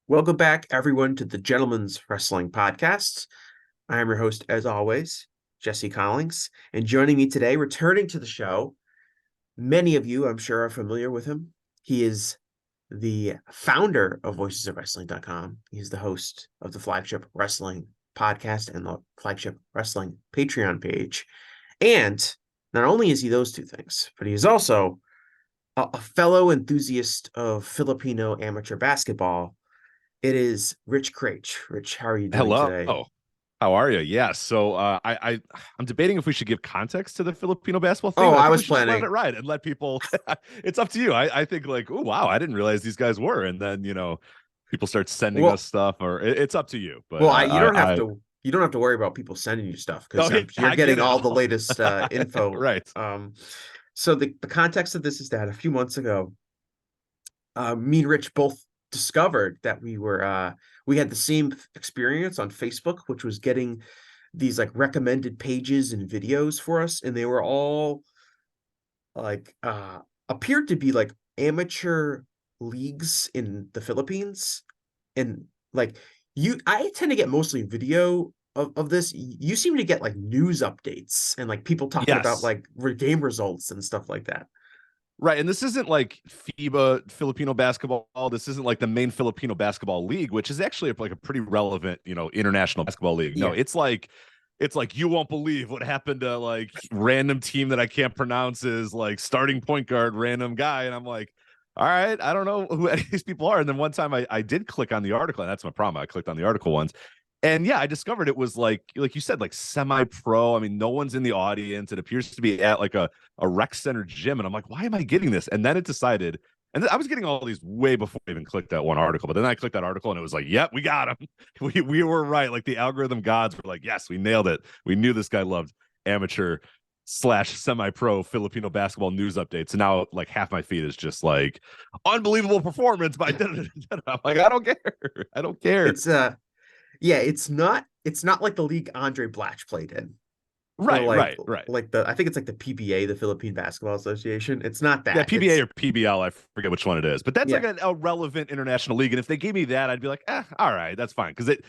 Welcome back, everyone, to the Gentleman's Wrestling Podcast. I am your host, as always, Jesse Collings. And joining me today, returning to the show, many of you, I'm sure, are familiar with him. He is the founder of VoicesOfWrestling.com. He's the host of the Flagship Wrestling Podcast and the Flagship Wrestling Patreon page. And not only is he those two things, but he is also a fellow enthusiast of Filipino amateur basketball. It is Rich Kraetsch. Rich, how are you doing Hello. today? How are you? Yeah. So I'm debating if we should give context to the Filipino basketball thing. Oh, But I I think we was should just let planning. it ride and let people. It's up to you. I think like, oh wow, I didn't realize these guys were, and then people start sending us Well, stuff, or it's up to you. But well, you don't have I to. You don't have to worry about people sending you stuff oh because yeah, you're I get getting it all the all. latest info. Right. So the context of this is that a few months ago, me and Rich both discovered that we had the same experience on Facebook, which was getting these like recommended pages and videos for us, and they were all like appeared to be like amateur leagues in the Philippines. And like I tend to get mostly video of this. You seem to get like news updates and like people talking about Yes. like game results and stuff like that. Right. And this isn't like FIBA Filipino basketball. This isn't like the main Filipino basketball league, which is actually like a pretty relevant, international basketball league. No, Yeah. it's like you won't believe what happened to like random team that I can't pronounce is like starting point guard, random guy. And I'm like, all right, I don't know who any of these people are. And then one time I did click on the article, and that's my problem. I clicked on the article once. And yeah, I discovered it was like you said, like semi-pro. I mean, no one's in the audience. It appears to be at like a rec center gym. And I'm like, why am I getting this? And then it decided, and I was getting all these way before I even clicked that one article. But then I clicked that article and it was like, yep, we got him. We were right. Like the algorithm gods were like, yes, we nailed it. We knew this guy loved amateur / semi-pro Filipino basketball news updates. And now like half my feed is just like unbelievable performance by I'm like, I don't care. I don't care. It's yeah, it's not like the league Andre Blatch played in. Or Right, like right, right. I think it's like the PBA, the Philippine Basketball Association. It's not Yeah, that. PBA or PBL, I forget which one it is, but that's like Yeah. a relevant international league. And if they gave me that, I'd be like, all right, that's fine. Because it,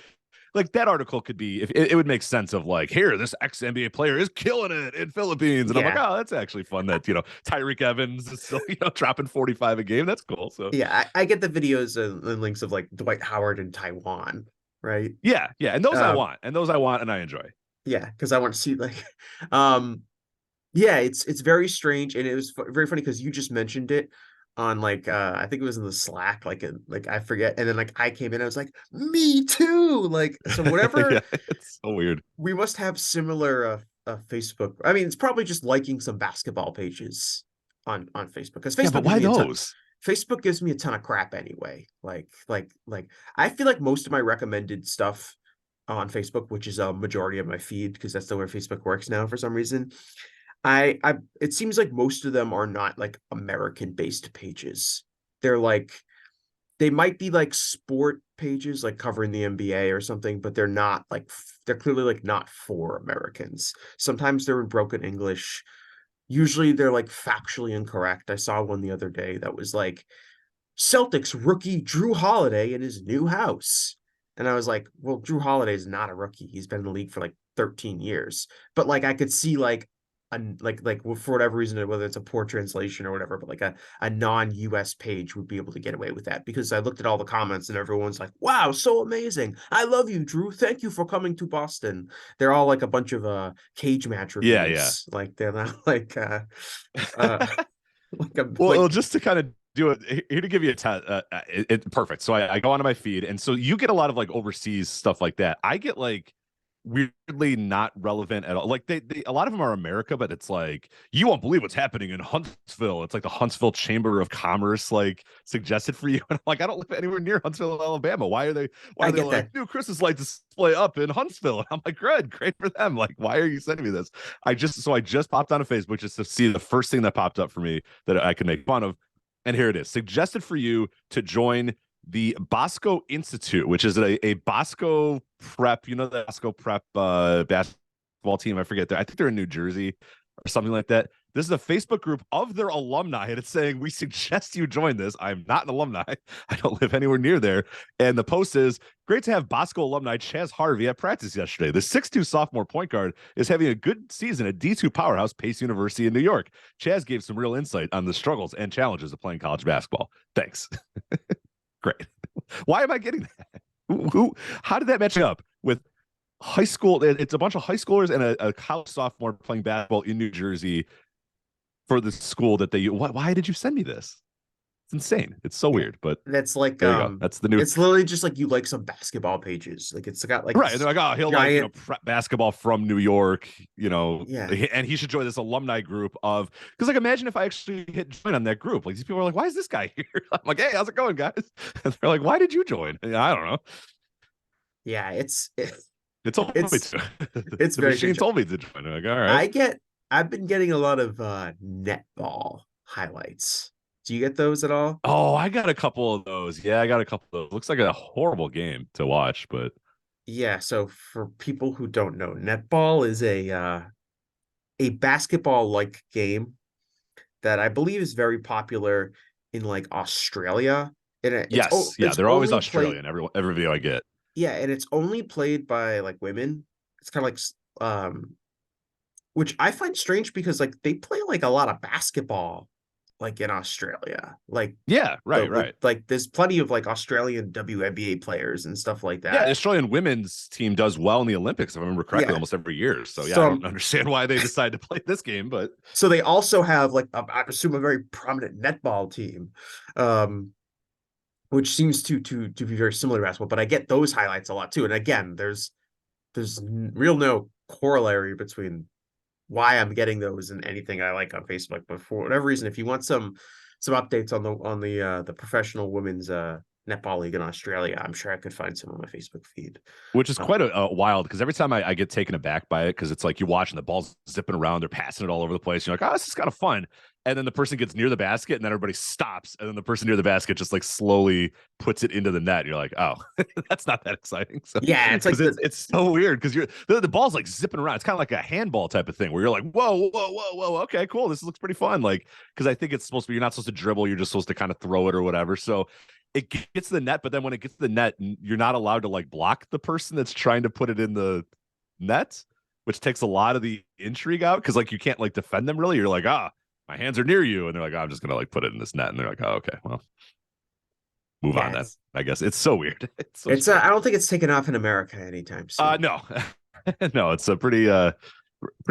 like that article could be, if it would make sense of like, here, this ex NBA player is killing it in Philippines, and I'm like, Yeah. oh, that's actually fun. That Tyreek Evans is still dropping 45 a game. That's cool. So Yeah, I get the videos and links of like Dwight Howard in Taiwan, right? yeah, and those I Um, want, and those I want, and I enjoy. yeah, because I want to see like, um, yeah, it's very strange, and it was very funny because you just mentioned it on like I think it was in the Slack, like I forget, and then like I came in, I was like, me too, like so whatever. Yeah, it's so weird. We must have similar Facebook. I mean, it's probably just liking some basketball pages on Facebook because Yeah, Facebook but gives why me a ton. those? Facebook gives me a ton of crap anyway. Like I feel like most of my recommended stuff on Facebook, which is a majority of my feed because that's the way Facebook works now for some reason. I it seems like most of them are not like American based pages. They're like they might be like sport pages like covering the NBA or something, but they're not like they're clearly like not for Americans. Sometimes they're in broken English. Usually they're like factually incorrect. I saw one the other day that was like Celtics rookie Drew Holiday in his new house. And I was like, well, Drew Holiday is not a rookie. He's been in the league for like 13 years. But like I could see like like for whatever reason, whether it's a poor translation or whatever, but like a non-US page would be able to get away with that because I looked at all the comments and everyone's like, wow, so amazing. I love you, Drew. Thank you for coming to Boston. They're all like a bunch of cage match Yeah, yeah. reviews. Like they're not like uh like a Well, like just to kind of do it here to give you a perfect. So I go onto my feed, and so you get a lot of like overseas stuff like that. I get like weirdly not relevant at all. Like they a lot of them are America, but it's like you won't believe what's happening in Huntsville. It's like the Huntsville Chamber of Commerce like suggested for you. And I'm like, I don't live anywhere near Huntsville, Alabama. Why I are they get like that. new Christmas light display up in Huntsville? And I'm like, great for them. Like, why are you sending me this? I just popped onto Facebook just to see the first thing that popped up for me that I could make fun of. And here it is. Suggested for you to join the Bosco Institute, which is a Bosco prep, the Bosco prep basketball team. I forget. I think they're in New Jersey. or something like that. This is a Facebook group of their alumni, and it's saying, we suggest you join this. I'm not an alumni. I don't live anywhere near there. And the post is, great to have Bosco alumni Chaz Harvey at practice yesterday. The 6'2 sophomore point guard is having a good season at D2 powerhouse Pace University in New York. Chaz gave some real insight on the struggles and challenges of playing college basketball. Thanks. Great. Why am I getting that? How did that match up with high school? It's a bunch of high schoolers and a college sophomore playing basketball in New Jersey for the school that they. Why did you send me this? It's insane. It's so weird, but that's like there you go. That's the new. It's literally just like you like some basketball pages. Like it's got like right. And they're like, oh, he'll giant... like prep basketball from New York, Yeah. And he should join this alumni group of, because like imagine if I actually hit join on that group. Like these people are like, why is this guy here? I'm like, hey, how's it going, guys? And they're like, why did you join? And I don't know. Yeah, it's told me to. It's the very machine told me to join. I'm like, all right. I've been getting a lot of netball highlights. Do you get those at all? Oh, I got a couple of those. Yeah, I got a couple of those. Looks like a horrible game to watch, but yeah. So for people who don't know, netball is a basketball-like game that I believe is very popular in like Australia. And yes, they're always Australian. Every video I get. Yeah, and it's only played by like women. It's kind of like which I find strange because like they play like a lot of basketball like in Australia. Like yeah, right. Like there's plenty of like Australian WNBA players and stuff like that. Yeah, the Australian women's team does well in the Olympics, if I remember correctly, almost every year. So yeah, I don't understand why they decide to play this game, but so they also have like I assume a very prominent netball team. Which seems to be very similar to basketball, but I get those highlights a lot too. And again, there's real no corollary between why I'm getting those and anything I like on Facebook. But for whatever reason, if you want some updates on the professional women's netball league in Australia, I'm sure I could find some on my Facebook feed. Which is quite a wild, because every time I get taken aback by it, because it's like you're watching the balls zipping around, they're passing it all over the place. You're like, oh, this is kind of fun. And then the person gets near the basket, and then everybody stops, and then the person near the basket just like slowly puts it into the net. You're like, oh, that's not that exciting. So yeah, it's like it's so weird because the ball's like zipping around. It's kind of like a handball type of thing where you're like, whoa, okay, cool, this looks pretty fun. Like, because I think it's supposed to be, you're not supposed to dribble, you're just supposed to kind of throw it or whatever. So it gets to the net, but then when it gets to the net, you're not allowed to like block the person that's trying to put it in the net, which takes a lot of the intrigue out, because like you can't like defend them really. You're like, my hands are near you, and they're like, I'm just gonna like put it in this net, and they're like, oh, okay, well, move on then. I guess it's so weird. It's I don't think it's taken off in America anytime soon. No, no, it's a pretty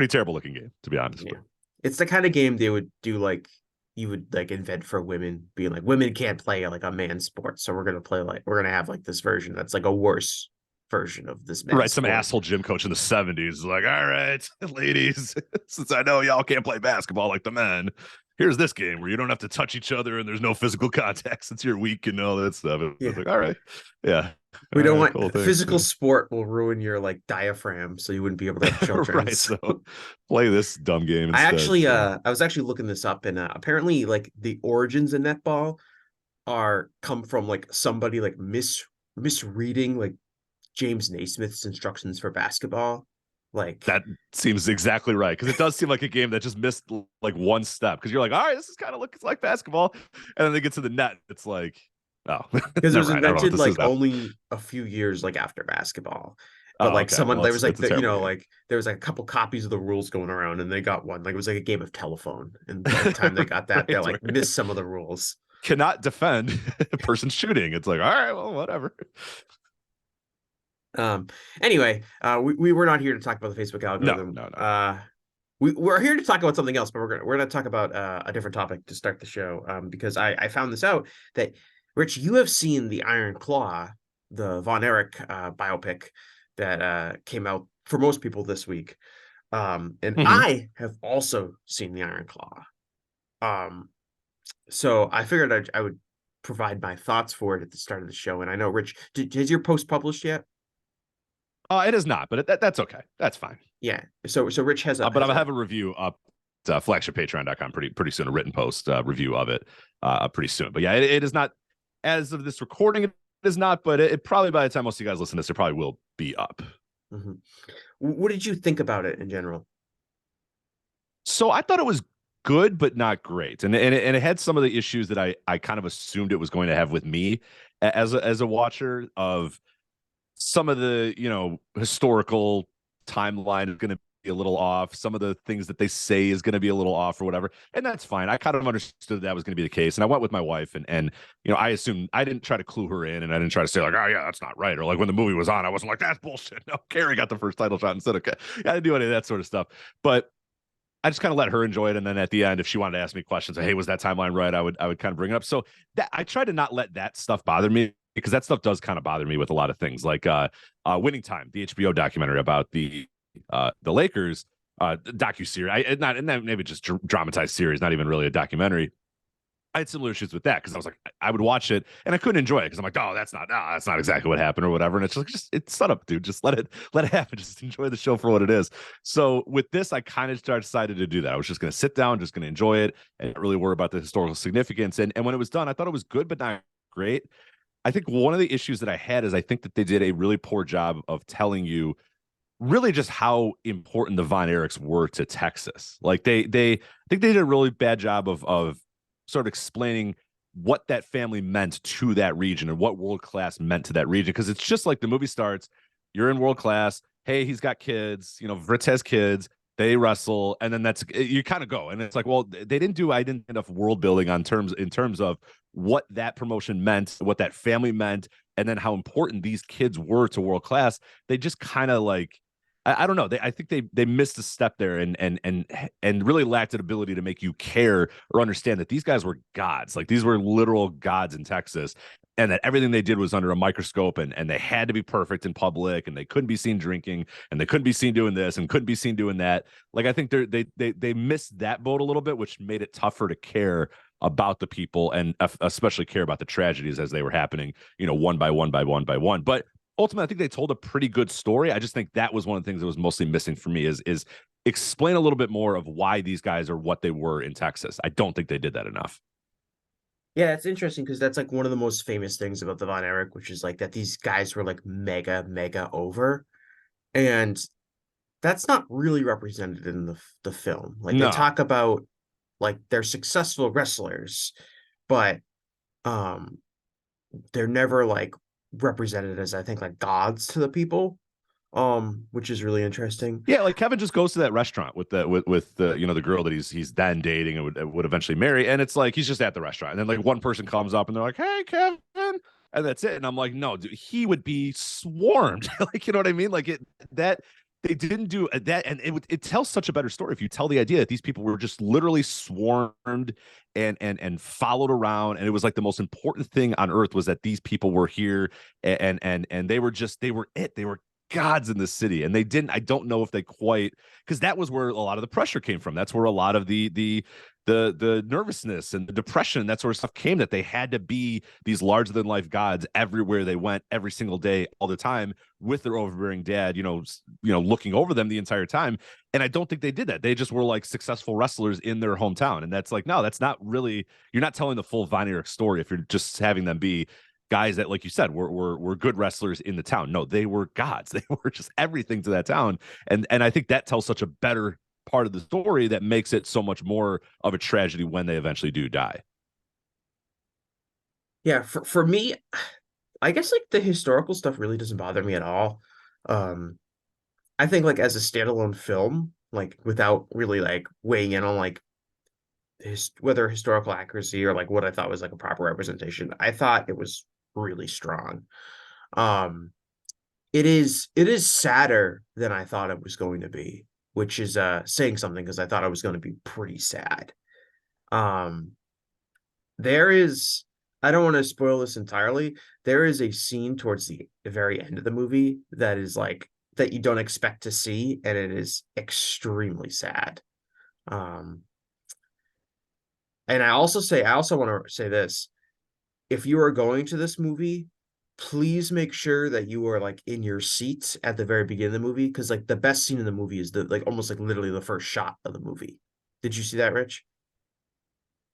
terrible looking game, to be honest. Yeah. It's the kind of game they would do like you would like invent for women, being like, women can't play like a man's sport, so we're gonna have like this version that's like a worse version of this man's right sport. Some asshole gym coach in the 70s is like, all right, ladies, since I know y'all can't play basketball like the men, here's this game where you don't have to touch each other and there's no physical contact since you're weak and all that stuff. It's like, all right, yeah, we don't want cool physical sport will ruin your like diaphragm, so you wouldn't be able to have children. Right, so play this dumb game instead. I was actually looking this up, and apparently like the origins of netball come from like somebody like misreading like James Naismith's instructions for basketball. Like that seems exactly right, because it does seem like a game that just missed like one step, because you're like, all right, this is kind of looks like basketball, and then they get to the net, it's like, oh, because it was invented like only a few years like after basketball. But like someone, there was like like there was like a couple copies of the rules going around, and they got one. Like it was like a game of telephone, and by the time they got that, right, they like missed some of the rules. Cannot defend a person shooting. It's like, all right, well, whatever. Anyway, we were not here to talk about the Facebook algorithm. No. We're here to talk about something else, but we're gonna talk about a different topic to start the show. Because I found this out that, Rich, you have seen the Iron Claw, the Von Erich biopic that came out for most people this week. And I have also seen the Iron Claw. So I figured I would provide my thoughts for it at the start of the show. And I know, Rich, has your post published yet? It is not, but that's okay. That's fine. Yeah. So Rich has but I have a review up at flagshipatreon.com pretty soon, a written post review of it pretty soon. But yeah, it is not, as of this recording, it is not, but it probably, by the time most of you guys listen to this, it probably will be up. What did you think about it in general? So I thought it was good, but not great, and it had some of the issues that I kind of assumed it was going to have with me as a watcher of some of the historical timeline is going to be a little off. Some of the things that they say is going to be a little off or whatever, and that's fine. I kind of understood that was going to be the case, and I went with my wife, and I assumed I didn't try to clue her in, and I didn't try to say like, oh yeah, that's not right, or like when the movie was on, I wasn't like that's bullshit. No, Carrie got the first title shot instead of I didn't do any of that sort of stuff, but I just kind of let her enjoy it, and then at the end, if she wanted to ask me questions, like, hey, was that timeline right? I would kind of bring it up. So that I try to not let that stuff bother me because that stuff does kind of bother me with a lot of things, like Winning Time, the HBO documentary about the Lakers docuseries. Not and then maybe just dramatized series, not even really a documentary. I had similar issues with that because I was like, I would watch it and I couldn't enjoy it because I'm like, oh, that's not exactly what happened or whatever. And it's like, it's set up, dude. Just let it happen. Just enjoy the show for what it is. So with this, I kind of decided to do that. I was just going to sit down, just going to enjoy it and not really worry about the historical significance. And when it was done, I thought it was good, but not great. I think one of the issues that I had is I think that they did a really poor job of telling you really just how important the Von Erichs were to Texas. Like they I think they did a really bad job of sort of explaining what that family meant to that region and what world class meant to that region. Because it's just like the movie starts, you're in world class. Hey, he's got kids. Fritz has kids. They wrestle, and then that's you kind of go. And it's like, well, they didn't do I didn't enough world building in terms of what that promotion meant, what that family meant, and then how important these kids were to world class. They just kind of like I don't know. I think they missed a step there and really lacked an ability to make you care or understand that these guys were gods. Like these were literal gods in Texas, and that everything they did was under a microscope, and they had to be perfect in public, and they couldn't be seen drinking, and they couldn't be seen doing this, and couldn't be seen doing that. Like I think they missed that boat a little bit, which made it tougher to care about the people and especially care about the tragedies as they were happening, one by one by one by one. But ultimately, I think they told a pretty good story. I just think that was one of the things that was mostly missing for me is explain a little bit more of why these guys are what they were in Texas. I don't think they did that enough. Yeah, it's interesting because that's like one of the most famous things about the Von Erich, which is like that these guys were like mega over, and that's not really represented in the film. Like they No. talk about like they're successful wrestlers, but um they're never like represented as I think like gods to the people, which is really interesting. Yeah, like Kevin just goes to that restaurant with the the girl that he's then dating and would eventually marry, and it's like he's just at the restaurant, and then like one person comes up and they're like, "Hey, Kevin," and that's it. And I'm like, no, dude, he would be swarmed. Like, you know what I mean? Like that they didn't do that, and it tells such a better story if you tell the idea that these people were just literally swarmed and followed around, and it was like the most important thing on earth was that these people were here, and they were they were gods in the city, and I don't know if they quite, because that was where a lot of the pressure came from. That's where a lot of the nervousness and the depression, that sort of stuff came, that they had to be these larger than life gods everywhere they went, every single day, all the time, with their overbearing dad, looking over them the entire time. And I don't think they did that. They just were like successful wrestlers in their hometown. And that's like, no, that's not really, you're not telling the full Von Erich story if you're just having them be guys that, like you said, were good wrestlers in the town. No, they were gods. They were just everything to that town. And I think that tells such a better part of the story that makes it so much more of a tragedy when they eventually do die. Yeah, for me, I guess like the historical stuff really doesn't bother me at all. Um, I think like as a standalone film, like without really like weighing in on like whether historical accuracy or like what I thought was like a proper representation, I thought it was really strong. Um, it is sadder than I thought it was going to be, which is saying something because I thought I was going to be pretty sad. Um, there is I don't want to spoil this entirely. There is a scene towards the very end of the movie that is like that you don't expect to see, and it is extremely sad. Um, and I also want to say this. If you are going to this movie, please make sure that you are like in your seats at the very beginning of the movie, because like the best scene in the movie is the like almost like literally the first shot of the movie. Did you see that, Rich?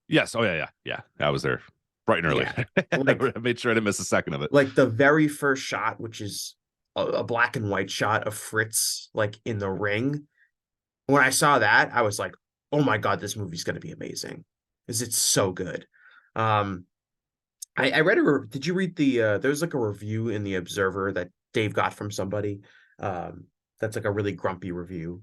Yes. Oh yeah. I was there bright and early. Yeah. Like I made sure I didn't miss a second of it. the very first shot, which is a black and white shot of Fritz like in the ring. When I saw that, I was like, oh my God, this movie's going to be amazing because it's so good. Um, I read did you read there's like a review in the Observer that Dave got from somebody. That's like a really grumpy review.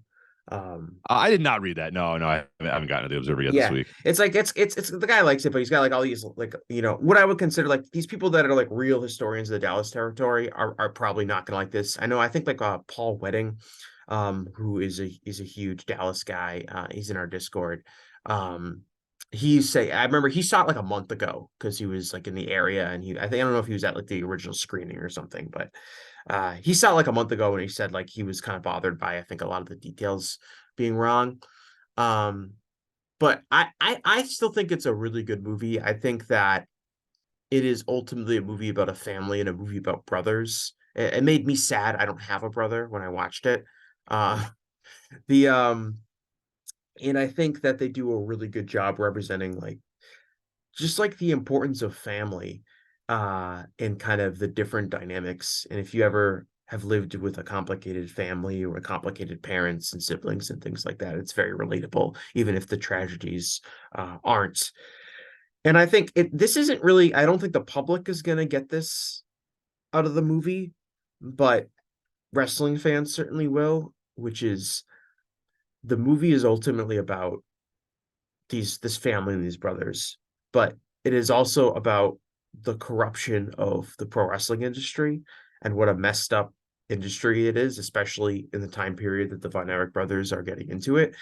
I did not read that. No, I haven't gotten to the Observer yet this Yeah, week. it's like it's the guy likes it, but he's got like all these like what I would consider like these people that are like real historians of the Dallas territory are probably not gonna like this. I know I think like Paul Wedding, who is a huge Dallas guy. He's in our Discord. I remember he saw it like a month ago because he was like in the area and I don't know if he was at like the original screening or something, but he saw it like a month ago and he said like he was kind of bothered by I think a lot of the details being wrong. Um, but I still think it's a really good movie. I think that it is ultimately a movie about a family and a movie about brothers. It made me sad. I don't have a brother when I watched it. Uh, the and I think that they do a really good job representing like just like the importance of family and kind of the different dynamics. And if you ever have lived with a complicated family or complicated parents and siblings and things like that, it's very relatable, even if the tragedies aren't. And I think this isn't really, I don't think the public is going to get this out of the movie, but wrestling fans certainly will, which is the movie is ultimately about this family and these brothers, but it is also about the corruption of the pro wrestling industry and what a messed up industry it is, especially in the time period that the Von Erich brothers are getting into it.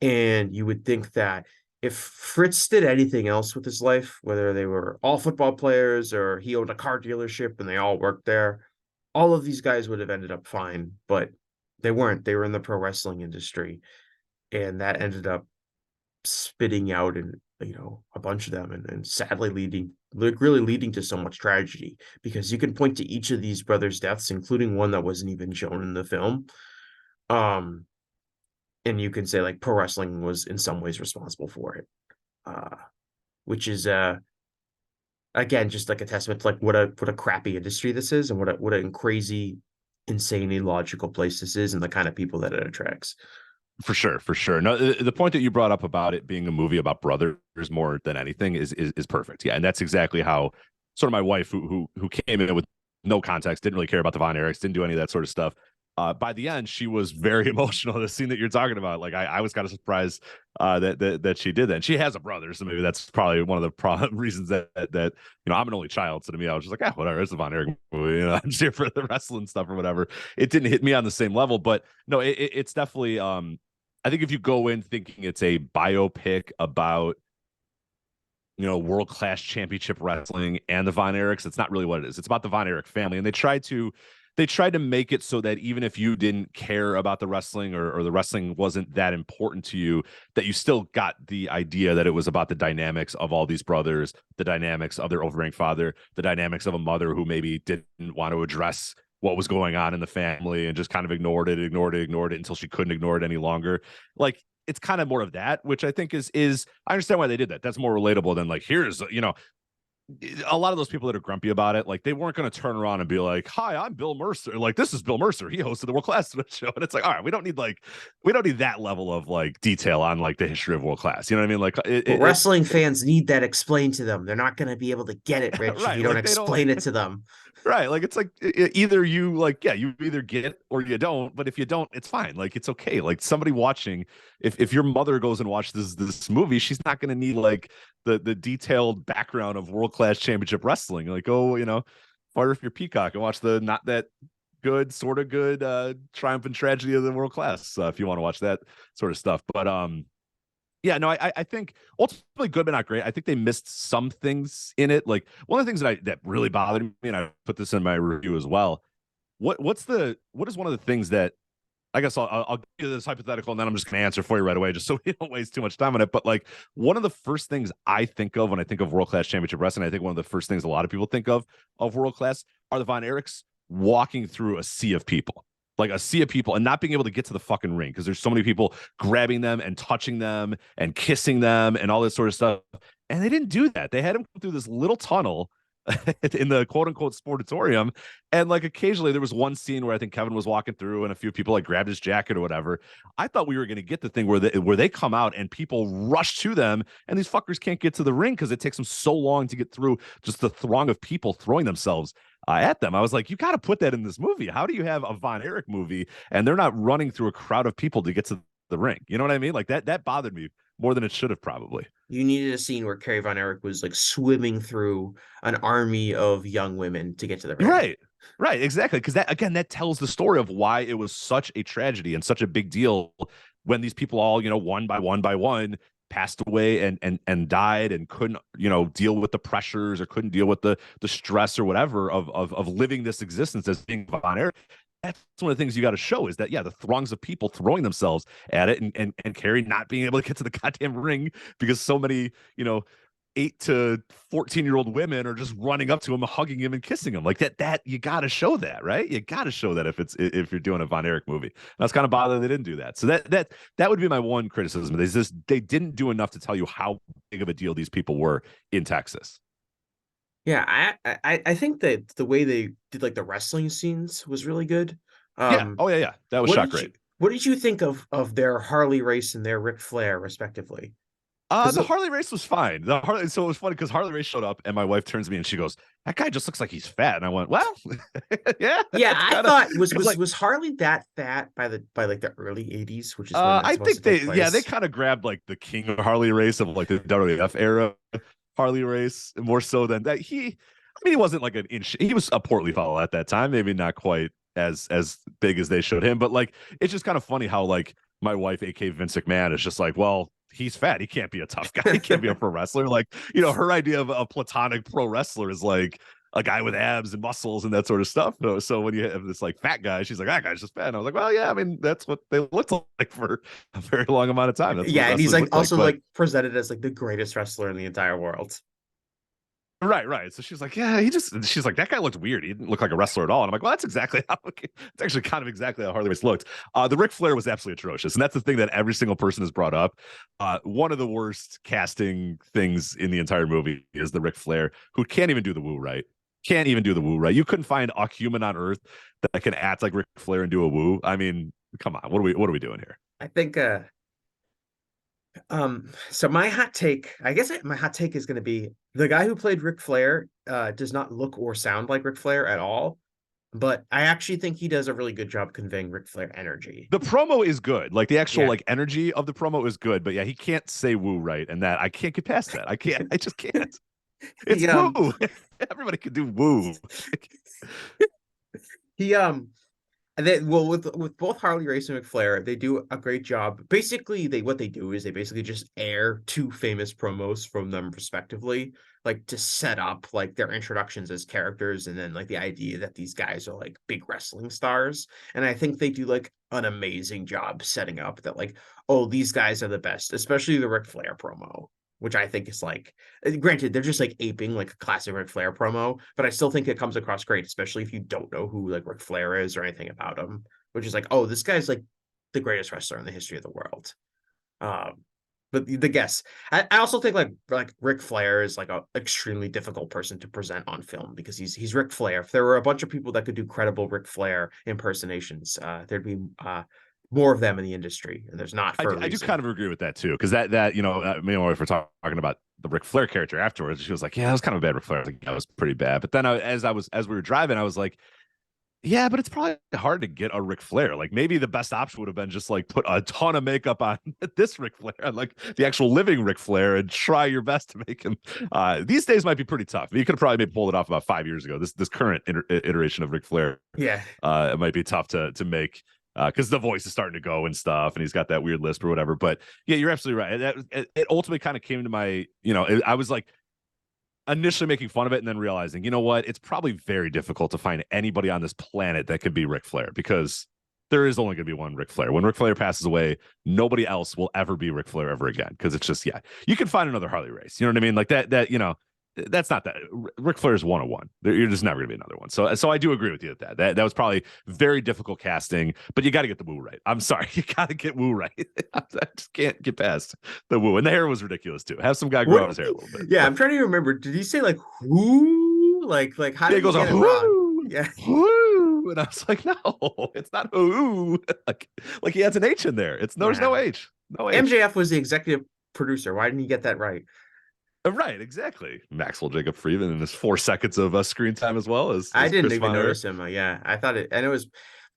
And you would think that if Fritz did anything else with his life, whether they were all football players or he owned a car dealership and they all worked there, all of these guys would have ended up fine, but they weren't. They were in the pro wrestling industry, and that ended up spitting out and a bunch of them and sadly really leading to so much tragedy because you can point to each of these brothers' deaths, including one that wasn't even shown in the film. Um, and you can say like pro wrestling was in some ways responsible for it. Which is again just like a testament to like what a crappy industry this is and what a crazy, insane, illogical place this is and the kind of people that it attracts. For sure. No, the point that you brought up about it being a movie about brothers more than anything is perfect. Yeah, and that's exactly how sort of my wife, who came in with no context, didn't really care about the Von Erichs, didn't do any of that sort of stuff. By the end, she was very emotional. The scene that you're talking about, like I was kind of surprised that she did that. And she has a brother, so maybe that's probably one of the reasons that I'm an only child. So to me, I was just like, whatever, it's the Von Erich movie. I'm just here for the wrestling stuff or whatever. It didn't hit me on the same level, but no, it's definitely. I think if you go in thinking it's a biopic about, world-class championship wrestling and the Von Erichs, it's not really what it is. It's about the Von Erich family. And they tried to make it so that even if you didn't care about the wrestling or the wrestling wasn't that important to you, that you still got the idea that it was about the dynamics of all these brothers, the dynamics of their overbearing father, the dynamics of a mother who maybe didn't want to address what was going on in the family and just kind of ignored it until she couldn't ignore it any longer. Like, it's kind of more of that, which I think is I understand why they did that. That's more relatable than like, here's, a lot of those people that are grumpy about it, like they weren't going to turn around and be like, hi, I'm Bill Mercer. Like, this is Bill Mercer. He hosted the World Class show. And it's like, all right, we don't need that level of like detail on like the history of World Class. You know what I mean? Like wrestling fans need that explained to them. They're not going to be able to get it, Rich, right, if you don't like explain it to them. Right. Like, it's like either you like, yeah, you either get it or you don't. But if you don't, it's fine. Like, it's okay. Like, somebody watching, if your mother goes and watches this movie, she's not going to need like the detailed background of world-class championship wrestling. Like, fire up your Peacock and watch the not that good, sort of good Triumph and Tragedy of the World Class if you want to watch that sort of stuff. But yeah, no, I think ultimately good, but not great. I think they missed some things in it. Like, one of the things that really bothered me, and I put this in my review as well. What is one of the things that, I guess I'll give you this hypothetical, and then I'm just going to answer for you right away, just so we don't waste too much time on it. But like, one of the first things I think of when I think of world class championship wrestling, I think one of the first things a lot of people think of world class are the Von Erichs walking through a sea of people. Like, a sea of people and not being able to get to the fucking ring because there's so many people grabbing them and touching them and kissing them and all this sort of stuff. And they didn't do that. They had him come through this little tunnel in the quote unquote sportatorium. And like occasionally there was one scene where I think Kevin was walking through and a few people like grabbed his jacket or whatever. I thought we were going to get the thing where they come out and people rush to them and these fuckers can't get to the ring because it takes them so long to get through just the throng of people throwing themselves at them. I was like, you got to put that in this movie. How do you have a Von Erich movie and they're not running through a crowd of people to get to the ring? You know what I mean? Like that bothered me more than it should have probably. You needed a scene where Kerry Von Erich was like swimming through an army of young women to get to the ring. Right, exactly. Because that tells the story of why it was such a tragedy and such a big deal when these people all, one by one passed away and died and couldn't, deal with the pressures or couldn't deal with the stress or whatever of living this existence as being Von Erich. That's one of the things you got to show is that, the throngs of people throwing themselves at it and Kerry not being able to get to the goddamn ring because so many, 8 to 14-year-old women are just running up to him, hugging him and kissing him like that. You got to show that, right? You got to show that if you're doing a Von Erich movie. And I was kind of bothered they didn't do that. So that would be my one criticism. They didn't do enough to tell you how big of a deal these people were in Texas. Yeah, I think that the way they did like the wrestling scenes was really good. Yeah. That was shot great. What did you think of their Harley race and their Ric Flair, respectively? The Harley race was fine. So it was funny because Harley race showed up and my wife turns to me and she goes, "That guy just looks like he's fat." And I went, "Well, yeah." I thought was Harley that fat by like the early 80s, which is when I think they kind of grabbed like the king of Harley race of like the WWF era Harley race more so than that. He wasn't like an inch. He was a portly fellow at that time, maybe not quite as big as they showed him, but like it's just kind of funny how like my wife, aka Vince McMahon, is just like, well, he's fat. He can't be a tough guy. He can't be a pro wrestler. Like, her idea of a platonic pro wrestler is like a guy with abs and muscles and that sort of stuff. So when you have this like fat guy, she's like, that guy's just fat. And I was like, well, yeah, that's what they looked like for a very long amount of time. And he's like also like presented as like the greatest wrestler in the entire world. Right. So she's like, she's like, that guy looked weird. He didn't look like a wrestler at all. And I'm like, well, it's actually kind of exactly how Harley race looked. The Ric Flair was absolutely atrocious. And that's the thing that every single person has brought up. One of the worst casting things in the entire movie is the Ric Flair, who can't even do the woo right. You couldn't find a human on earth that can act like Ric Flair and do a woo. I mean, come on. What are we doing here? I think, so my hot take is going to be the guy who played Ric Flair does not look or sound like Ric Flair at all, but I actually think he does a really good job conveying Ric Flair energy. The promo is good, like the actual like energy of the promo is good, but he can't say woo right, and that I can't get past that. I just can't. It's woo. Everybody can do woo. With both Harley Race and Ric Flair, they do a great job. Basically, what they do is they basically just air two famous promos from them respectively, like to set up like their introductions as characters, and then like the idea that these guys are like big wrestling stars. And I think they do like an amazing job setting up that like, oh, these guys are the best, especially the Ric Flair promo, which I think is like, granted, they're just like aping like a classic Ric Flair promo, but I still think it comes across great, especially if you don't know who like Ric Flair is or anything about him, which is like, oh, this guy's like the greatest wrestler in the history of the world. But the guess, I also think like Ric Flair is like a extremely difficult person to present on film because he's Ric Flair. If there were a bunch of people that could do credible Ric Flair impersonations, there'd be more of them in the industry, and there's not. I do kind of agree with that too, because that me and my wife were talking about the Ric Flair character afterwards. She was like, "Yeah, it was kind of a bad Ric Flair. I think that was pretty bad." But then as we were driving, I was like, "Yeah, but it's probably hard to get a Ric Flair. Like maybe the best option would have been just like put a ton of makeup on this Ric Flair, like the actual living Ric Flair, and try your best to make him." These days might be pretty tough. You could have probably pulled it off about 5 years ago. This current iteration of Ric Flair, it might be tough to make. Because the voice is starting to go and stuff, and he's got that weird lisp or whatever. But yeah, you're absolutely right. It ultimately kind of came to my, I was like initially making fun of it and then realizing, you know what, it's probably very difficult to find anybody on this planet that could be Ric Flair, because there is only going to be one Ric Flair. When Ric Flair passes away, nobody else will ever be Ric Flair ever again, because it's just, you can find another Harley race. You know what I mean? Like that, that's not that. Ric Flair is 101. You're just never gonna be another one. So I do agree with you with that was probably very difficult casting, but you got to get the woo right. I'm sorry, you got to get woo right. I just can't get past the woo, and the hair was ridiculous too. Have some guy grow out his hair a little bit. Yeah, I'm trying to remember. Did he say like who? Like how Yeah, he did he goes, get it wrong? whoo, Yeah. whoo. And I was like, no, it's not whoo. Like he has an H in there. There's no Yeah. H. No H. MJF was the executive producer. Why didn't he get that right? Right, exactly. Maxwell Jacob Freeman in his 4 seconds of screen time as well as I didn't Chris even Von Erich. notice him. Yeah, I thought it, and it was,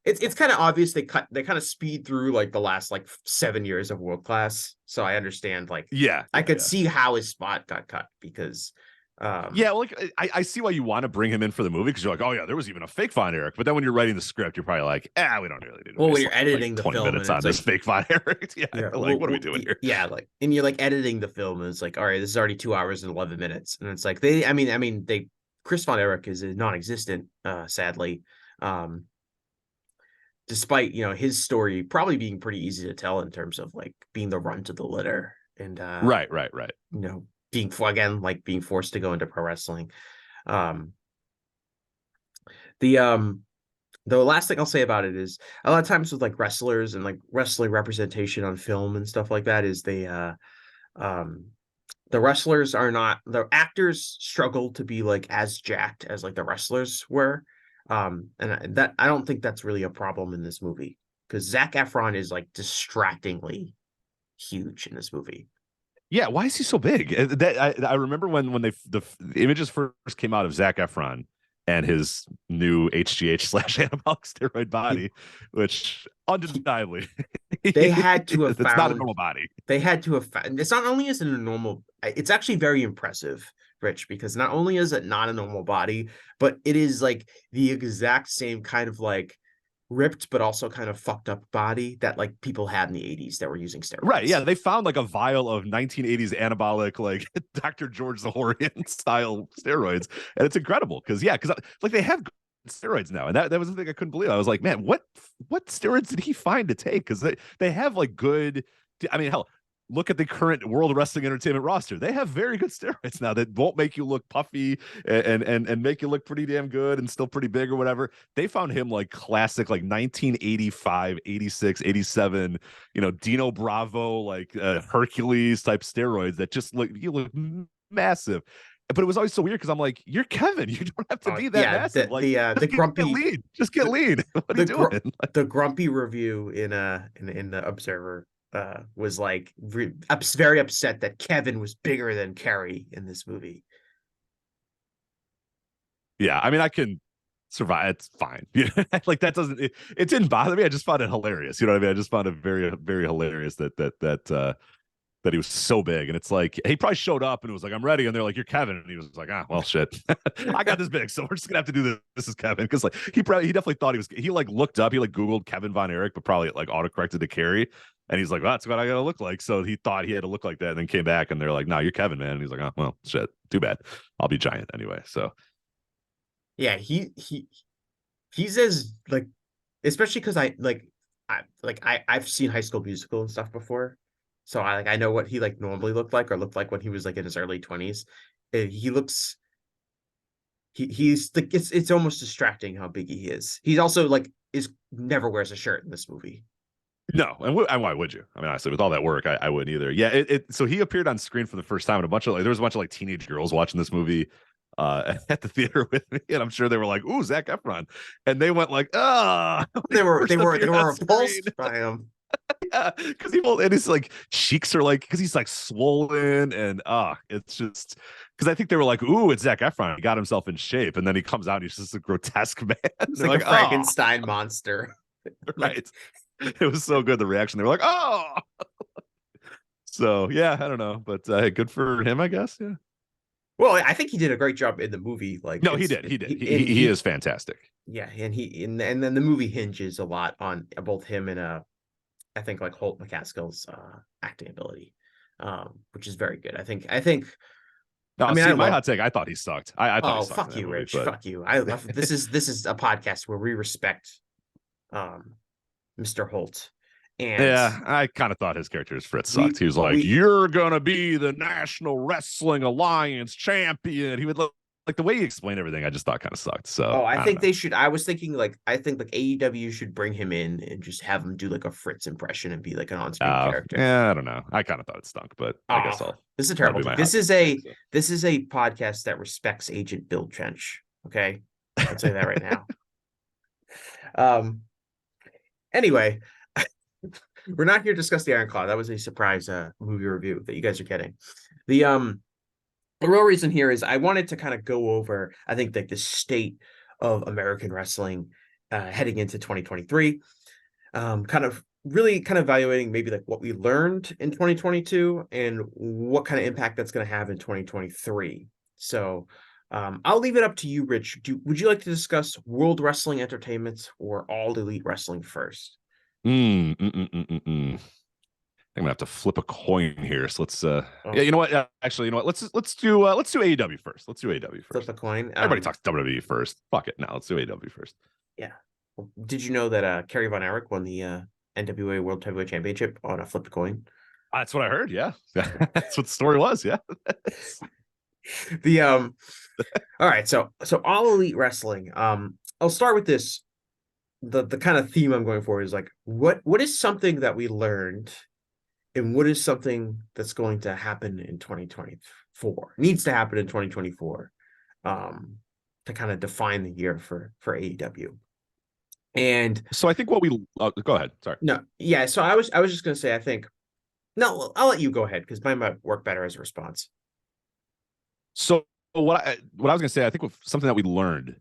it's kind of obvious they kind of speed through like the last like 7 years of World Class. So I understand, like, Yeah, I could yeah. see how his spot got cut because, yeah, well, like I see why you want to bring him in for the movie because you're like, oh yeah, there was even a fake Von Erich. But then when you're writing the script, you're probably like, we don't really need to well, when waste, you're editing the 20 film minutes and on it's this like, fake Von Erich. Yeah, yeah, like what are we doing here? Yeah, like, and you're like editing the film and it's like, all right, this is already 2 hours and 11 minutes, and it's like they Chris Von Erich is non-existent, sadly, despite his story probably being pretty easy to tell in terms of like being the run to the litter and Right. being being forced to go into pro wrestling. The last thing I'll say about it is a lot of times with like wrestlers and like wrestling representation on film and stuff like that is the wrestlers are not, the actors struggle to be like as jacked as like the wrestlers were. And that, I don't think that's really a problem in this movie because Zac Efron is like distractingly huge in this movie. Yeah, why is he so big? I remember when the images first came out of Zac Efron and his new HGH/anabolic steroid body, which undeniably they had to have it's found, not a normal body. They had to have found, it's not only is it a normal, it's actually very impressive, Rich, because not only is it not a normal body, but it is like the exact same kind of like ripped but also kind of fucked up body that like people had in the 80s that were using steroids. Right, yeah, they found like a vial of 1980s anabolic like Dr. George the Horian style steroids, and it's incredible because like they have steroids now, and that was the thing I couldn't believe. I was like, man, what steroids did he find to take? Because they have like good, I mean, hell, look at the current World Wrestling Entertainment roster. They have very good steroids now that won't make you look puffy and make you look pretty damn good and still pretty big or whatever. They found him like classic, like 1985, 86, 87, Dino Bravo, like Hercules type steroids that just look massive. But it was always so weird because I'm like, you're Kevin. You don't have to be that massive. The grumpy lead. Just get lead. What are you doing? The grumpy review in the Observer was like very upset that Kevin was bigger than Kerry in this movie. Yeah, I mean, I can survive. It's fine. Like that doesn't. It didn't bother me. I just found it hilarious. You know what I mean? I just found it very, very hilarious that he was so big. And it's like he probably showed up and it was like, I'm ready. And they're like, you're Kevin. And he was like, well, shit. I got this big, so we're just gonna have to do this. This is Kevin. Because like he definitely thought he like looked up, he like Googled Kevin Von Erich, but probably like autocorrected to Kerry. And he's like, well, that's what I gotta look like. So he thought he had to look like that, and then came back and they're like, no, you're Kevin, man. And he's like, oh, well, shit, too bad. I'll be giant anyway. So yeah, he's as like, especially because I've seen High School Musical and stuff before. So I know what he like normally looked like when he was like in his early 20s. He looks, he's like, it's almost distracting how big he is. He's also like never wears a shirt in this movie. No, and why would you? I mean, honestly, with all that work, I wouldn't either. Yeah, so he appeared on screen for the first time, and there was a bunch of like teenage girls watching this movie at the theater with me, and I'm sure they were like, "Ooh, Zac Efron," and they went like, "Ah!" They were repulsed by him. Yeah, and his like cheeks are like, because he's like swollen, and it's just because I think they were like, "Ooh, it's Zac Efron. He got himself in shape," and then he comes out, and he's just a grotesque man. It's like a Frankenstein monster, right? It was so good, the reaction. They were like, "Oh!" So yeah, I don't know, but hey, good for him, I guess. Yeah. Well, I think he did a great job in the movie. Like, no, he did. He is fantastic. Yeah, and then the movie hinges a lot on both him and I think like Holt McCaskill's acting ability, which is very good. I think. No, I mean, my hot take, I thought he sucked. I thought he sucked fuck you, Rich. Fuck you. I love this is a podcast where we respect Mr. Holt. And yeah, I kind of thought his character as Fritz sucked. He was like, "You're gonna be the National Wrestling Alliance champion." He would look like the way he explained everything, I just thought kind of sucked. So Oh, I don't think know. they should. I was thinking like I think like AEW should bring him in and just have him do like a Fritz impression and be like an on-screen character. Yeah, I don't know. I kind of thought it stunk, but I guess Oh, I'll this is a that'll terrible be take. my hot take. So. This is a podcast that respects Agent Bill Trench. Okay, I'll tell you that right now. Anyway, we're not here to discuss the Iron Claw. That was a surprise movie review that you guys are getting. The real reason here is I wanted to kind of go over, I think, like the state of American wrestling heading into 2023. Kind of really kind of evaluating maybe like what we learned in 2022 and what kind of impact that's going to have in 2023. So I'll leave it up to you, Rich. Would you like to discuss World Wrestling Entertainment or All Elite Wrestling first? I'm gonna have to flip a coin here. So let's Oh, yeah, you know what? Actually, you know what? Let's do AEW first. Let's do AEW flip first. a coin. Everybody talks WWE first. Fuck it. Now let's do AEW first. Yeah. Well, did you know that Kerry Von Erich won the NWA World Heavyweight Championship on a flipped coin? That's what I heard. Yeah. That's what the story was. Yeah. The all right, so All Elite Wrestling. I'll start with this. The kind of theme I'm going for is like what is something that we learned and what is something that's going to happen in 2024, needs to happen in 2024, to kind of define the year for AEW. And so I think what we go ahead. Sorry. No, yeah. So I was just gonna say I think no, I'll let you go ahead because mine might work better as a response. So what I was gonna say, I think something that we learned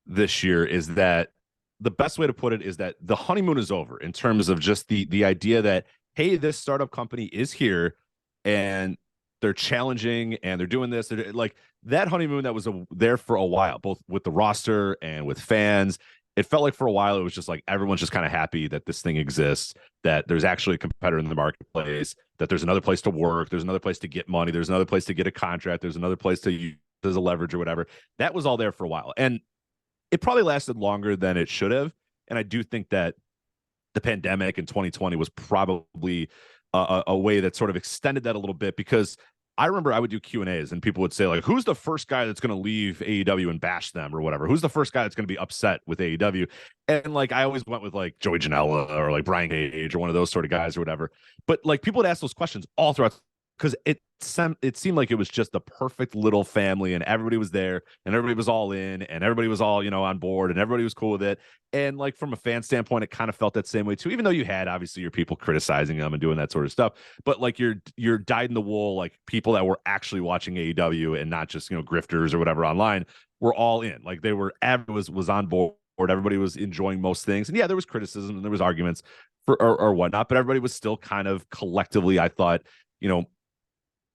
this year is that the best way to put it is that the honeymoon is over in terms of just the idea that, hey, this startup company is here and they're challenging and they're doing this. They're, like that honeymoon that was there for a while, both with the roster and with fans. It felt like for a while it was just like everyone's just kind of happy that this thing exists, that there's actually a competitor in the marketplace, that there's another place to work, there's another place to get money, there's another place to get a contract, there's another place to use as a leverage or whatever. That was all there for a while. And it probably lasted longer than it should have. And I do think that the pandemic in 2020 was probably a way that sort of extended that a little bit, because I remember I would do Q&As and people would say like, who's the first guy that's going to leave AEW and bash them or whatever? Who's the first guy that's going to be upset with AEW? And like, I always went with like Joey Janela or like Brian Cage or one of those sort of guys or whatever. But like people would ask those questions all throughout, because it seemed like it was just the perfect little family and everybody was there and everybody was all in and everybody was all, on board and everybody was cool with it. And like from a fan standpoint, it kind of felt that same way too, even though you had obviously your people criticizing them and doing that sort of stuff. But like you're dyed in the wool, like people that were actually watching AEW and not just, grifters or whatever online were all in. Like they were, was on board. Everybody was enjoying most things. And yeah, there was criticism and there was arguments or whatnot, but everybody was still kind of collectively, I thought,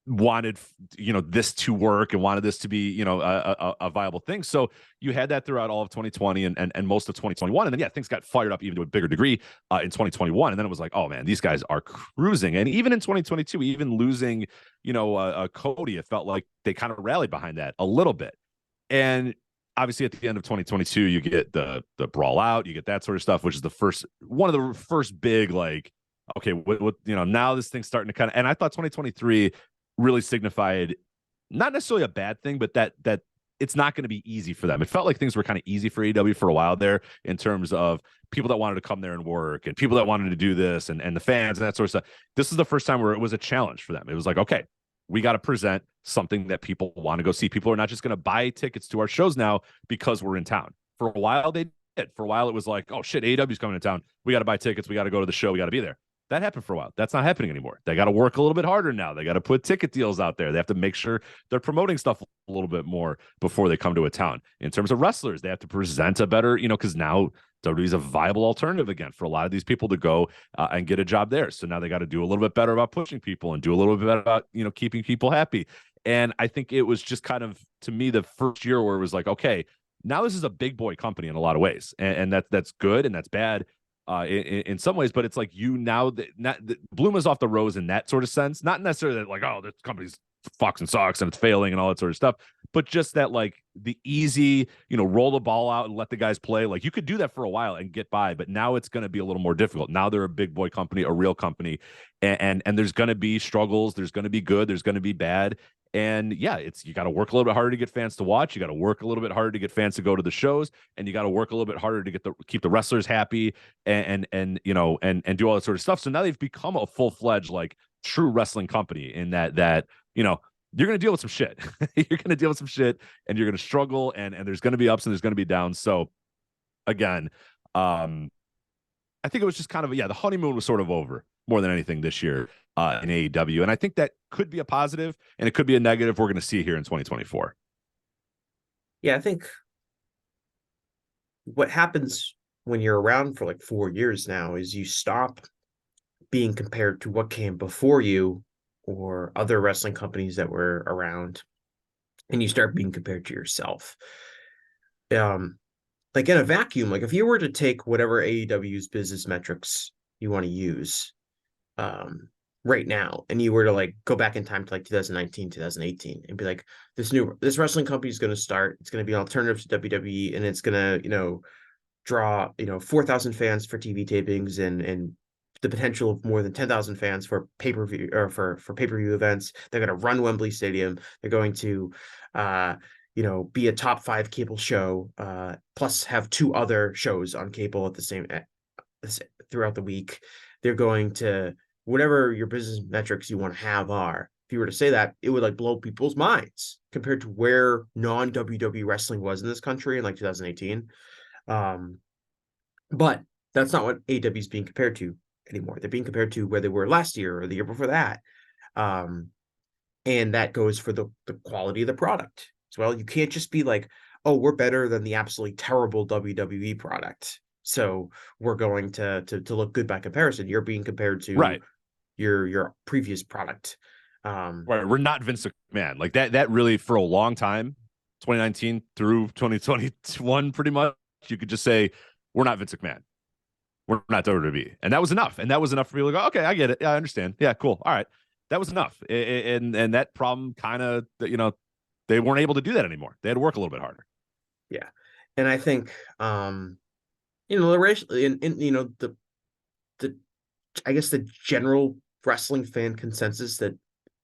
wanted this to work and wanted this to be a viable thing. So you had that throughout all of 2020 and most of 2021, and then things got fired up even to a bigger degree in 2021, and then it was like, oh man, these guys are cruising. And even in 2022, even losing Cody, it felt like they kind of rallied behind that a little bit. And obviously at the end of 2022 you get the brawl out, you get that sort of stuff, which is one of the first big like, okay, what now this thing's starting to kind of, and I thought 2023 really signified not necessarily a bad thing, but that it's not going to be easy for them. It felt like things were kind of easy for AEW for a while there in terms of people that wanted to come there and work and people that wanted to do this and the fans and that sort of stuff. This is the first time where it was a challenge for them. It was like, okay, we got to present something that people want to go see. People are not just going to buy tickets to our shows now because we're in town. For a while they did. For a while it was like, oh shit, AEW's coming to town. We got to buy tickets. We got to go to the show. We got to be there. That happened for a while. That's not happening anymore. They got to work a little bit harder now. They got to put ticket deals out there. They have to make sure they're promoting stuff a little bit more before they come to a town. In terms of wrestlers, they have to present a better, because now WWE's a viable alternative again for a lot of these people to go and get a job there. So now they got to do a little bit better about pushing people and do a little bit better about, keeping people happy. And I think it was just kind of, to me, the first year where it was like, okay, now this is a big boy company in a lot of ways. And that's good and that's bad. In some ways, but it's like now that bloom is off the rose in that sort of sense, not necessarily that like, oh, this company's fucks and sucks and it's failing and all that sort of stuff, but just that like the easy, roll the ball out and let the guys play. Like you could do that for a while and get by, but now it's going to be a little more difficult. Now they're a big boy company, a real company, and there's going to be struggles. There's going to be good. There's going to be bad. And yeah, you got to work a little bit harder to get fans to watch. You got to work a little bit harder to get fans to go to the shows, and you got to work a little bit harder to keep the wrestlers happy and do all that sort of stuff. So now they've become a full-fledged, like, true wrestling company in that you're going to deal with some shit. You're going to deal with some shit, and you're going to struggle, and there's going to be ups and there's going to be downs. So again, I think it was just kind of the honeymoon was sort of over more than anything this year in AEW, and I think that could be a positive and it could be a negative. We're going to see here in 2024. Yeah, I think what happens when you're around for like 4 years now is you stop being compared to what came before you or other wrestling companies that were around, and you start being compared to yourself. Like in a vacuum, like if you were to take whatever AEW's business metrics you want to use right now, and you were to like go back in time to like 2019, 2018, and be like, this wrestling company is going to start, it's going to be an alternative to WWE, and it's going to, draw, 4,000 fans for TV tapings and the potential of more than 10,000 fans for pay-per-view or for pay-per-view events. They're going to run Wembley Stadium. They're going to be a top 5 cable show, plus have 2 other shows on cable at the same throughout the week. They're going to, whatever your business metrics you want to have are, if you were to say that, it would like blow people's minds compared to where non-WWE wrestling was in this country in like 2018. But that's not what AEW is being compared to anymore. They're being compared to where they were last year or the year before that. And that goes for the quality of the product as well. You can't just be like, oh, we're better than the absolutely terrible WWE product, so we're going to look good by comparison. You're being compared to your previous product. Right. We're not Vince McMahon. Like that really for a long time, 2019 through 2021, pretty much, you could just say, we're not Vince McMahon. We're not WWE. And that was enough. And that was enough for people to go, okay, I get it. Yeah, I understand. Yeah, cool. All right. That was enough. And that problem kind of, they weren't able to do that anymore. They had to work a little bit harder. Yeah. And I think, the racial, the I guess the general wrestling fan consensus that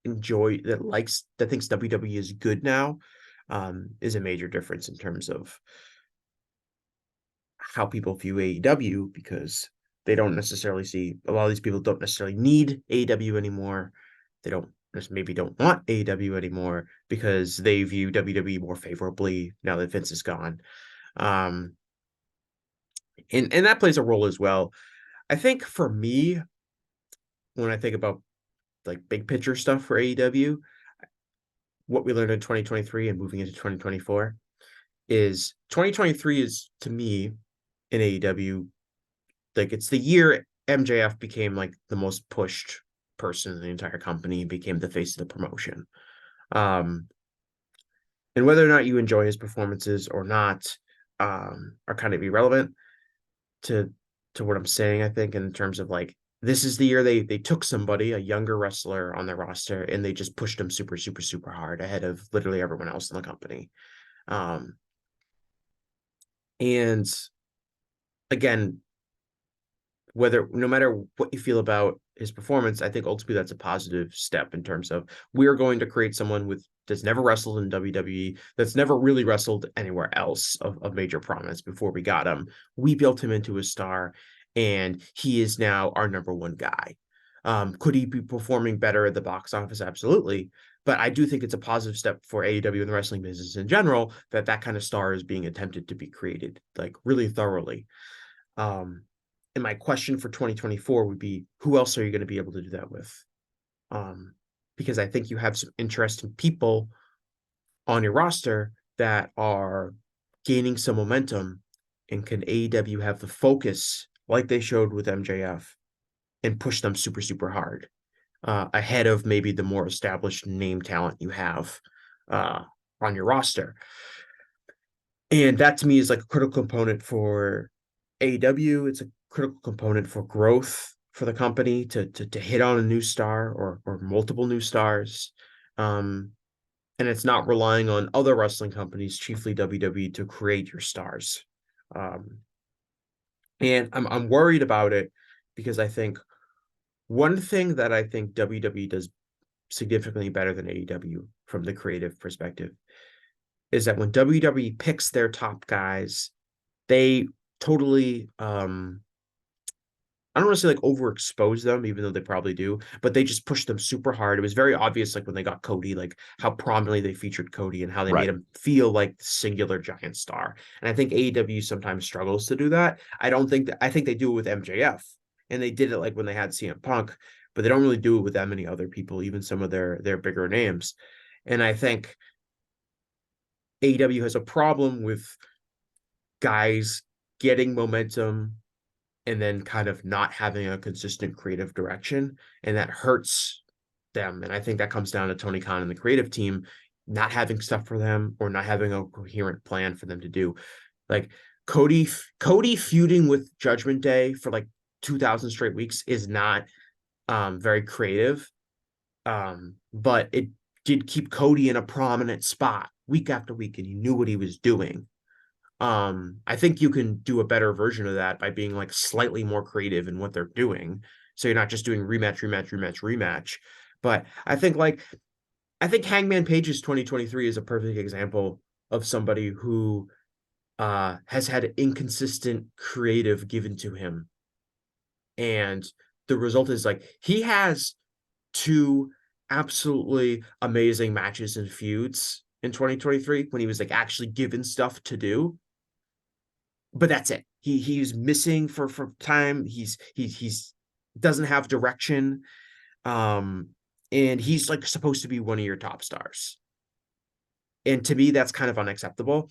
thinks WWE is good now, is a major difference in terms of how people view AEW, because they don't necessarily see, a lot of these people don't necessarily need AEW anymore. They don't want AEW anymore because they view WWE more favorably now that Vince is gone. And that plays a role as well. I think for me, when I think about like big picture stuff for AEW, what we learned in 2023 and moving into 2024 is 2023 is, to me, in AEW, like it's the year MJF became like the most pushed person in the entire company, became the face of the promotion. And whether or not you enjoy his performances or not, are kind of irrelevant to what I'm saying, I think, in terms of like, this is the year they took somebody, a younger wrestler on their roster, and they just pushed him super, super, super hard ahead of literally everyone else in the company. And again, no matter what you feel about his performance, I think ultimately that's a positive step in terms of, we're going to create someone that's never wrestled in WWE, that's never really wrestled anywhere else of major prominence before we got him. We built him into a star, and he is now our number one guy. Could he be performing better at the box office? Absolutely. But I do think it's a positive step for AEW and the wrestling business in general, that kind of star is being attempted to be created, like, really thoroughly. And my question for 2024 would be, who else are you going to be able to do that with? Because I think you have some interesting people on your roster that are gaining some momentum, and can AEW have the focus like they showed with MJF and push them super, super hard, ahead of maybe the more established name talent you have on your roster. And that, to me, is like a critical component for AEW. It's a critical component for growth for the company to hit on a new star or multiple new stars. And it's not relying on other wrestling companies, chiefly WWE, to create your stars. And I'm worried about it, because I think one thing that I think WWE does significantly better than AEW from the creative perspective is that when WWE picks their top guys, they totally I don't want to say like overexpose them, even though they probably do, but they just push them super hard. It was very obvious, like when they got Cody, like how prominently they featured Cody and how they made Right. him feel like the singular giant star. And I think AEW sometimes struggles to do that. I think they do it with MJF, and they did it like when they had CM Punk, but they don't really do it with that many other people, even some of their bigger names. And I think AEW has a problem with guys getting momentum and then kind of not having a consistent creative direction, and that hurts them. And I think that comes down to Tony Khan and the creative team not having stuff for them or not having a coherent plan for them to do. Like Cody feuding with Judgment Day for like 2,000 straight weeks is not very creative, but it did keep Cody in a prominent spot week after week, and you knew what he was doing. I think you can do a better version of that by being like slightly more creative in what they're doing. So you're not just doing rematch. But I think Hangman Page's 2023 is a perfect example of somebody who has had inconsistent creative given to him. And the result is like he has two absolutely amazing matches and feuds in 2023 when he was like actually given stuff to do, but that's it. He's missing for time. He's doesn't have direction. And he's like supposed to be one of your top stars. And to me, that's kind of unacceptable.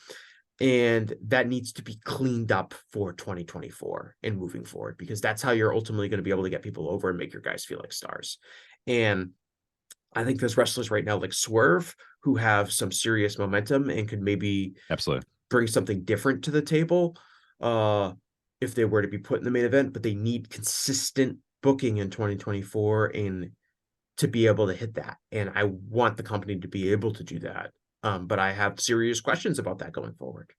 And that needs to be cleaned up for 2024 and moving forward, because that's how you're ultimately going to be able to get people over and make your guys feel like stars. And I think there's wrestlers right now like Swerve who have some serious momentum and could maybe Absolutely bring something different to the table if they were to be put in the main event, but they need consistent booking in 2024 and to be able to hit that. And I want the company to be able to do that. But I have serious questions about that going forward.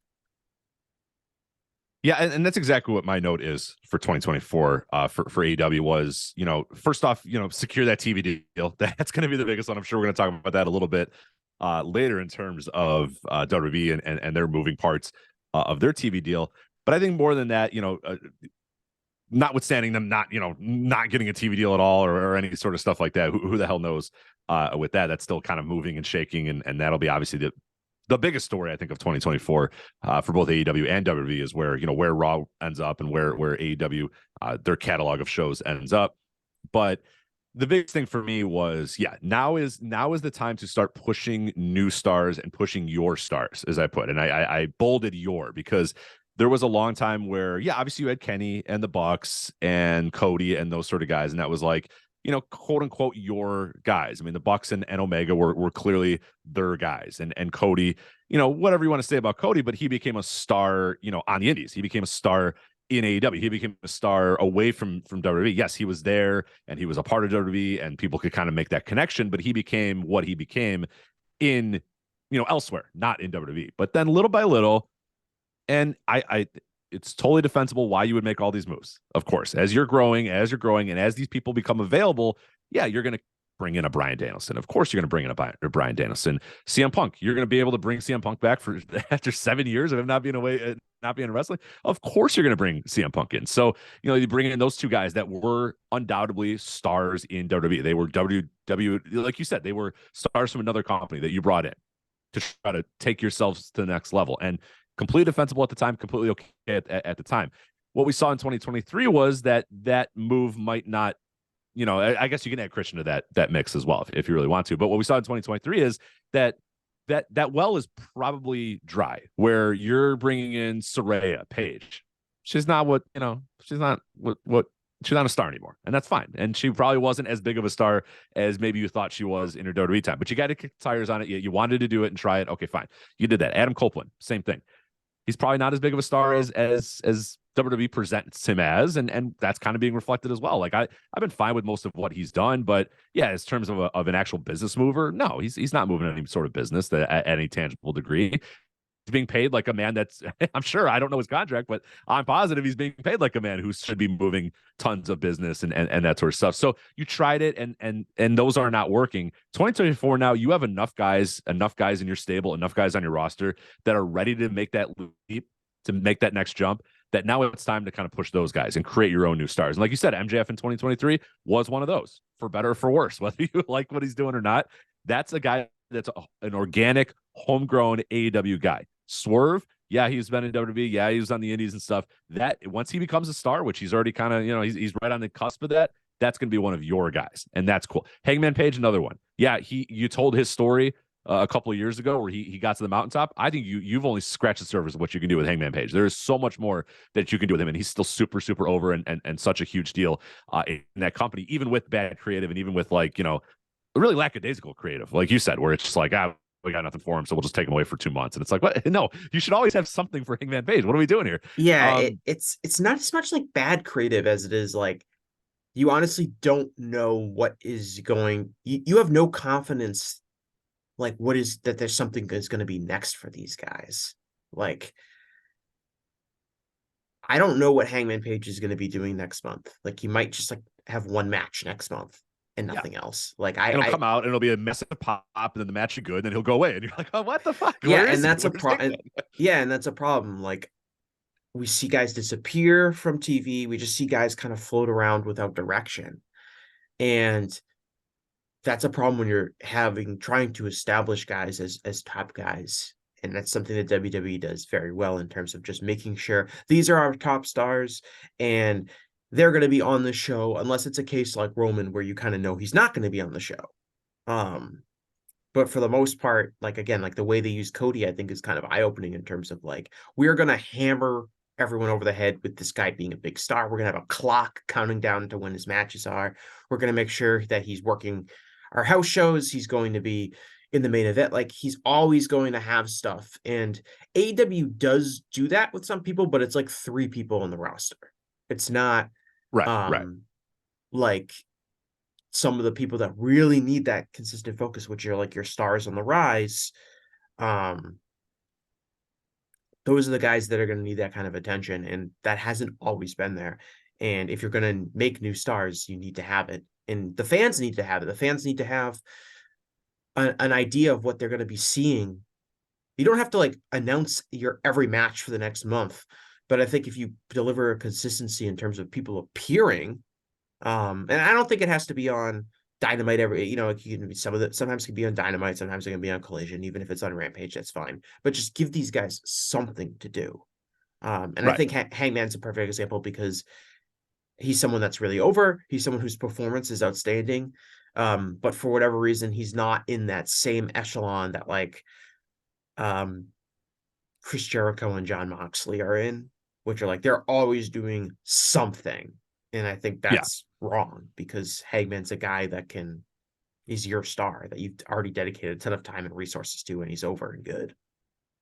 Yeah, and that's exactly what my note is for 2024 for AEW was, first off, secure that TV deal. That's going to be the biggest one. I'm sure we're going to talk about that a little bit later in terms of WWE and their moving parts of their TV deal. But I think more than that, notwithstanding them not getting a TV deal at all or any sort of stuff like that, who the hell knows with that? That's still kind of moving and shaking, and that'll be obviously the biggest story I think of 2024 for both AEW and WWE is where Raw ends up and where AEW their catalog of shows ends up. But the biggest thing for me was, now is the time to start pushing new stars and pushing your stars, as I put, and I bolded your, because there was a long time where, obviously you had Kenny and the Bucks and Cody and those sort of guys, and that was like, quote unquote, your guys. I mean, the Bucks and Omega were clearly their guys, and Cody, whatever you want to say about Cody, but he became a star, on the Indies. He became a star in AEW. He became a star away from WWE. Yes, he was there and he was a part of WWE, and people could kind of make that connection, but he became what he became in, elsewhere, not in WWE. But then little by little, and I it's totally defensible why you would make all these moves. Of course, as you're growing, and as these people become available, you're going to bring in a Bryan Danielson. Of course, you're going to bring in a Bryan Danielson. CM Punk, you're going to be able to bring CM Punk back for after 7 years of him not being away, not being in wrestling. Of course, you're going to bring CM Punk in. So, you bring in those two guys that were undoubtedly stars in WWE. They were WWE, like you said, they were stars from another company that you brought in to try to take yourselves to the next level. And completely defensible at the time, completely okay at the time. What we saw in 2023 was that move might not, I guess you can add Christian to that mix as well if you really want to. But what we saw in 2023 is that well is probably dry, where you're bringing in Saraya Paige. She's not she's not a star anymore, and that's fine. And she probably wasn't as big of a star as maybe you thought she was in her WWE time, but you got to kick the tires on it. You wanted to do it and try it. Okay, fine. You did that. Adam Copeland, same thing. He's probably not as big of a star as WWE presents him as, and that's kind of being reflected as well. Like I've been fine with most of what he's done, but in terms of an actual business mover, no, he's not moving any sort of business at any tangible degree. being paid like a man that's, I'm sure, I don't know his contract, but I'm positive he's being paid like a man who should be moving tons of business and that sort of stuff. So you tried it and those are not working. 2024 now, you have enough guys in your stable, enough guys on your roster that are ready to make that leap, to make that next jump, that now it's time to kind of push those guys and create your own new stars. And like you said, MJF in 2023 was one of those, for better or for worse, whether you like what he's doing or not. That's a guy that's an organic, homegrown AEW guy. Swerve, yeah, he's been in WWE. Yeah, he was on the Indies and stuff. That once he becomes a star, which he's already kind of, he's right on the cusp of that. That's going to be one of your guys, and that's cool. Hangman Page, another one. Yeah, you told his story a couple of years ago where he got to the mountaintop. I think you've only scratched the surface of what you can do with Hangman Page. There is so much more that you can do with him, and he's still super, super over and such a huge deal in that company, even with bad creative and even with really lackadaisical creative, like you said, where it's just like, we got nothing for him, so we'll just take him away for 2 months. And it's like, what? No, you should always have something for Hangman Page. What are we doing here? Yeah, it's not as much like bad creative as it is like you honestly don't know what is going. You have no confidence, like what is that there's something that's going to be next for these guys. Like, I don't know what Hangman Page is going to be doing next month. Like, he might just like have one match next month and nothing else. Like, it'll come out and it'll be a massive pop, and then the match is good, and then he'll go away, and you're like, oh, what the fuck? Yeah, and that's a problem. Yeah, and that's a problem. Like, we see guys disappear from TV. We just see guys kind of float around without direction, and that's a problem when you're trying to establish guys as top guys. And that's something that WWE does very well in terms of just making sure these are our top stars and they're going to be on the show, unless it's a case like Roman where you kind of know he's not going to be on the show. But for the most part, like, again, like the way they use Cody, I think is kind of eye-opening in terms of like, we're going to hammer everyone over the head with this guy being a big star. We're going to have a clock counting down to when his matches are. We're going to make sure that he's working our house shows. He's going to be in the main event. Like, he's always going to have stuff. And AEW does do that with some people, but it's like 3 people on the roster. It's not right. Like some of the people that really need that consistent focus, which are like your stars on the rise. Those are the guys that are going to need that kind of attention. And that hasn't always been there. And if you're going to make new stars, you need to have it. And the fans need to have it. The fans need to have an idea of what they're going to be seeing. You don't have to like announce your every match for the next month, but I think if you deliver a consistency in terms of people appearing, and I don't think it has to be on Dynamite it can be sometimes it can be on Dynamite, sometimes it can be on Collision, even if it's on Rampage, that's fine. But just give these guys something to do. And right. I think Hangman's a perfect example because he's someone that's really over. He's someone whose performance is outstanding. But for whatever reason, he's not in that same echelon that like Chris Jericho and Jon Moxley are in, which are like, they're always doing something. And I think that's wrong, because Hangman's a guy that he's your star that you've already dedicated a ton of time and resources to, and he's over and good.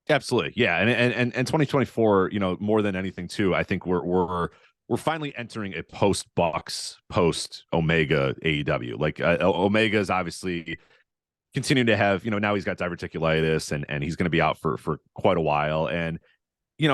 Absolutely. Yeah. And 2024, more than anything too, I think we're finally entering a post-Bucks, post-Omega AEW. Like Omega is obviously continuing to have, now he's got diverticulitis and he's going to be out for quite a while. And,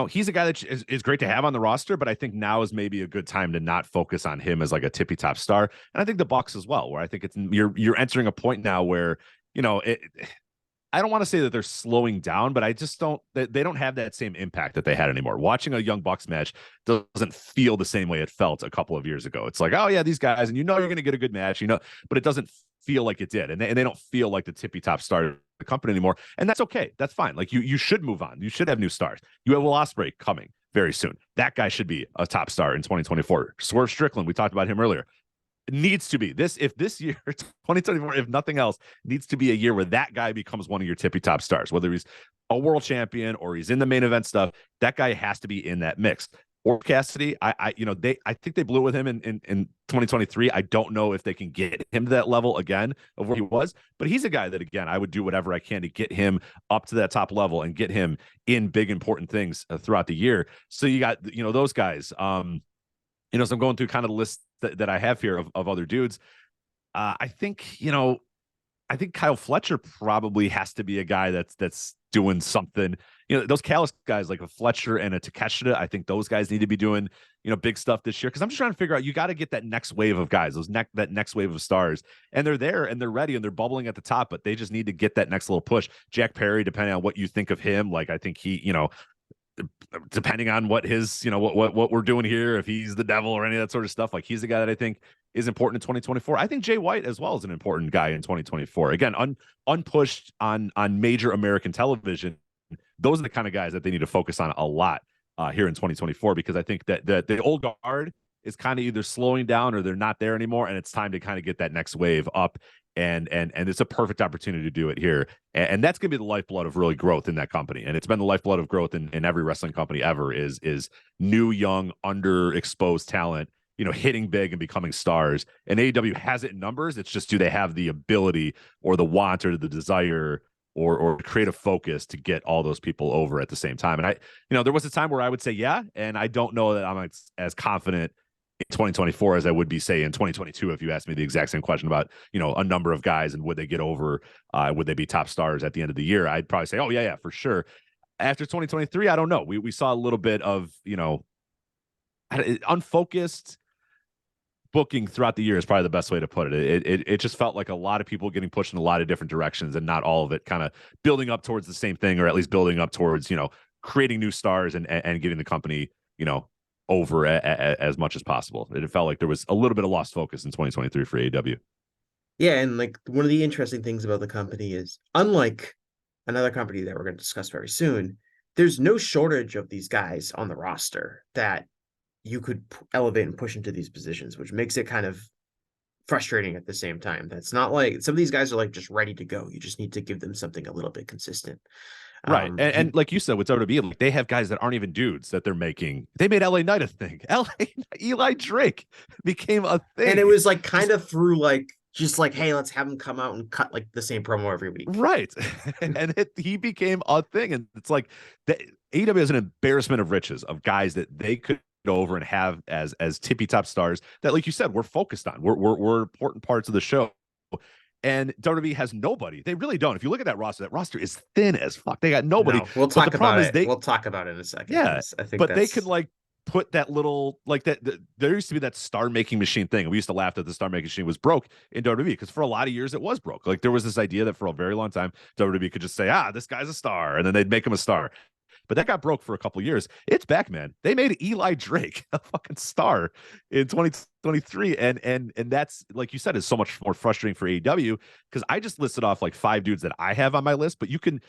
he's a guy that is great to have on the roster, but I think now is maybe a good time to not focus on him as like a tippy top star. And I think the Bucks as well, where I think you're entering a point now where, I don't want to say that they're slowing down, but I just they don't have that same impact that they had anymore. Watching a Young Bucks match doesn't feel the same way it felt a couple of years ago. It's like, oh yeah, these guys, and you're going to get a good match, but it doesn't feel like it did. And they don't feel like the tippy top star of the company anymore. And that's okay. That's fine. Like you should move on. You should have new stars. You have Will Ospreay coming very soon. That guy should be a top star in 2024. Swerve Strickland, we talked about him earlier. Needs to be this year 2024, if nothing else, needs to be a year where that guy becomes one of your tippy top stars, whether he's a world champion or he's in the main event stuff. That guy has to be in that mix. Or Cassidy, I think they blew it with him in 2023. I don't know if they can get him to that level again of where he was, but he's a guy that, again, I would do whatever I can to get him up to that top level and get him in big important things throughout the year. So you got those guys. So I'm going through kind of the list that I have here of other dudes. I think Kyle Fletcher probably has to be a guy that's doing something those Callis guys like a Fletcher and a Takeshita, I think those guys need to be doing, big stuff this year. Cause I'm just trying to figure out, you got to get that next wave of guys, that next wave of stars. And they're there and they're ready and they're bubbling at the top, but they just need to get that next little push. Jack Perry, depending on what you think of him, like I think he, depending on what his, what we're doing here, if he's the devil or any of that sort of stuff, like he's the guy that I think is important in 2024. I think Jay White as well is an important guy in 2024. Again, unpushed on major American television. Those are the kind of guys that they need to focus on a lot here in 2024, because I think that the old guard is kind of either slowing down or they're not there anymore, and it's time to kind of get that next wave up. And it's a perfect opportunity to do it here. And that's going to be the lifeblood of really growth in that company. And it's been the lifeblood of growth in every wrestling company ever is new, young, underexposed talent, hitting big and becoming stars. And AEW has it in numbers. It's just, do they have the ability or the want or the desire or creative focus to get all those people over at the same time? And there was a time where I would say, yeah. And I don't know that I'm as confident in 2024 as I would be, say, in 2022, if you asked me the exact same question about, a number of guys and would they get over, would they be top stars at the end of the year? I'd probably say, oh yeah, for sure. After 2023, I don't know. We saw a little bit of, unfocused booking throughout the year is probably the best way to put it. It just felt like a lot of people getting pushed in a lot of different directions and not all of it kind of building up towards the same thing, or at least building up towards, creating new stars and getting the company, over as much as possible. It felt like there was a little bit of lost focus in 2023 for AEW. Yeah, and like one of the interesting things about the company is, unlike another company that we're going to discuss very soon, there's no shortage of these guys on the roster that you could elevate and push into these positions, which makes it kind of frustrating at the same time. That's not like some of these guys are like just ready to go. You just need to give them something a little bit consistent. Right. And like you said, with WWE, like they have guys that aren't even dudes that they're making. They made LA Knight a thing. Eli Drake became a thing. And it was like kind of through like, just like, hey, let's have him come out and cut like the same promo every week. Right. And he became a thing. And it's like AEW is an embarrassment of riches of guys that they could go over and have as tippy top stars that, like you said, we're focused on. We're important parts of the show. And WWE has nobody. They really don't. If you look at that roster is thin as fuck. They got nobody. No, we'll talk about it. We'll talk about it in a second. Yeah, I think, but they could like put that little like that. There used to be that star making machine thing. We used to laugh that the star making machine was broke in WWE because for a lot of years it was broke. Like there was this idea that for a very long time WWE could just say, this guy's a star, and then they'd make him a star. But that got broke for a couple of years. It's back, man. They made Eli Drake a fucking star in 2023. And that's, like you said, is so much more frustrating for AEW because I just listed off like 5 dudes that I have on my list, but you could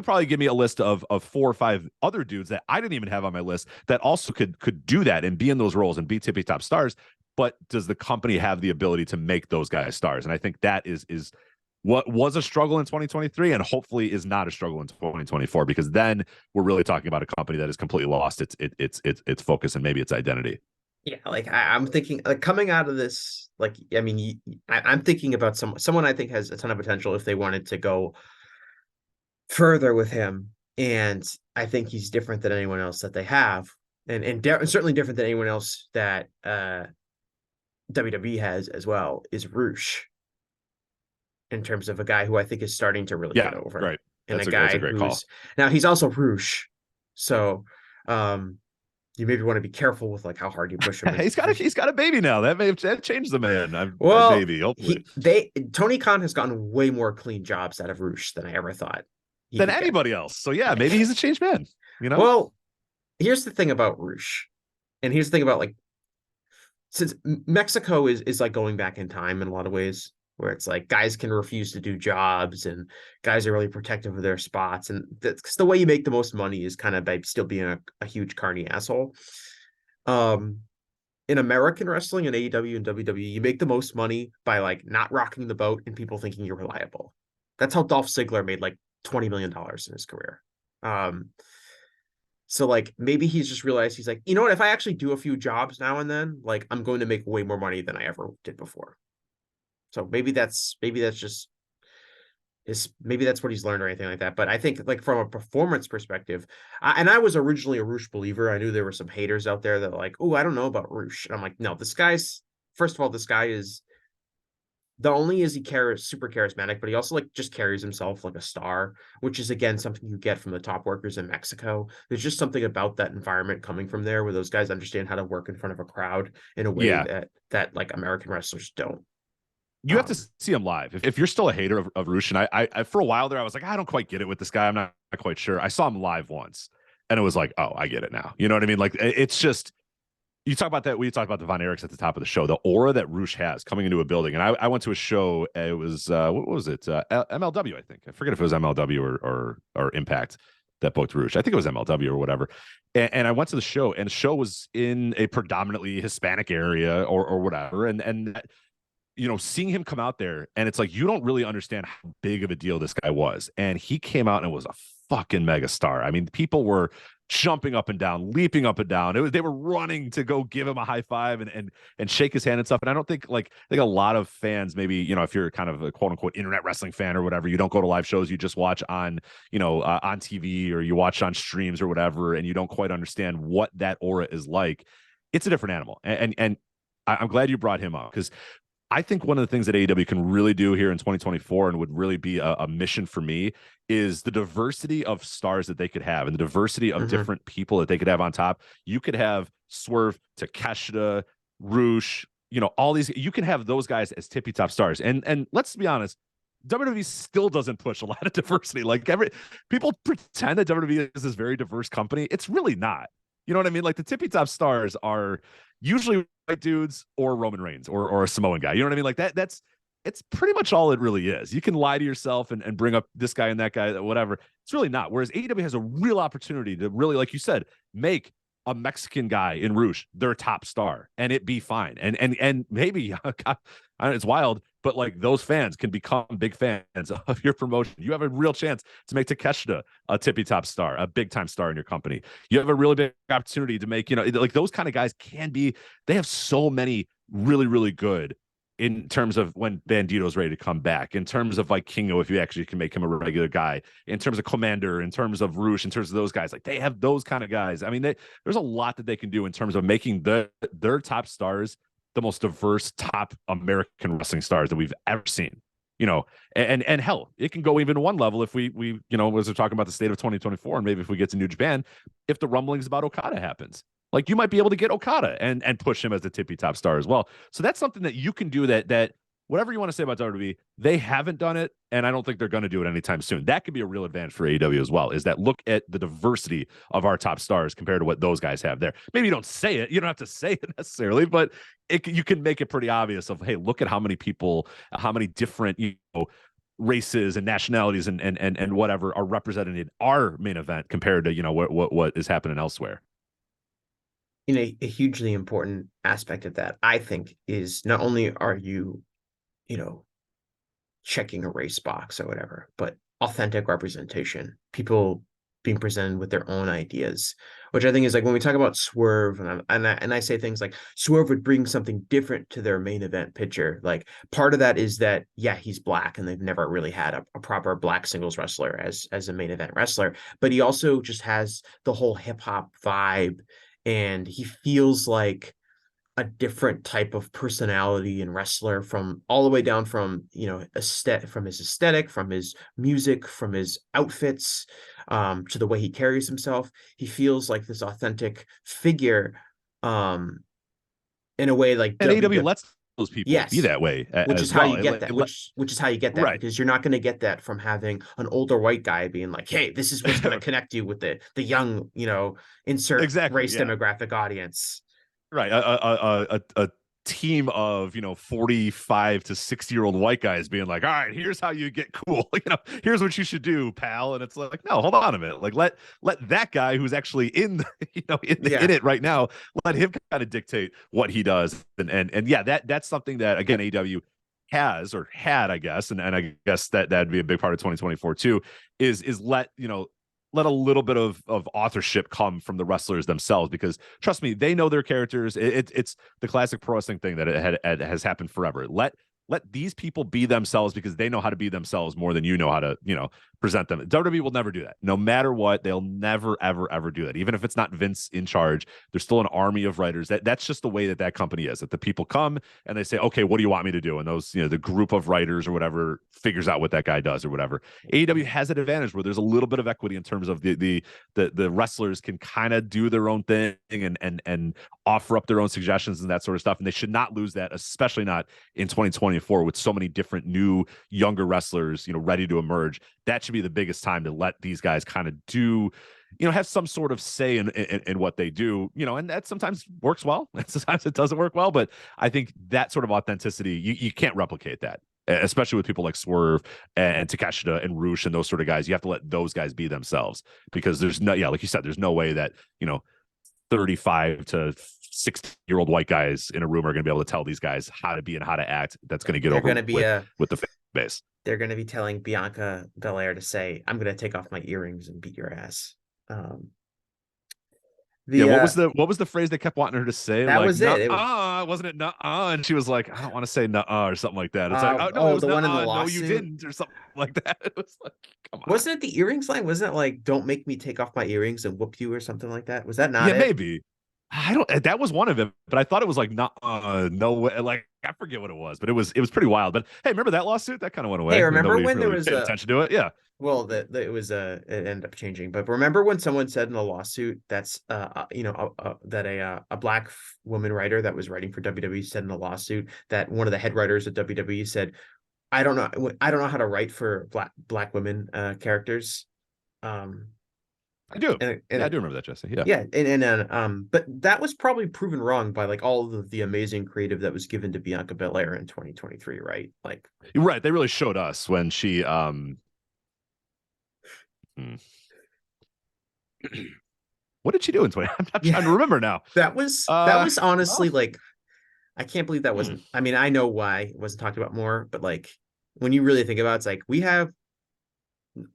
probably give me a list of 4 or 5 other dudes that I didn't even have on my list that also could do that and be in those roles and be tippy top stars. But does the company have the ability to make those guys stars? And I think that is what was a struggle in 2023 and hopefully is not a struggle in 2024, because then we're really talking about a company that has completely lost its focus and maybe its identity. Yeah, like I'm thinking, like coming out of this, like I mean, I'm thinking about someone I think has a ton of potential if they wanted to go further with him, and I think he's different than anyone else that they have, and certainly different than anyone else that WWE has as well. Is Roosh, in terms of a guy who I think is starting to really get over, right? And that's a great call. Now he's also Roosh, so you maybe want to be careful with like how hard you push him. he's got a baby now. That may have changed the man. Maybe hopefully Tony Khan has gotten way more clean jobs out of Roosh than I ever thought than anybody else. So yeah, maybe he's a changed man. Well, here's the thing about Roosh, and here's the thing about like, since Mexico is like going back in time in a lot of ways, where it's like guys can refuse to do jobs and guys are really protective of their spots. And that's the way you make the most money, is kind of by still being a huge carny asshole. In American wrestling and AEW and WWE, you make the most money by like not rocking the boat and people thinking you're reliable. That's how Dolph Ziggler made like $20 million in his career. So like maybe he's just realized, he's like, you know what, if I actually do a few jobs now and then, like I'm going to make way more money than I ever did before. So maybe that's just maybe that's what he's learned or anything like that. But I think like from a performance perspective, I was originally a Roosh believer. I knew there were some haters out there that were like, oh, I don't know about Roosh. And I'm like, no, this guy is not only is he super charismatic, but he also like just carries himself like a star, which is again something you get from the top workers in Mexico. There's just something about that environment coming from there where those guys understand how to work in front of a crowd in a way Yeah. that like American wrestlers don't. You have to see him live. If you're still a hater of Rush, and I for a while there, I was like, I don't quite get it with this guy. I'm not quite sure. I saw him live once, and it was like, oh, I get it now. You know what I mean? Like, it's just, you talk about that. We talked about the Von Erichs at the top of the show, the aura that Rush has coming into a building. And I went to a show. It was what was it? MLW, I think. I forget if it was MLW or Impact that booked Rush. I think it was MLW or whatever. And I went to the show, and the show was in a predominantly Hispanic area or whatever. And you know, seeing him come out there, and it's like, you don't really understand how big of a deal this guy was. And he came out and was a fucking mega star. I mean, people were jumping up and down, leaping up and down. They were running to go give him a high five and shake his hand and stuff. And I don't think, like, I think a lot of fans, maybe, you know, if you're kind of a quote unquote internet wrestling fan or whatever, you don't go to live shows, you just watch on, you know, on TV, or you watch on streams or whatever, and you don't quite understand what that aura is like. It's a different animal. And I'm glad you brought him up, because I think one of the things that AEW can really do here in 2024, and would really be a mission for me, is the diversity of stars that they could have, and the diversity of different people that they could have on top. You could have Swerve, Takeshita, Rush, you know, all these. You can have those guys as tippy top stars. And let's be honest, WWE still doesn't push a lot of diversity. Like, people pretend that WWE is this very diverse company. It's really not. You know what I mean? Like, the tippy top stars are usually white dudes or Roman Reigns or a Samoan guy. You know what I mean? Like, it's pretty much all it really is. You can lie to yourself and bring up this guy and that guy, whatever. It's really not. Whereas AEW has a real opportunity to really, like you said, make a Mexican guy in Rouge their top star, and it be fine. And maybe it's wild, but like, those fans can become big fans of your promotion. You have a real chance to make Takeshita a tippy top star, a big time star in your company. You have a really big opportunity to make, you know, like, those kind of guys they have so many really, really good, in terms of when Bandito's ready to come back, in terms of like Kingo, if you actually can make him a regular guy, in terms of Commander, in terms of Rush, in terms of those guys. Like, they have those kind of guys. I mean, there's a lot that they can do in terms of making their top stars the most diverse top American wrestling stars that we've ever seen. You know, and hell, it can go even one level if we you know, as we're talking about the state of 2024, and maybe if we get to New Japan, if the rumblings about Okada happens, like, you might be able to get Okada and push him as the tippy top star as well. So that's something that you can do, that whatever you want to say about WWE, they haven't done it, and I don't think they're going to do it anytime soon. That could be a real advantage for AEW as well, is that look at the diversity of our top stars compared to what those guys have there. Maybe you don't say it, you don't have to say it necessarily, but you can make it pretty obvious of, hey, look at how many people, how many different, you know, races and nationalities and whatever are represented in our main event compared to, you know, what is happening elsewhere. You know, a hugely important aspect of that, I think, is not only are you, you know, checking a race box or whatever, but authentic representation, people being presented with their own ideas, which I think is like, when we talk about Swerve, and I say things like Swerve would bring something different to their main event picture. Like, part of that is that, yeah, he's black, and they've never really had a proper black singles wrestler as a main event wrestler, but he also just has the whole hip hop vibe, and he feels like a different type of personality and wrestler, from all the way down from, you know, from his aesthetic, from his music, from his outfits, to the way he carries himself. He feels like this authentic figure, in a way like And AEW lets those people be yes, that way which as is how well. you get that, which is how you get that, right. because you're not going to get that from having an older white guy being like, hey, this is what's going to connect you with the young, you know, insert Exactly, race yeah. demographic audience. Right. A team of, you know, 45 to 60-year-old white guys being like, all right, here's how you get cool. You know, here's what you should do, pal. And it's like, no, hold on a minute. Like, let that guy who's actually in the, you know, in it right now, let him kind of dictate what he does. And yeah, that's something that, again, AEW has, or had, I guess, and I guess that'd be a big part of 2024 too, is let a little bit of authorship come from the wrestlers themselves, because trust me, they know their characters. It's the classic pro wrestling thing that it has happened forever. Let let these people be themselves because they know how to be themselves more than you know how to, present them. WWE will never do that. No matter what, they'll never, ever, ever do that. Even if it's not Vince in charge, there's still an army of writers. That's just the way that company is, that the people come and they say, okay, what do you want me to do? And those, the group of writers or whatever figures out what that guy does or whatever. AEW has that advantage where there's a little bit of equity in terms of the wrestlers can kind of do their own thing and offer up their own suggestions and that sort of stuff. And they should not lose that, especially not in 2024 with so many different new younger wrestlers, ready to emerge. That should be the biggest time to let these guys kind of do, have some sort of say in what they do, and that sometimes works well, and sometimes it doesn't work well. But I think that sort of authenticity, you can't replicate that, especially with people like Swerve and Takeshita and Roosh and those sort of guys. You have to let those guys be themselves, because there's no, like you said, there's no way that, 35 to 60-year-old white guys in a room are going to be able to tell these guys how to be and how to act. That's going to get over with the fan base. They're going to be telling Bianca Belair to say, I'm going to take off my earrings and beat your ass. What was the phrase they kept wanting her to say? That like, was it. Wasn't it nuh-uh? And she was like, I don't want to say nuh-uh or something like that. It's like, it was the one in the lawsuit. No, you didn't, or something like that. It was like, come on. Wasn't it the earrings line? Wasn't it like, don't make me take off my earrings and whoop you or something like that? Was that not it? Maybe. That was one of them, but I thought it was like, no way. Like, I forget what it was, but it was pretty wild. But hey, remember that lawsuit? That kind of went away. Hey, remember when there really was attention to it? Yeah. Well, it ended up changing. But remember when someone said in the lawsuit that's that a black woman writer that was writing for WWE said in the lawsuit that one of the head writers at WWE said, I don't know how to write for black women characters. I do. I do remember that, Jesse. Yeah. Yeah. But that was probably proven wrong by like all of the amazing creative that was given to Bianca Belair in 2023, right? Like, right. They really showed us when she what did she do in 20? I'm not trying to remember now. That was honestly like, I can't believe that wasn't. I mean, I know why it wasn't talked about more, but like when you really think about it, it's like we have.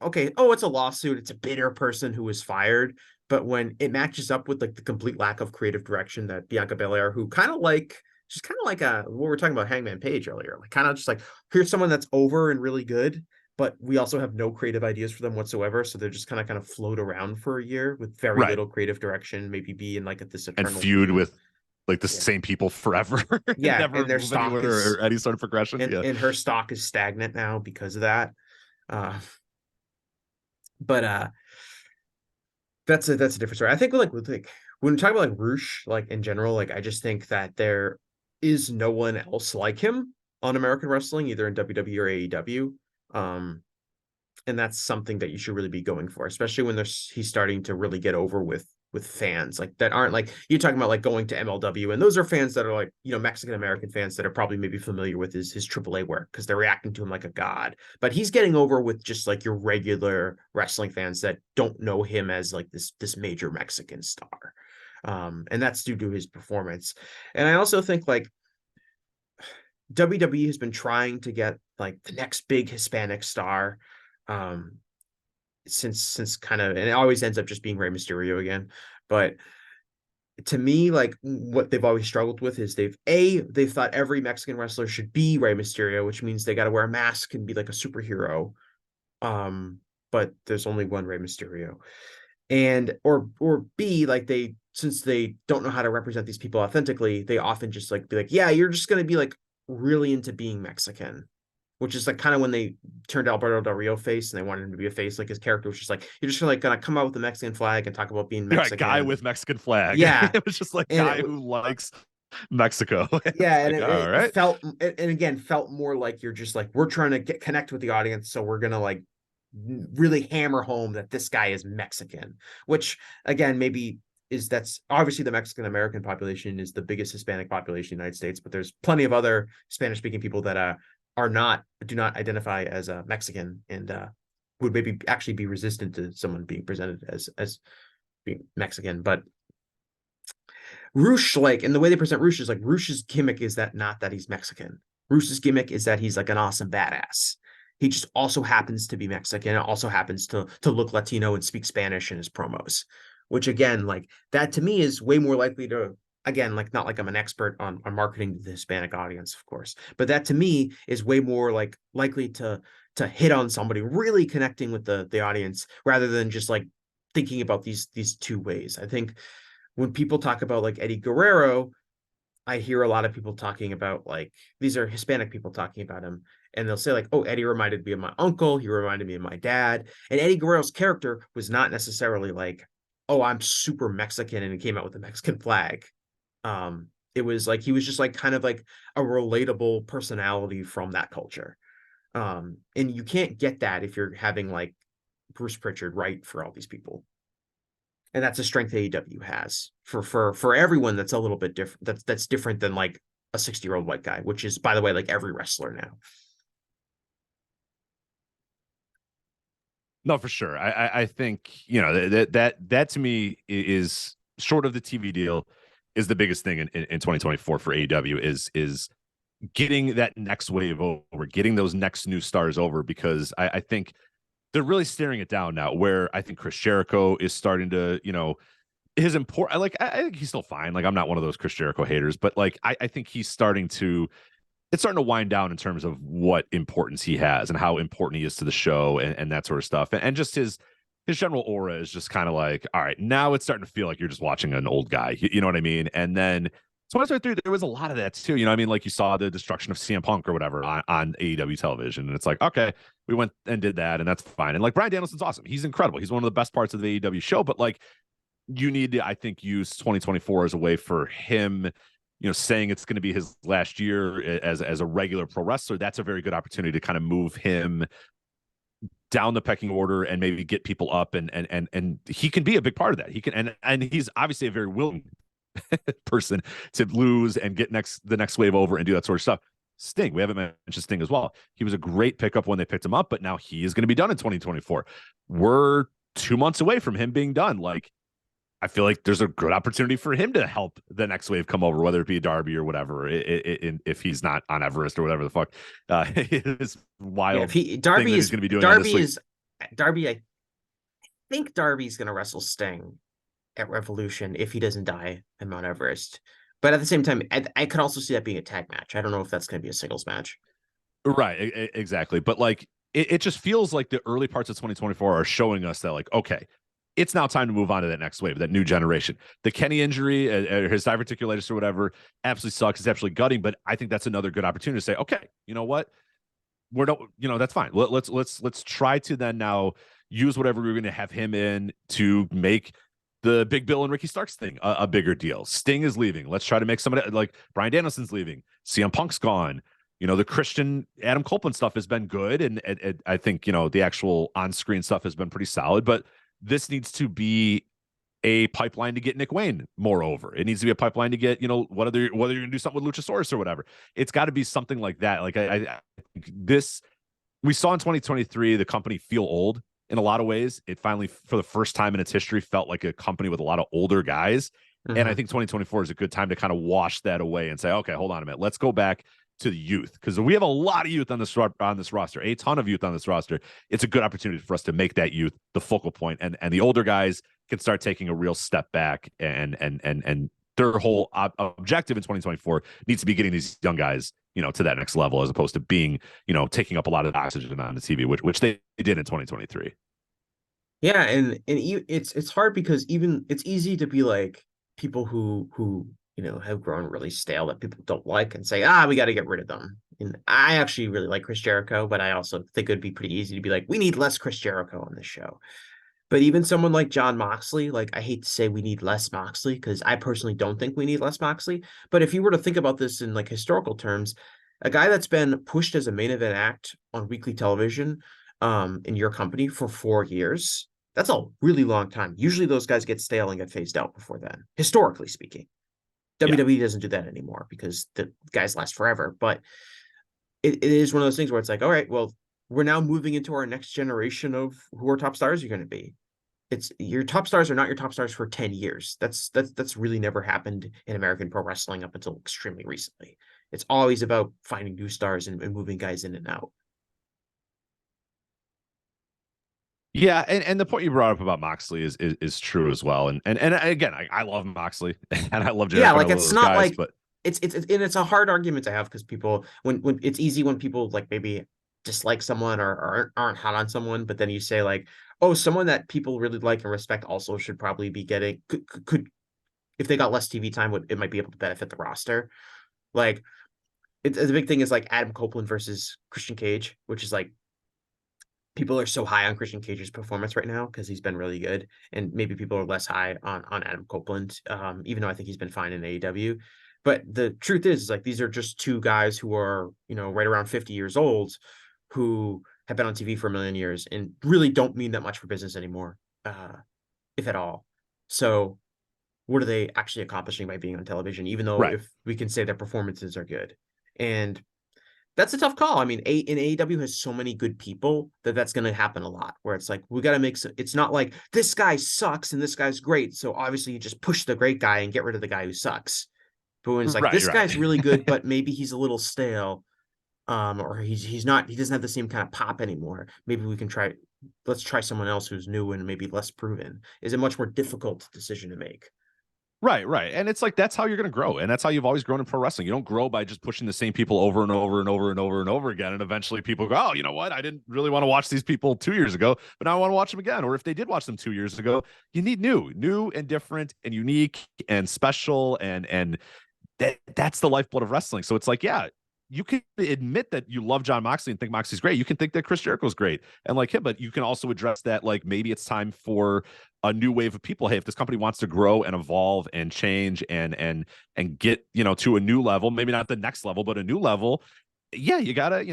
Okay, it's a lawsuit. It's a bitter person who was fired. But when it matches up with like the complete lack of creative direction that Bianca Belair, who kind of like what we were talking about Hangman Page earlier, like kind of just like, here's someone that's over and really good, but we also have no creative ideas for them whatsoever. So they're just kind of float around for a year with very little creative direction, maybe be in like this eternal and feud with like the same people forever. Yeah, never and their stock or any sort of progression. And her stock is stagnant now because of that. But that's a different story. I think when we talk about like Roosh, like in general, like I just think that there is no one else like him on American wrestling, either in WWE or AEW. And that's something that you should really be going for, especially when he's starting to really get over with fans like that aren't like you're talking about like going to MLW, and those are fans that are like Mexican American fans that are probably maybe familiar with his AAA work because they're reacting to him like a god. But he's getting over with just like your regular wrestling fans that don't know him as like this major Mexican star, and that's due to his performance. And I also think like WWE has been trying to get like the next big Hispanic star since kind of, and it always ends up just being Rey Mysterio again. But to me, like what they've always struggled with is they've thought every Mexican wrestler should be Rey Mysterio, which means they got to wear a mask and be like a superhero. But there's only one Rey Mysterio, and or B, like since they don't know how to represent these people authentically, they often just like be like, yeah, you're just going to be like really into being Mexican, which is like kind of when they turned Alberto Del Rio face and they wanted him to be a face. Like his character was just like, you're just gonna come out with the Mexican flag and talk about being Mexican. You're a guy with Mexican flag. Yeah. It was just like guy who likes Mexico. Yeah. And it felt more like you're just like, we're trying to connect with the audience. So we're going to like really hammer home that this guy is Mexican, which again, maybe that's obviously the Mexican American population is the biggest Hispanic population in the United States, but there's plenty of other Spanish speaking people that do not identify as a Mexican and would maybe actually be resistant to someone being presented as being Mexican. But Roosh, like, and the way they present Roosh is like Roosh's gimmick is that not that he's Mexican. Roosh's gimmick is that he's like an awesome badass. He just also happens to be Mexican. It also happens to look Latino and speak Spanish in his promos, which again, like that to me is way more likely to again, like not like I'm an expert on marketing to the Hispanic audience, of course, but that to me is way more like likely to hit on somebody, really connecting with the audience rather than just like thinking about these two ways. I think when people talk about like Eddie Guerrero, I hear a lot of people talking about like these are Hispanic people talking about him, and they'll say like, "Oh, Eddie reminded me of my uncle. He reminded me of my dad." And Eddie Guerrero's character was not necessarily like, "Oh, I'm super Mexican," and he came out with a Mexican flag. It was like he was just like kind of like a relatable personality from that culture. And you can't get that if you're having like Bruce Pritchard write for all these people. And that's a strength AEW has for everyone that's a little bit different. That's different than like a 60-year-old white guy, which is by the way, like every wrestler now. No, for sure. I think, you know, that to me is short of the TV deal is the biggest thing in 2024 for AEW is getting that next wave over, getting those next new stars over, because I think they're really staring it down now, where I think Chris Jericho is starting to, you know, his important, like, I think he's still fine. Like, I'm not one of those Chris Jericho haters, but like, I think he's starting to, it's starting to wind down in terms of what importance he has and how important he is to the show and that sort of stuff. And just his general aura is just kind of like, all right, now it's starting to feel like you're just watching an old guy. You know what I mean? And then 2023, there was a lot of that too. You know what I mean? Like you saw the destruction of CM Punk or whatever on AEW television. And it's like, okay, we went and did that, and that's fine. And like Bryan Danielson's awesome. He's incredible. He's one of the best parts of the AEW show. But like, you need to, I think, use 2024 as a way for him, you know, saying it's going to be his last year as a regular pro wrestler. That's a very good opportunity to kind of move him down the pecking order and maybe get people up, and he can be a big part of that. He can, and he's obviously a very willing person to lose and get the next wave over and do that sort of stuff. Sting, we haven't mentioned Sting as well. He was a great pickup when they picked him up, but now he is going to be done in 2024. We're 2 months away from him being done. Like, I feel like there's a good opportunity for him to help the next wave come over, whether it be a Darby or whatever, if he's not on Everest or whatever the fuck. This wild Yeah, if he thing that he's going to be doing on this week. Darby. I think Darby's going to wrestle Sting at Revolution if he doesn't die in Mount Everest. But at the same time, I could also see that being a tag match. I don't know if that's going to be a singles match. Right, exactly. But like, it just feels like the early parts of 2024 are showing us that, like, okay, it's now time to move on to that next wave, that new generation. The Kenny injury, his diverticulitis or whatever, absolutely sucks. It's absolutely gutting. But I think that's another good opportunity to say, okay, you know what? We're not, you know, that's fine. Let's try to then now use whatever we're going to have him in to make the Big Bill and Ricky Starks thing a bigger deal. Sting is leaving. Let's try to make somebody like Bryan Danielson's leaving. CM Punk's gone. You know, the Christian Adam Copeland stuff has been good. And I think, you know, the actual on-screen stuff has been pretty solid, but this needs to be a pipeline to get Nick Wayne more over. It needs to be a pipeline to get, you know, whether you're going to do something with Luchasaurus or whatever. It's got to be something like that. Like I this, we saw in 2023, the company feel old in a lot of ways. It finally, for the first time in its history, felt like a company with a lot of older guys. Mm-hmm. And I think 2024 is a good time to kind of wash that away and say, okay, hold on a minute. Let's go back to the youth, because we have a lot of youth on this roster, a ton of youth on this roster. It's a good opportunity for us to make that youth the focal point, and the older guys can start taking a real step back, and their whole objective in 2024 needs to be getting these young guys, you know, to that next level, as opposed to being, you know, taking up a lot of oxygen on the TV, which they did in 2023. Yeah, and it's hard because even it's easy to be like people who you know have grown really stale that people don't like and say, we got to get rid of them. And I actually really like Chris Jericho, but I also think it'd be pretty easy to be like, we need less Chris Jericho on this show. But even someone like John Moxley, like I hate to say we need less Moxley because I personally don't think we need less Moxley. But if you were to think about this in like historical terms, a guy that's been pushed as a main event act on weekly television in your company for 4 years, that's a really long time. Usually those guys get stale and get phased out before then, historically speaking. WWE doesn't do that anymore because the guys last forever. But it is one of those things where it's like, all right, well, we're now moving into our next generation of who our top stars are going to be. It's your top stars are not your top stars for 10 years. That's really never happened in American pro wrestling up until extremely recently. It's always about finding new stars and moving guys in and out. Yeah, and the point you brought up about Moxley is true as well. And again, I love Moxley and I love Yeah, Jericho and like I love it's those not guys, like but and it's a hard argument to have because people when it's easy when people like maybe dislike someone or aren't hot on someone, but then you say like, oh, someone that people really like and respect also should probably be getting could if they got less TV time, it might be able to benefit the roster. Like the big thing is like Adam Copeland versus Christian Cage, which is like people are so high on Christian Cage's performance right now because he's been really good, and maybe people are less high on Adam Copeland, even though I think he's been fine in AEW. But the truth is like these are just two guys who are right around 50 years old, who have been on TV for a million years and really don't mean that much for business anymore, if at all. So what are they actually accomplishing by being on television? Even though right. if we can say their performances are good, and that's a tough call. I mean, in AEW has so many good people that's going to happen a lot where it's like, we got to it's not like this guy sucks and this guy's great. So obviously you just push the great guy and get rid of the guy who sucks. But when it's like, Right, this right. guy's really good, but maybe he's a little stale, or he's not, he doesn't have the same kind of pop anymore. Maybe let's try someone else who's new and maybe less proven. Is a much more difficult decision to make. Right, right. And it's like that's how you're going to grow. And that's how you've always grown in pro wrestling. You don't grow by just pushing the same people over and over and over and over and over again. And eventually people go, oh, you know what? I didn't really want to watch these people 2 years ago, but now I want to watch them again. Or if they did watch them 2 years ago, you need new and different and unique and special. And that's the lifeblood of wrestling. So it's like, yeah, you can admit that you love Jon Moxley and think Moxley's great. You can think that Chris Jericho's great and like him, but you can also address that like maybe it's time for a new wave of people. Hey, if this company wants to grow and evolve and change and get to a new level, maybe not the next level, but a new level, yeah, you gotta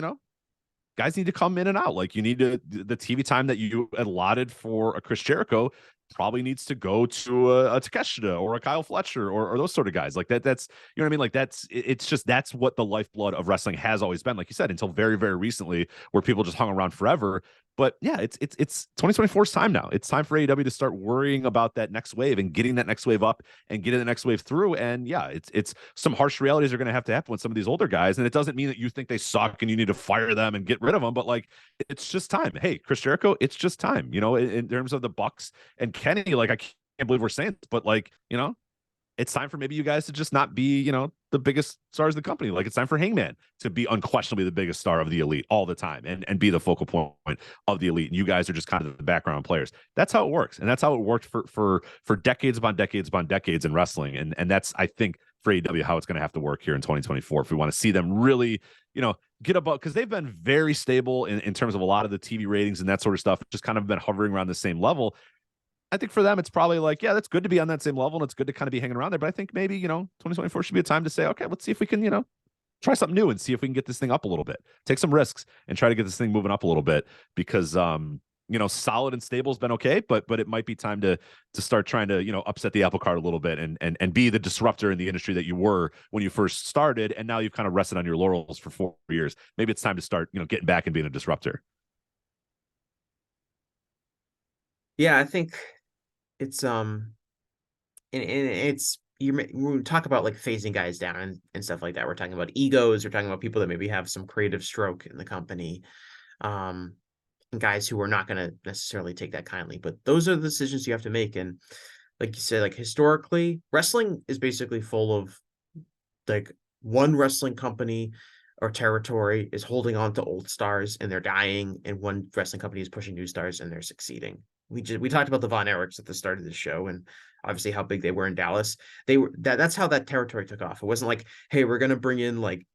guys need to come in and out. Like you need to the TV time that you allotted for a Chris Jericho probably needs to go to a Takeshita or a Kyle Fletcher or those sort of guys like that. That's what I mean. Like it's just that's what the lifeblood of wrestling has always been. Like you said, until very very recently, where people just hung around forever. But yeah, it's 2024's time now. It's time for AEW to start worrying about that next wave and getting that next wave up and getting the next wave through. And yeah, it's some harsh realities are going to happen with some of these older guys. And it doesn't mean that you think they suck and you need to fire them and get rid of them. But like, it's just time. Hey, Chris Jericho, it's just time. In terms of the Bucks and Kenny, like I can't believe we're saying this, but like it's time for maybe you guys to just not be, the biggest stars of the company. Like it's time for Hangman to be unquestionably the biggest star of the elite all the time and be the focal point of the elite. And you guys are just kind of the background players. That's how it works. And that's how it worked for decades upon decades upon decades in wrestling. And that's, I think, for AEW, how it's going to have to work here in 2024 if we want to see them really, get above, because they've been very stable in terms of a lot of the TV ratings and that sort of stuff, just kind of been hovering around the same level. I think for them, it's probably like, yeah, that's good to be on that same level and it's good to kind of be hanging around there. But I think maybe, 2024 should be a time to say, okay, let's see if we can, try something new and see if we can get this thing up a little bit, take some risks and try to get this thing moving up a little bit because, solid and stable has been okay, but it might be time to start trying to, upset the apple cart a little bit and be the disruptor in the industry that you were when you first started. And now you've kind of rested on your laurels for 4 years. Maybe it's time to start, getting back and being a disruptor. Yeah, I think it's and it's we talk about like phasing guys down and stuff like that. We're talking about egos. We're talking about people that maybe have some creative stroke in the company, and guys who are not going to necessarily take that kindly. But those are the decisions you have to make. And like you said, like historically, wrestling is basically full of like one wrestling company or territory is holding on to old stars and they're dying, and one wrestling company is pushing new stars and they're succeeding. We talked about the Von Erichs at the start of the show and obviously how big they were in Dallas. They were that's how that territory took off. It wasn't like, hey, we're gonna bring in like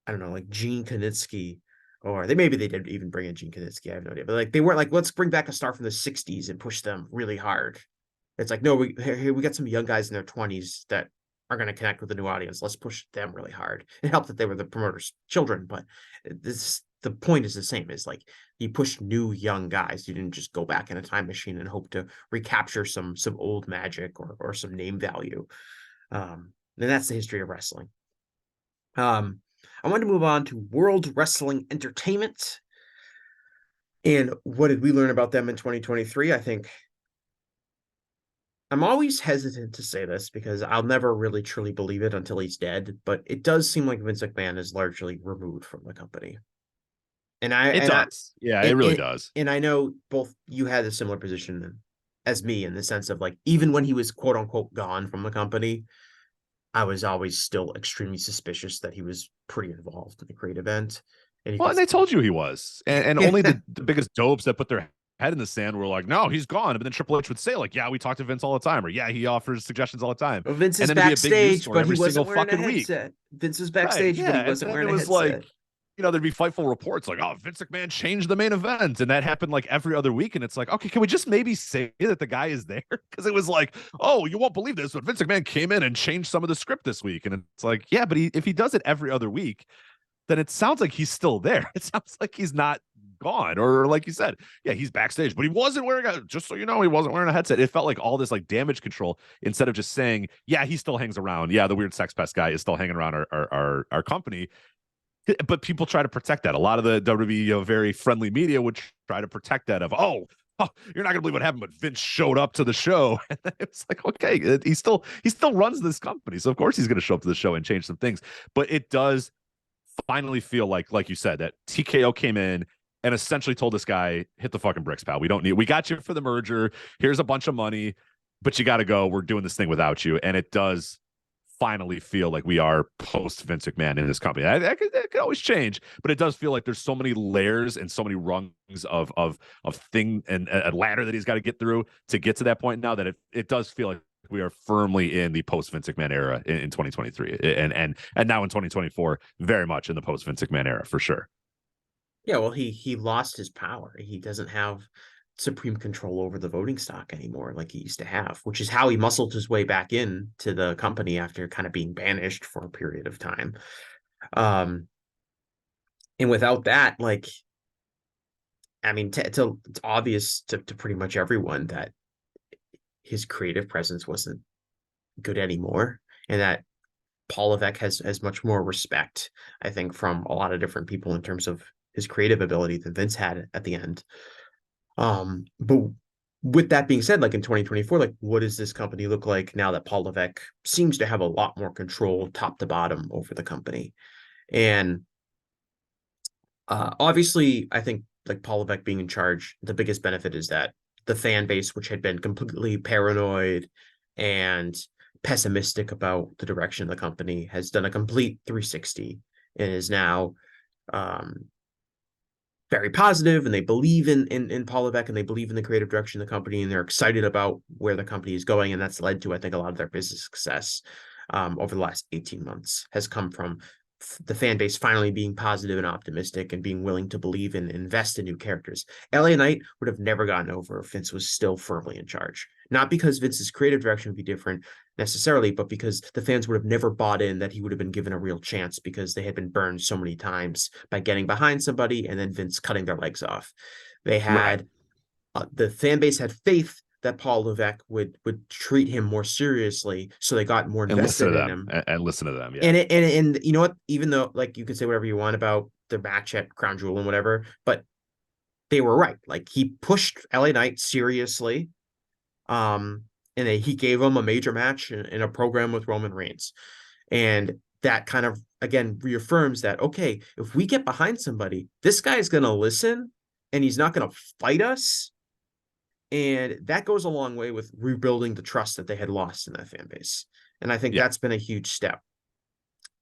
I don't know, like Gene Kanitsky, or they did even bring in Gene Kanitsky. I have no idea, but like they weren't like, let's bring back a star from the '60s and push them really hard. It's like, no, we got some young guys in their 20s that are going to connect with the new audience. Let's push them really hard. It helped that they were the promoters' children, but the point is the same. Is like you push new young guys. You didn't just go back in a time machine and hope to recapture some old magic or some name value. And that's the history of wrestling. I want to move on to World Wrestling Entertainment. And what did we learn about them in 2023? I think I'm always hesitant to say this because I'll never really truly believe it until he's dead, but it does seem like Vince McMahon is largely removed from the company. It does. Yeah, it really does. And I know both you had a similar position as me in the sense of like, even when he was quote unquote gone from the company, I was always still extremely suspicious that he was pretty involved in the creative end. And Well, and they told you he was, and only the biggest dopes that put their head in the sand were like, no, he's gone. But then Triple H would say, like, yeah, we talk to Vince all the time, or yeah, he offers suggestions all the time. Well, Vince And is then it'd be a big news backstage, story but he every single wasn't wearing a fucking week. headset. Vince was Right. backstage, but he Yeah. And wasn't then wearing it a was headset. like, there'd be fightful reports like, oh, Vince McMahon changed the main event. And that happened like every other week. And it's like, okay, can we just maybe say that the guy is there? Because it was like, oh, you won't believe this, but Vince McMahon came in and changed some of the script this week. And it's like, yeah, but if he does it every other week, then it sounds like he's still there. It sounds like he's not gone. Or like you said, yeah, he's backstage, but he wasn't wearing just so you know, he wasn't wearing a headset. It felt like all this like damage control instead of just saying, yeah, he still hangs around. Yeah, the weird sex pest guy is still hanging around our company. But people try to protect that. A lot of the WWE very friendly media would try to protect that oh, you're not gonna believe what happened, but Vince showed up to the show. And it's like, okay, he still runs this company, so of course he's gonna show up to the show and change some things. But it does finally feel like you said, that TKO came in and essentially told this guy, hit the fucking bricks, pal. We got you for the merger. Here's a bunch of money, but you got to go. We're doing this thing without you. And it does finally feel like we are post Vince McMahon in this company. That could always change, but it does feel like there's so many layers and so many rungs of thing and a ladder that he's got to get through to get to that point now, that it does feel like we are firmly in the post Vince McMahon era in 2023, and now in 2024, very much in the post Vince McMahon era for sure. Yeah, well, he lost his power. He doesn't have supreme control over the voting stock anymore like he used to have, which is how he muscled his way back in to the company after kind of being banished for a period of time. And without that, like, I mean, it's obvious to pretty much everyone that his creative presence wasn't good anymore, and that Paul Levesque has much more respect, I think, from a lot of different people in terms of his creative ability than Vince had at the end. But with that being said, like in 2024, like what does this company look like now that Paul Levesque seems to have a lot more control top to bottom over the company? And obviously, I think like Paul Levesque being in charge, the biggest benefit is that the fan base, which had been completely paranoid and pessimistic about the direction of the company, has done a complete 360 and is now very positive, and they believe in Paul Levesque, and they believe in the creative direction of the company, and they're excited about where the company is going. And that's led to, I think, a lot of their business success over the last 18 months has come from the fan base finally being positive and optimistic and being willing to believe and invest in new characters. LA Knight would have never gotten over if Vince was still firmly in charge. Not because Vince's creative direction would be different necessarily, but because the fans would have never bought in that he would have been given a real chance, because they had been burned so many times by getting behind somebody and then Vince cutting their legs off. They had the fan base had faith that Paul Levesque would treat him more seriously, so they got more invested in him and listen to them. Yeah. And you know what? Even though, like, you could say whatever you want about the match at Crown Jewel and whatever, but they were right. Like, he pushed LA Knight seriously, and he gave him a major match in a program with Roman Reigns, and that kind of again reaffirms that, okay, if we get behind somebody, this guy's gonna listen and he's not gonna fight us. And that goes a long way with rebuilding the trust that they had lost in that fan base. And I think that's been a huge step.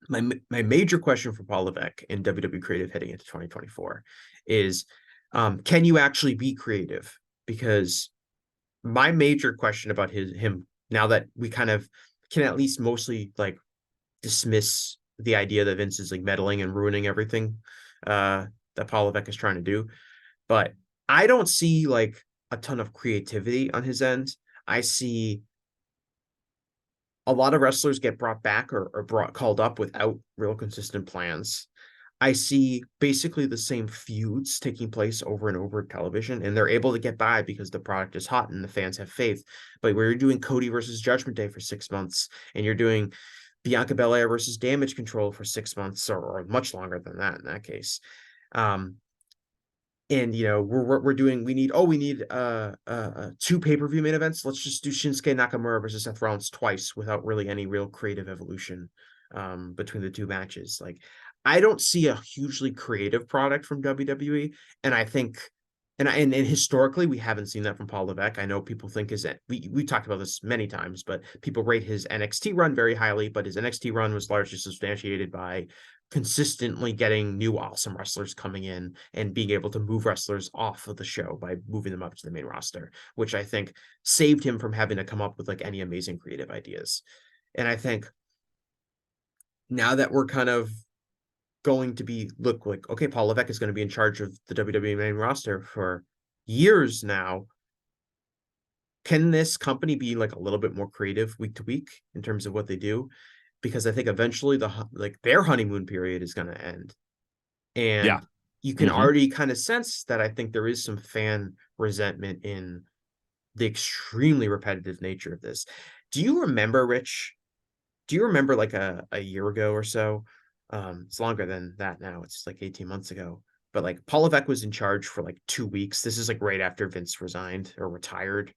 My major question for Paul Levesque in WWE creative heading into 2024 is, can you actually be creative? Because my major question about him, now that we kind of can at least mostly like dismiss the idea that Vince is like meddling and ruining everything that Paul Levesque is trying to do, but I don't see like a ton of creativity on his end. I see a lot of wrestlers get brought back or called up without real consistent plans. I see basically the same feuds taking place over and over television, and they're able to get by because the product is hot and the fans have faith. But where you're doing Cody versus Judgment Day for 6 months, and you're doing Bianca Belair versus Damage Control for 6 months, or much longer than that in that case. And you know, we need 2 pay-per-view main events. Let's just do Shinsuke Nakamura versus Seth Rollins twice without really any real creative evolution between the 2 matches. Like, I don't see a hugely creative product from WWE, and I think, and historically we haven't seen that from Paul Levesque. I know people think we talked about this many times, but people rate his NXT run very highly, but his NXT run was largely substantiated by consistently getting new awesome wrestlers coming in and being able to move wrestlers off of the show by moving them up to the main roster, which I think saved him from having to come up with like any amazing creative ideas. And I think now that we're kind of going to be look like, okay, Paul Levesque is going to be in charge of the WWE main roster for years now. Can this company be like a little bit more creative week to week in terms of what they do? Because I think eventually their honeymoon period is going to end. And you can already kind of sense that I think there is some fan resentment in the extremely repetitive nature of this. Do you remember, Rich? Do you remember like a year ago or so? It's longer than that now. It's like 18 months ago. But like Paul Levesque was in charge for like 2 weeks. This is like right after Vince resigned or retired.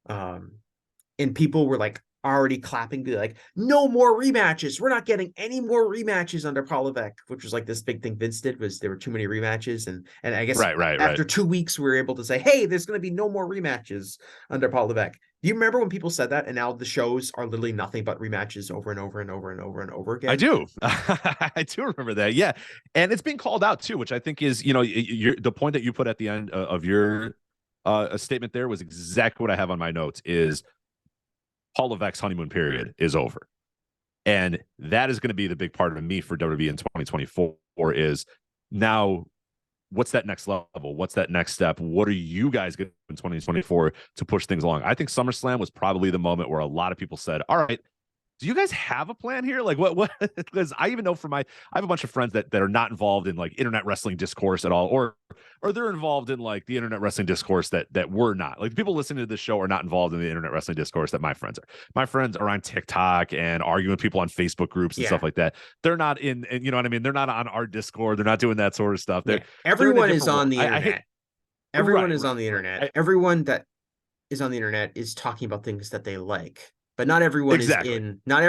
And people were like already clapping, be like, no more rematches. We're not getting any more rematches under Paul Levesque, which was like this big thing Vince did, was there were too many rematches. And I guess after 2 weeks, we were able to say, hey, there's going to be no more rematches under Paul Levesque. Do you remember when people said that? And now the shows are literally nothing but rematches over and over and over and over and over again. I do. I do remember that. Yeah. And it's being called out too, which I think is, the point that you put at the end of your statement there was exactly what I have on my notes is Paul Levesque's honeymoon period is over. And that is going to be the big part of me for WWE in 2024 is now what's that next level? What's that next step? What are you guys going to do in 2024 to push things along? I think SummerSlam was probably the moment where a lot of people said, all right, do you guys have a plan here? Like what, because I even know I have a bunch of friends that are not involved in like internet wrestling discourse at all, or they're involved in like the internet wrestling discourse that we're not. Like people listening to this show are not involved in the internet wrestling discourse that my friends are. My friends are on TikTok and arguing with people on Facebook groups and stuff like that. They're not in, and you know what I mean? They're not on our Discord. They're not doing that sort of stuff. Everyone is on the internet. Everyone is on the internet. Everyone that is on the internet is talking about things that they like. But not everyone is in the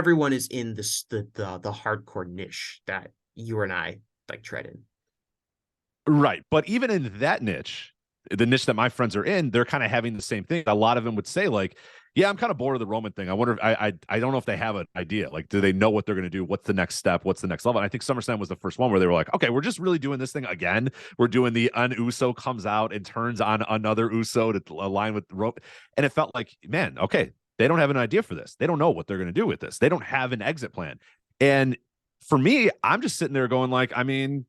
hardcore niche that you and I like tread in. Right. But even in that niche, the niche that my friends are in, they're kind of having the same thing. A lot of them would say like, yeah, I'm kind of bored of the Roman thing. I wonder if I don't know if they have an idea. Like, do they know what they're going to do? What's the next step? What's the next level? And I think SummerSlam was the first one where they were like, okay, we're just really doing this thing again. We're doing the Uso comes out and turns on another Uso to align with Roman. And it felt like, man, okay, they don't have an idea for this. They don't know what they're going to do with this. They don't have an exit plan. And for me, I'm just sitting there going like, I mean,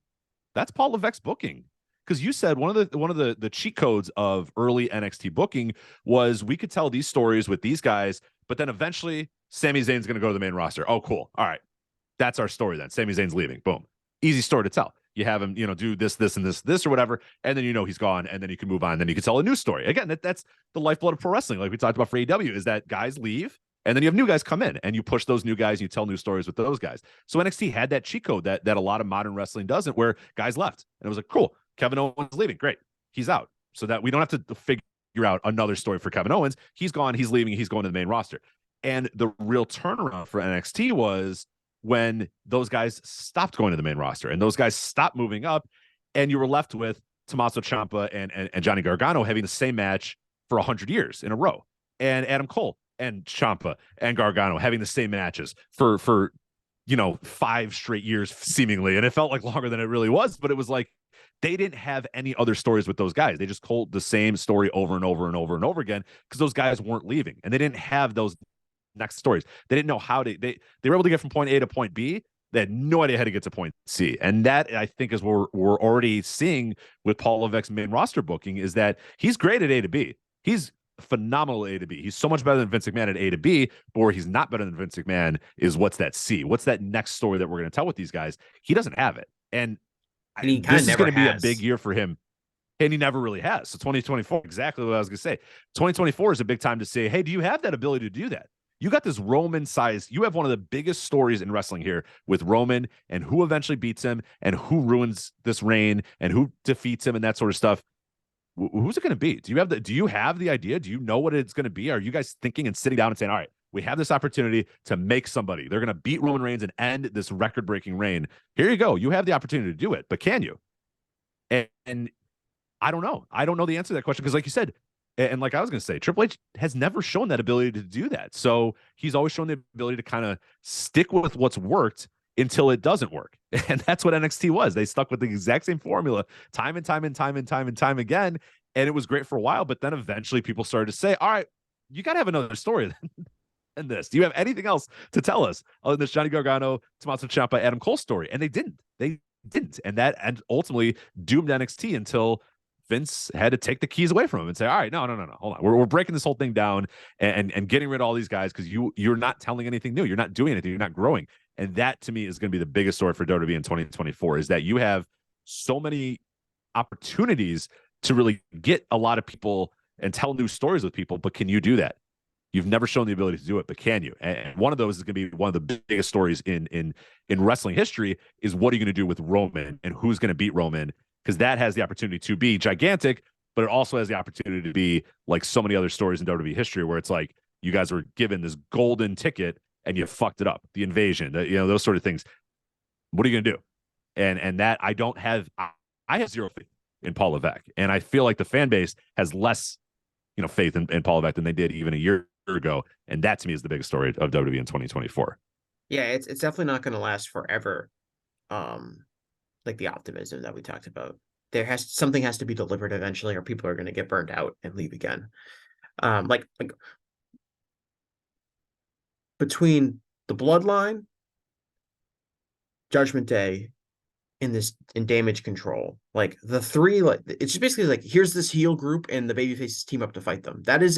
that's Paul Levesque's booking. Because you said one of the cheat codes of early NXT booking was we could tell these stories with these guys, but then eventually Sami Zayn's going to go to the main roster. Oh, cool. All right. That's our story then. Sami Zayn's leaving. Boom. Easy story to tell. You have him, do this, and this, or whatever, and then he's gone, and then you can move on. Then you can tell a new story. Again, that's the lifeblood of pro wrestling. Like we talked about for AEW, is that guys leave, and then you have new guys come in, and you push those new guys, and you tell new stories with those guys. So NXT had that cheat code that a lot of modern wrestling doesn't, where guys left, and it was like, cool, Kevin Owens leaving, great, he's out, so that we don't have to figure out another story for Kevin Owens. He's gone, he's leaving, he's going to the main roster. And the real turnaround for NXT was when those guys stopped going to the main roster and those guys stopped moving up, and you were left with Tommaso Ciampa and Johnny Gargano having the same match for 100 years in a row, and Adam Cole and Ciampa and Gargano having the same matches for 5 straight years seemingly, and it felt like longer than it really was, but it was like they didn't have any other stories with those guys. They just told the same story over and over and over and over again because those guys weren't leaving, and they didn't have those next stories. They didn't know how they were able to get from point A to point B. They had no idea how to get to point C. And that, I think, is what we're already seeing with Paul Levesque's main roster booking, is that he's great at A to B. He's phenomenal at A to B. He's so much better than Vince McMahon at A to B, but where he's not better than Vince McMahon is what's that C? What's that next story that we're going to tell with these guys? He doesn't have it. And this is going to be a big year for him. And he never really has. So 2024, exactly what I was going to say. 2024 is a big time to say, hey, do you have that ability to do that? You got this Roman size. You have one of the biggest stories in wrestling here with Roman and who eventually beats him and who ruins this reign and who defeats him and that sort of stuff. Who's it going to be? Do you have the idea? Do you know what it's going to be? Are you guys thinking and sitting down and saying, all right, We have this opportunity to make somebody. They're going to beat Roman Reigns and end this record-breaking reign. Here you go. You have the opportunity to do it, but can you? And I don't know. I don't know the answer to that question because, like you said, and like I was going to say, Triple H has never shown that ability to do that. So he's always shown the ability to kind of stick with what's worked until it doesn't work. And that's what NXT was. They stuck with the exact same formula time and time and time and time and time again. And it was great for a while. But then eventually people started to say, all right, you got to have another story than this. Do you have anything else to tell us other than this Johnny Gargano, Tommaso Ciampa, Adam Cole story? And they didn't. And that ultimately doomed NXT until Vince had to take the keys away from him and say, all right, no, hold on. We're breaking this whole thing down and getting rid of all these guys because you're not telling anything new. You're not doing anything. You're not growing. And that, to me, is going to be the biggest story for WWE in 2024 is that you have so many opportunities to really get a lot of people and tell new stories with people, but can you do that? You've never shown the ability to do it, but can you? And one of those is going to be one of the biggest stories in wrestling history is what are you going to do with Roman and who's going to beat Roman? Because that has the opportunity to be gigantic, but it also has the opportunity to be like so many other stories in WWE history where it's like you guys were given this golden ticket and you fucked it up. The invasion, those sort of things. What are you going to do? And that I have zero faith in Paul Levesque. And I feel like the fan base has less, faith in Paul Levesque than they did even a year ago. And that to me is the biggest story of WWE in 2024. Yeah, it's definitely not going to last forever. Like the optimism that we talked about. Something has to be delivered eventually, or people are going to get burned out and leave again. Like between the Bloodline, Judgment Day, in Damage Control, like the three, like it's just basically like here's this heel group and the babyfaces team up to fight them. That is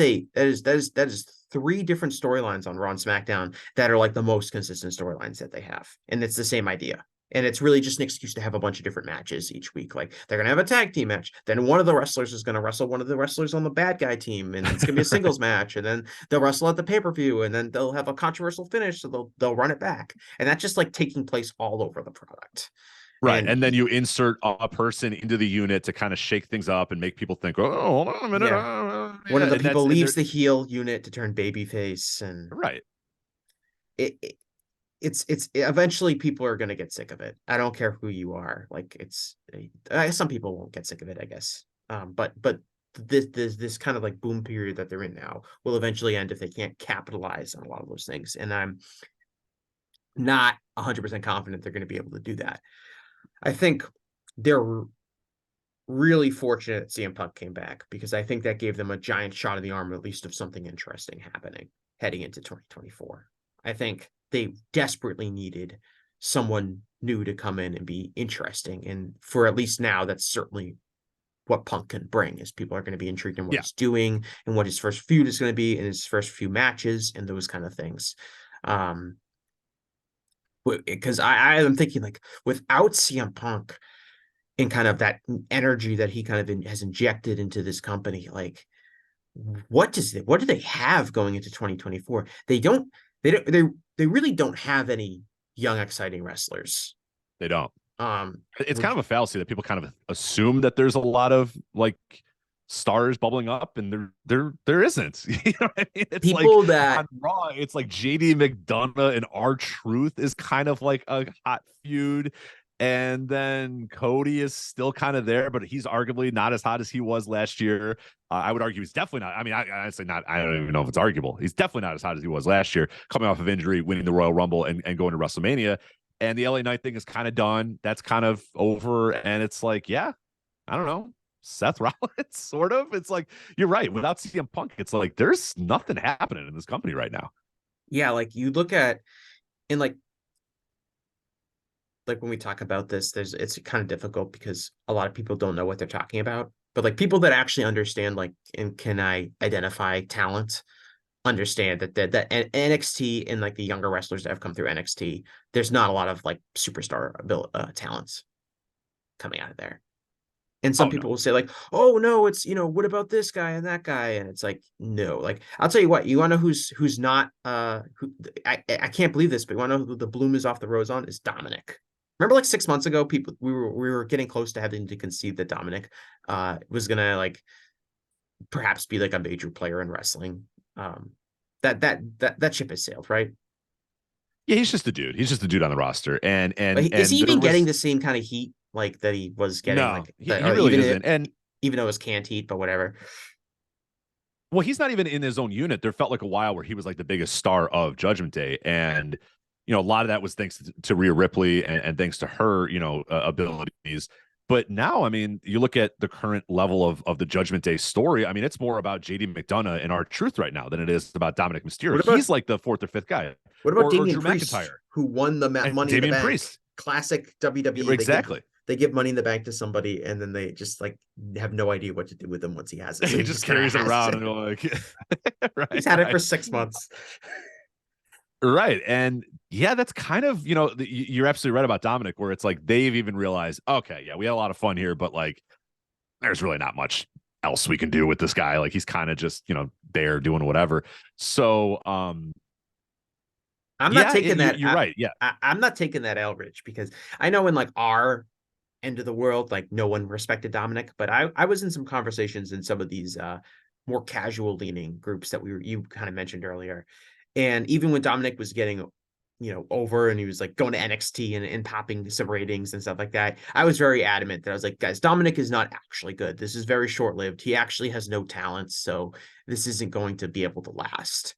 three different storylines on Raw and SmackDown that are like the most consistent storylines that they have, and it's the same idea. And it's really just an excuse to have a bunch of different matches each week. Like they're going to have a tag team match. Then one of the wrestlers is going to wrestle one of the wrestlers on the bad guy team. And it's going to be a singles match. And then they'll wrestle at the pay-per-view. And then they'll have a controversial finish. So they'll run it back. And that's just like taking place all over the product. Right. And then you insert a person into the unit to kind of shake things up and make people think, oh, hold on a minute. Yeah. One of the people leaves the heel unit to turn babyface. And right. It's eventually people are going to get sick of it. I don't care who you are. Like some people won't get sick of it, I guess. But this kind of like boom period that they're in now will eventually end if they can't capitalize on a lot of those things. And I'm not 100% confident they're going to be able to do that. I think they're really fortunate CM Punk came back because I think that gave them a giant shot in the arm, at least of something interesting happening heading into 2024. I think they desperately needed someone new to come in and be interesting. And for at least now, that's certainly what Punk can bring is people are going to be intrigued in what he's doing and what his first feud is going to be in his first few matches and those kind of things. Because I am thinking like without CM Punk and kind of that energy that he kind of has injected into this company, like what do they have going into 2024? They really don't have any young, exciting wrestlers. They don't. It's kind of a fallacy that people kind of assume that there's a lot of like stars bubbling up, and there isn't. You know what I mean? It's people like that on Raw, it's like JD McDonough and R-Truth is kind of like a hot feud. And then Cody is still kind of there, but he's arguably not as hot as he was last year. I would argue he's definitely not. I mean, I say not. I don't even know if it's arguable. He's definitely not as hot as he was last year, coming off of injury, winning the Royal Rumble, and going to WrestleMania. And the LA Knight thing is kind of done. That's kind of over. And it's like, yeah, I don't know. Seth Rollins, sort of. It's like, you're right. Without CM Punk, it's like there's nothing happening in this company right now. Yeah, like you look at, and like when we talk about this, it's kind of difficult because a lot of people don't know what they're talking about. But like people that actually understand, like, and can I identify talent, understand that NXT and like the younger wrestlers that have come through NXT, there's not a lot of like superstar talents coming out of there. And some people will say like, oh no, it's, what about this guy and that guy? And it's like, no, like, I'll tell you what, you want to know who's not, I can't believe this, but you want to know who the bloom is off the rose on is Dominic. Remember like 6 months ago, we were getting close to having to concede that Dominic was going to like perhaps be like a major player in wrestling. that ship has sailed, right? Yeah, he's just a dude. He's just a dude on the roster, and Is he there even getting was the same kind of heat like that he was getting, no, like he, that, he or really isn't. And even though it was canned heat, but whatever. well, he's not even in his own unit. There felt like a while where he was like the biggest star of Judgment Day, and a lot of that was thanks to Rhea Ripley and thanks to her, abilities. But now, I mean, you look at the current level of the Judgment Day story. I mean, it's more about JD McDonough and R-Truth right now than it is about Dominic Mysterio. What about He's like the fourth or fifth guy, what about or Damian Drew Priest, McIntyre who won the and Money in the Damian Bank? Priest. Classic WWE. Exactly. They give Money in the Bank to somebody, and then they just like have no idea what to do with him once he has it. So He he just just kind of carries it has around it. and like, He's right, had it for right. 6 months. Right. And yeah, that's kind of, you're absolutely right about Dominic, where it's like they've even realized, okay, yeah, we had a lot of fun here, but like there's really not much else we can do with this guy. Like he's kind of just, there doing whatever. So I'm not yeah, taking that. you're right. Yeah. I'm not taking that L, Rich, because I know in like our end of the world, like no one respected Dominic, but I was in some conversations in some of these more casual leaning groups that you kind of mentioned earlier. And even when Dominic was getting, over and he was like going to NXT and popping some ratings and stuff like that, I was very adamant that I was like, guys, Dominic is not actually good. This is very short lived. He actually has no talent. So this isn't going to be able to last.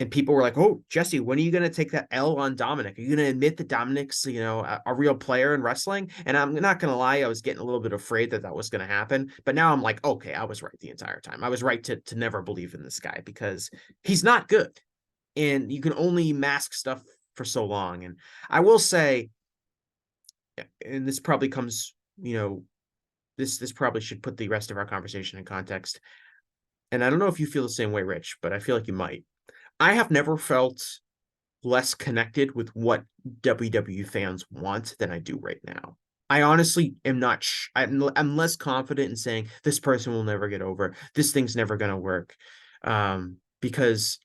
And people were like, "Oh, Jesse, when are you going to take that L on Dominic? Are you going to admit that Dominic's, a real player in wrestling?" And I'm not going to lie, I was getting a little bit afraid that was going to happen. But now I'm like, okay, I was right the entire time. I was right to never believe in this guy because he's not good, and you can only mask stuff for so long. And I will say, and this probably comes, this probably should put the rest of our conversation in context. And I don't know if you feel the same way, Rich, but I feel like you might. I have never felt less connected with what WWE fans want than I do right now. I honestly am not. I'm less confident in saying this person will never get over. This thing's never going to work, because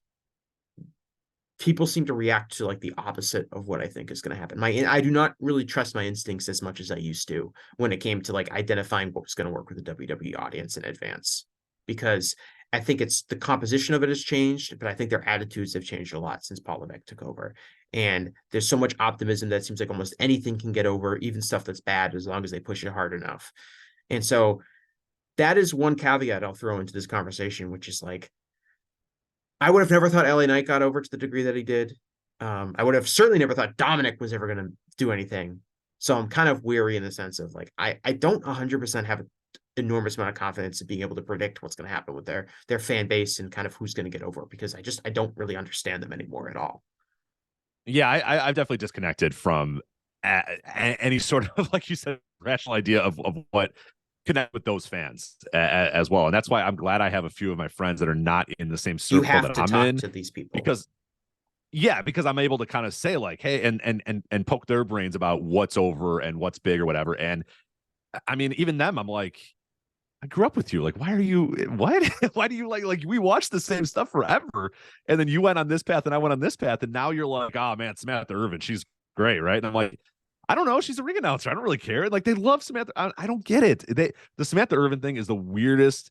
people seem to react to like the opposite of what I think is going to happen. I do not really trust my instincts as much as I used to when it came to like identifying what was going to work with the WWE audience in advance, because I think it's the composition of it has changed, but I think their attitudes have changed a lot since Paul Levesque took over. And there's so much optimism that it seems like almost anything can get over, even stuff that's bad, as long as they push it hard enough. And so that is one caveat I'll throw into this conversation, which is like, I would have never thought LA Knight got over to the degree that he did. I would have certainly never thought Dominic was ever going to do anything. So I'm kind of weary in the sense of like, I don't 100% have an enormous amount of confidence in being able to predict what's going to happen with their fan base and kind of who's going to get over, because I don't really understand them anymore at all. Yeah, I've definitely disconnected from any sort of, like you said, rational idea of what connect with those fans as well. And that's why I'm glad I have a few of my friends that are not in the same You circle have that to I'm talk in, to these people. because because I'm able to kind of say like, hey, and poke their brains about what's over and what's big or whatever. And I mean, even them, I'm like, I grew up with you. Like, why are you what? Why do you like we watched the same stuff forever? And then you went on this path and I went on this path. And now you're like, oh man, Samantha Irvin, she's great, right? And I'm like, I don't know. She's a ring announcer. I don't really care. Like, they love Samantha. I don't get it. The Samantha Irvin thing is the weirdest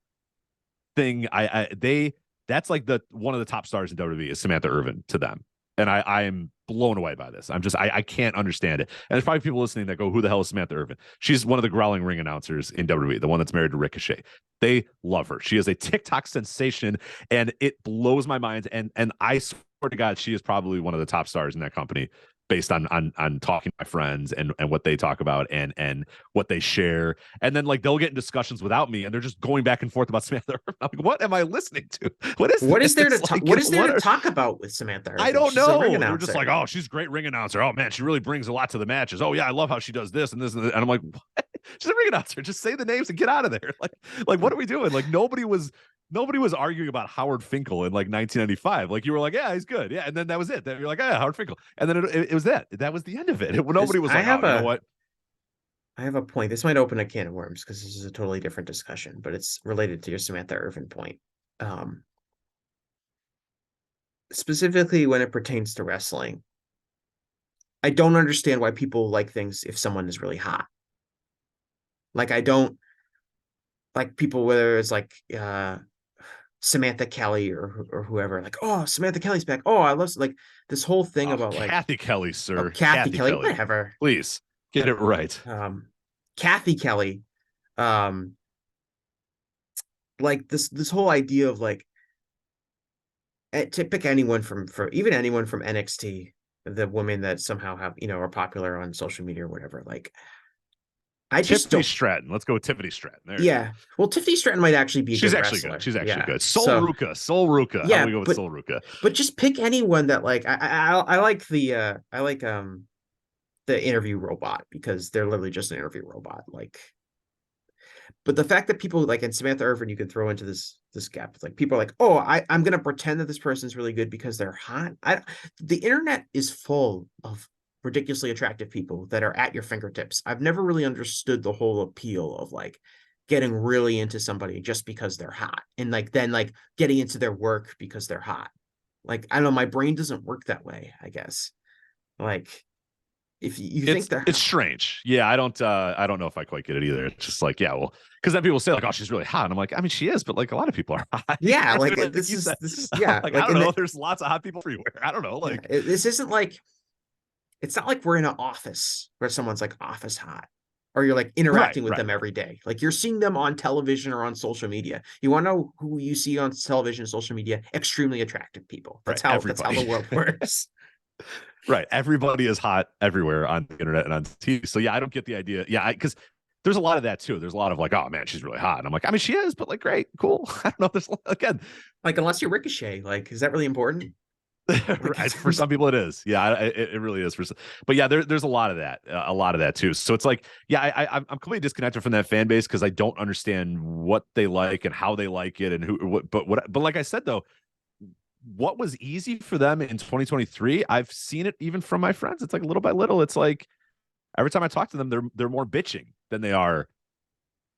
thing. That's like the one of the top stars in WWE is Samantha Irvin to them. And I am blown away by this. I can't understand it. And there's probably people listening that go, who the hell is Samantha Irvin? She's one of the growling ring announcers in WWE, the one that's married to Ricochet. They love her. She is a TikTok sensation, and it blows my mind. And I swear to God, she is probably one of the top stars in that company, based on talking to my friends and what they talk about and what they share. And then like they'll get in discussions without me and they're just going back and forth about Samantha Irvin. I'm like, what am I listening to? What is there to like, what is there to talk about with Samantha Irvin? I don't She's a ring know. They're announcer. just like, oh, she's a great ring announcer. Oh man, she really brings a lot to the matches. Oh yeah, I love how she does this and this and I'm like, what? She's a ring announcer. Just say the names and get out of there. Like what are we doing? Like nobody was arguing about Howard Finkel in like 1995. Like you were like, yeah, he's good. Yeah. And then that was it. Then you're like, yeah, Howard Finkel. And then it was that. That was the end of it. Nobody was like, oh, you know what? I have a point. This might open a can of worms because this is a totally different discussion, but it's related to your Samantha Irvin point. Specifically when it pertains to wrestling, I don't understand why people like things if someone is really hot. Like I don't like people, whether it's like Samantha Kelly or whoever, like, oh, Samantha Kelly's back. Oh, I love like this whole thing Oh, about like, Kathy Kelly, oh, sir. Kathy Kelly, whatever. Please get it right. Kathy Kelly, um, like this whole idea of like, to pick anyone for even anyone from NXT, the women that somehow have, are popular on social media or whatever. Like, I just Tiffany don't. Stratton. Let's go with Tiffany Stratton. There Yeah. Well, Tiffany Stratton might actually be a She's good actually wrestler. good. She's actually Yeah. good. So Soul Ruka. How do yeah, we go with Soul Ruka? but just pick anyone that like I like the interview robot, because they're literally just an interview robot. Like, but the fact that people like, and Samantha Irvin, you can throw into this gap. It's like people are like, oh, I'm gonna pretend that this person's really good because they're hot. The internet is full of ridiculously attractive people that are at your fingertips. I've never really understood the whole appeal of like getting really into somebody just because they're hot, and like then like getting into their work because they're hot. Like, I don't know, my brain doesn't work that way, I guess. Like, if you think they're it's strange. Yeah, I don't know if I quite get it either. It's just like, yeah, well, because then people say like, oh, she's really hot. And I'm like, I mean, she is, but like a lot of people are hot. yeah, like, like this is yeah, like, like, I don't know. There's lots of hot people everywhere. I don't know. Like, yeah, this isn't like, it's not like we're in an office where someone's like office hot, or you're like interacting with them every day. Like, you're seeing them on television or on social media. You want to know who you see on television, social media? Extremely attractive people. That's how the world works. Right. Everybody is hot everywhere on the internet and on TV. So yeah, I don't get the idea. Yeah, because there's a lot of that too. There's a lot of like, oh man, she's really hot. And I'm like, I mean, she is, but like, great, cool. I don't know. There's again, like, unless you're Ricochet, like, is that really important? For some people it is. Yeah, it really is. But yeah, there's a lot of that too. So it's like, yeah, I'm completely disconnected from that fan base because I don't understand what they like and how they like it and but like I said though, what was easy for them in 2023, I've seen it even from my friends. It's like little by little, it's like every time I talk to them, they're more bitching than they are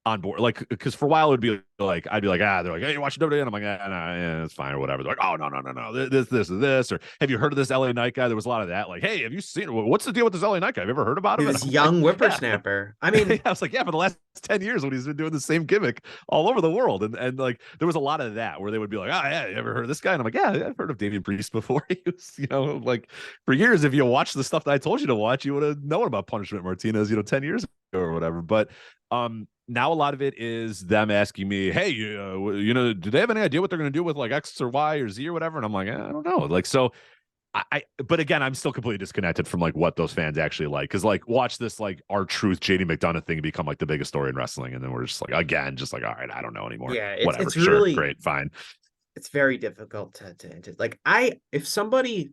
on board. Like, because for a while it would be like, I'd be like, they're like, hey, you watching WWE? And I'm like, yeah, it's fine or whatever. They're like, oh, no, this, or have you heard of this LA Knight guy? There was a lot of that. Like, hey, have you seen, what's the deal with this LA Knight guy? Have you ever heard about him? This young whippersnapper. Yeah. I mean, I was like, yeah, for the last 10 years when he's been doing the same gimmick all over the world. And like, there was a lot of that where they would be like, oh yeah, you ever heard of this guy? And I'm like, yeah, I've heard of Damian Priest before. He was, like for years, if you watched the stuff that I told you to watch, you would have known about Punishment Martinez, 10 years ago or whatever. But, now a lot of it is them asking me, hey, do they have any idea what they're going to do with like X or Y or Z or whatever? And I'm like, I don't know. Like, so but again, I'm still completely disconnected from like what those fans actually like. Cause like watch this, like R-Truth, JD McDonough thing become like the biggest story in wrestling. And then we're just like, again, just like, all right, I don't know anymore. Yeah. Whatever. It's sure. really Great. Fine. It's very difficult to like, if somebody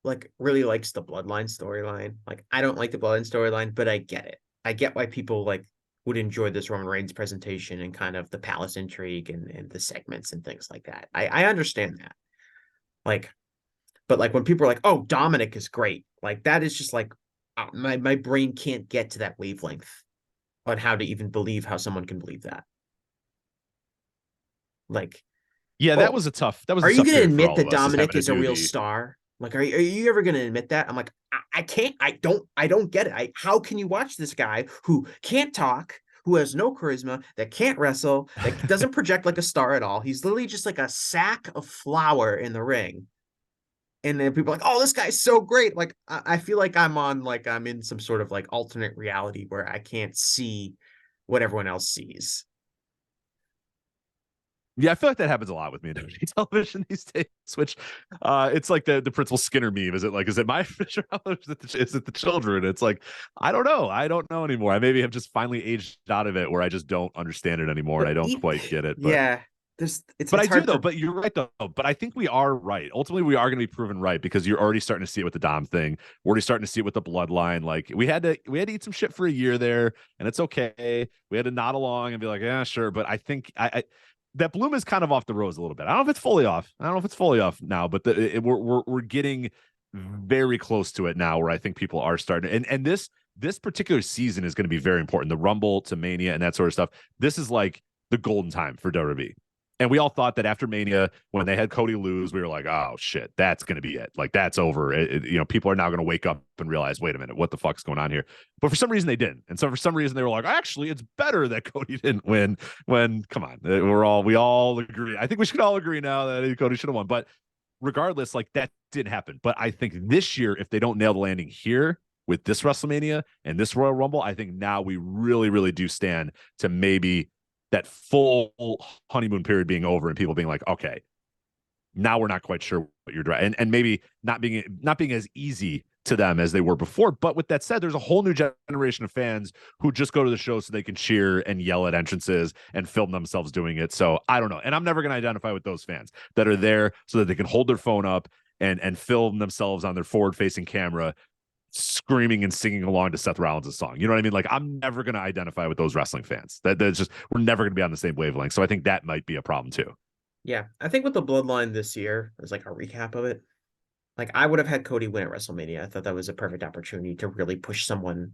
like really likes the Bloodline storyline, like, I don't like the Bloodline storyline, but I get it. I get why people like would enjoy this Roman Reigns presentation and kind of the palace intrigue and the segments and things like that. I understand that. Like, but like when people are like, oh, Dominic is great, like that is just like, my brain can't get to that wavelength on how to even believe how someone can believe that. Like, yeah, that was a tough. Are you going to admit that Dominic is a real star? Like, are you ever going to admit that? I'm like, I can't. I don't get it. How can you watch this guy who can't talk, who has no charisma, that can't wrestle, that doesn't project like a star at all? He's literally just like a sack of flour in the ring. And then people are like, oh, this guy's so great. Like, I feel like I'm in some sort of like alternate reality where I can't see what everyone else sees. Yeah, I feel like that happens a lot with me in WWE television these days. Which, it's like the Principal Skinner meme. Is it my fish or is it the children? It's like I don't know anymore. I maybe have just finally aged out of it, where I just don't understand it anymore, and I don't quite get it. But, yeah, but I do though. But you're right though. But I think we are right. Ultimately, we are going to be proven right because you're already starting to see it with the Dom thing. We're already starting to see it with the Bloodline. Like we had to eat some shit for a year there, and it's okay. We had to nod along and be like, yeah, sure. But I think that bloom is kind of off the rose a little bit. I don't know if it's fully off. Now, but we're getting very close to it now, where I think people are starting. And this particular season is going to be very important. The Rumble to Mania and that sort of stuff. This is like the golden time for WWE. And we all thought that after Mania, when they had Cody lose, we were like, oh shit, that's going to be it. Like, that's over. People are now going to wake up and realize, wait a minute, what the fuck's going on here? But for some reason they didn't. And so for some reason they were like, actually, it's better that Cody didn't win. When, come on, we all agree. I think we should all agree now that Cody should have won. But regardless, like, that didn't happen. But I think this year, if they don't nail the landing here with this WrestleMania and this Royal Rumble, I think now we really, really do stand to maybe that full honeymoon period being over and people being like, okay, now we're not quite sure what you're doing. And maybe not being as easy to them as they were before. But with that said, there's a whole new generation of fans who just go to the show so they can cheer and yell at entrances and film themselves doing it. So I don't know. And I'm never going to identify with those fans that are there so that they can hold their phone up and film themselves on their forward facing camera screaming and singing along to Seth Rollins' song. You know what I mean? Like, I'm never going to identify with those wrestling fans. That's just, we're never going to be on the same wavelength. So I think that might be a problem too. Yeah. I think with the Bloodline this year, as like a recap of it, like, I would have had Cody win at WrestleMania. I thought that was a perfect opportunity to really push someone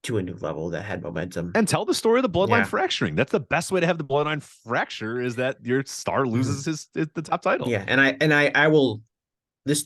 to a new level that had momentum. And tell the story of the Bloodline fracturing. That's the best way to have the Bloodline fracture, is that your star loses the top title. Yeah. And I will,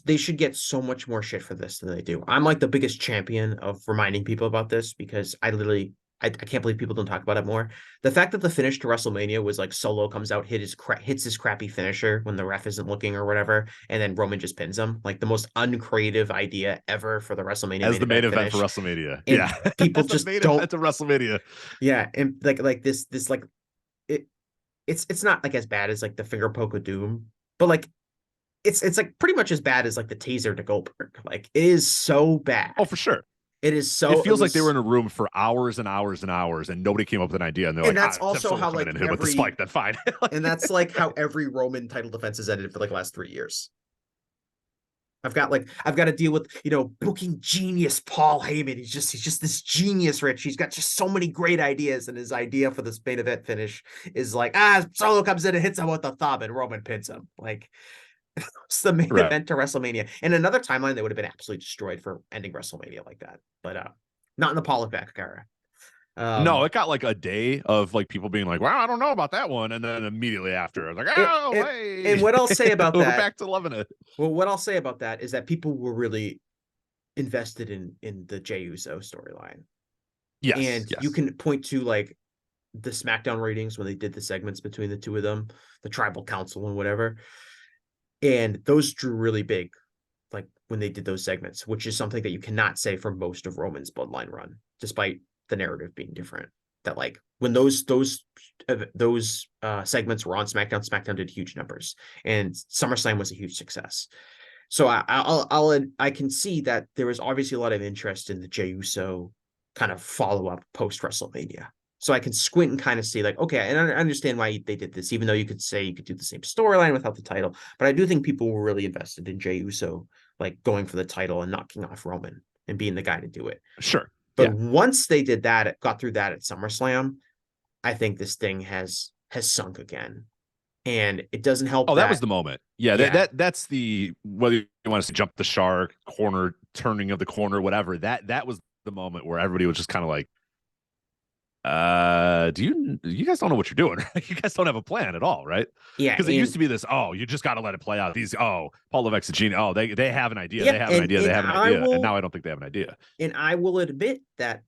they should get so much more shit for this than they do. I'm like the biggest champion of reminding people about this because I can't believe people don't talk about it more. The fact that the finish to WrestleMania was like Solo comes out, hits his crappy finisher when the ref isn't looking or whatever, and then Roman just pins him. Like, the most uncreative idea ever for the WrestleMania as the main event for WrestleMania. And yeah, people just don't. It's a WrestleMania. Yeah, and like this like it's not like as bad as like the finger poke of doom, but like it's like pretty much as bad as like the taser to Goldberg. Like, it is so bad. Oh, for sure. It is so. It feels like they were in a room for hours and hours and hours, and nobody came up with an idea. And they're like, that's also how like with the spike. That's fine. And that's like how every Roman title defense has ended for like the last 3 years. I've got to deal with, booking genius Paul Heyman. He's just this genius, Rich. He's got just so many great ideas, and his idea for this main event finish is like, Solo comes in and hits him with the thumb, and Roman pins him. Like, it's the main event to WrestleMania. In another timeline, they would have been absolutely destroyed for ending WrestleMania like that. But not in the Paul Levesque era. No, it got like a day of like people being like, "Wow, I don't know about that one," and then immediately after, I was like, hey. And what I'll say about that, we're back to loving it. Well, what I'll say about that is that people were really invested in the Jey Uso storyline. Yes, and you can point to like the SmackDown ratings when they did the segments between the two of them, the Tribal Council and whatever. And those drew really big, like when they did those segments, which is something that you cannot say for most of Roman's Bloodline run, despite the narrative being different. That like when those segments were on SmackDown, SmackDown did huge numbers, and SummerSlam was a huge success. So I can see that there was obviously a lot of interest in the Jey Uso kind of follow up post WrestleMania. So I can squint and kind of see like, okay, and I understand why they did this, even though you could say you could do the same storyline without the title. But I do think people were really invested in Jey Uso, like going for the title and knocking off Roman and being the guy to do it. Sure. But once they did that, got through that at SummerSlam, I think this thing has sunk again. And it doesn't help. Oh, that was the moment. Yeah. That's the, whether you want to say jump the shark, corner, turning of the corner, whatever, that was the moment where everybody was just kind of like, you guys don't know what you're doing. You guys don't have a plan at all, right? Yeah. Because it used to be this, you just got to let it play out. Paul Levesque, genius. They have an idea. Yeah, they have an idea. And now I don't think they have an idea. And I will admit that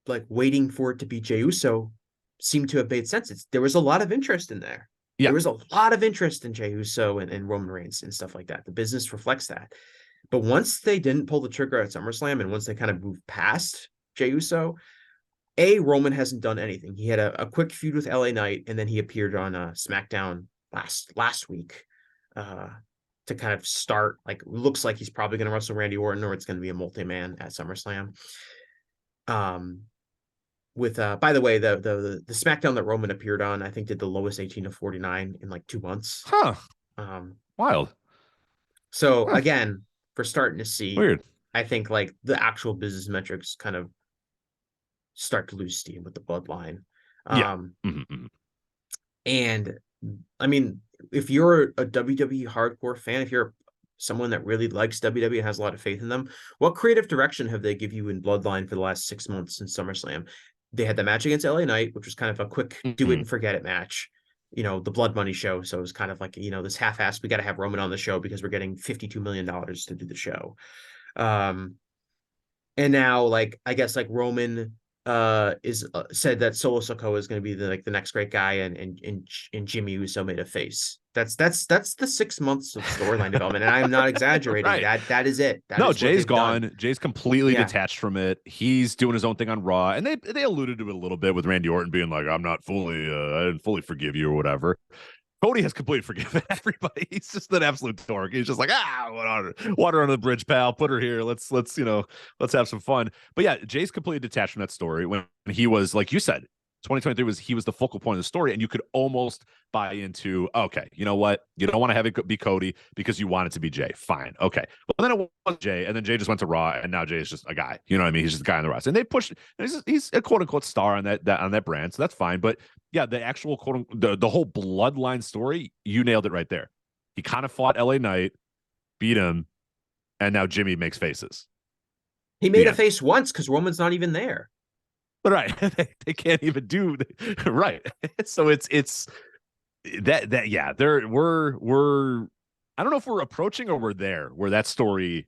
like waiting for it to be Jey Uso seemed to have made sense. There was a lot of interest in there. Yeah. There was a lot of interest in Jey Uso and Roman Reigns and stuff like that. The business reflects that. But once they didn't pull the trigger at SummerSlam, and once they kind of moved past Jey Uso, Roman hasn't done anything. He had a quick feud with LA Knight, and then he appeared on SmackDown last week to kind of start, like, looks like he's probably going to wrestle Randy Orton, or it's going to be a multi-man at SummerSlam. With by the way, the SmackDown that Roman appeared on, I think did the lowest 18-49 in like 2 months. Wild. So again, we're starting to see weird. I think like the actual business metrics kind of start to lose steam with the Bloodline. And I mean, if you're a WWE hardcore fan, if you're someone that really likes WWE and has a lot of faith in them, what creative direction have they give you in Bloodline for the last 6 months in SummerSlam? They had the match against LA Knight, which was kind of a quick do it and forget it match. the Blood Money show. So it was kind of like, this half-assed, we got to have Roman on the show because we're getting $52 million to do the show. And now, like, I guess like Roman is said that Solo Sikoa is going to be the next great guy, and Jimmy Uso made a face. That's the 6 months of storyline development, and I am not exaggerating. Right. That is it. No, is Jay's gone. done. Jay's completely Yeah. detached from it. He's doing his own thing on Raw, and they alluded to it a little bit with Randy Orton being like, "I'm not fully, I didn't fully forgive you" or whatever. Cody has completely forgiven everybody. He's just an absolute dork. He's just like, water on the bridge, pal. Put her here. Let's have some fun. But yeah, Jay's completely detached from that story. When he was, like you said, 2023 he was the focal point of the story, and you could almost buy into, okay, you know what? You don't want to have it be Cody because you want it to be Jay. Fine. Okay. Well, then it was Jay, and then Jay just went to Raw, and now Jay is just a guy. You know what I mean? He's just a guy on the roster. And they pushed, he's a quote unquote star on that brand. So that's fine. But yeah, the actual quote, the whole bloodline story, you nailed it right there. He kind of fought LA Knight, beat him, and now Jimmy makes faces. He made a face once because Roman's not even there. But right, they can't even do right. So it's that yeah. We're I don't know if we're approaching or we're there where that story.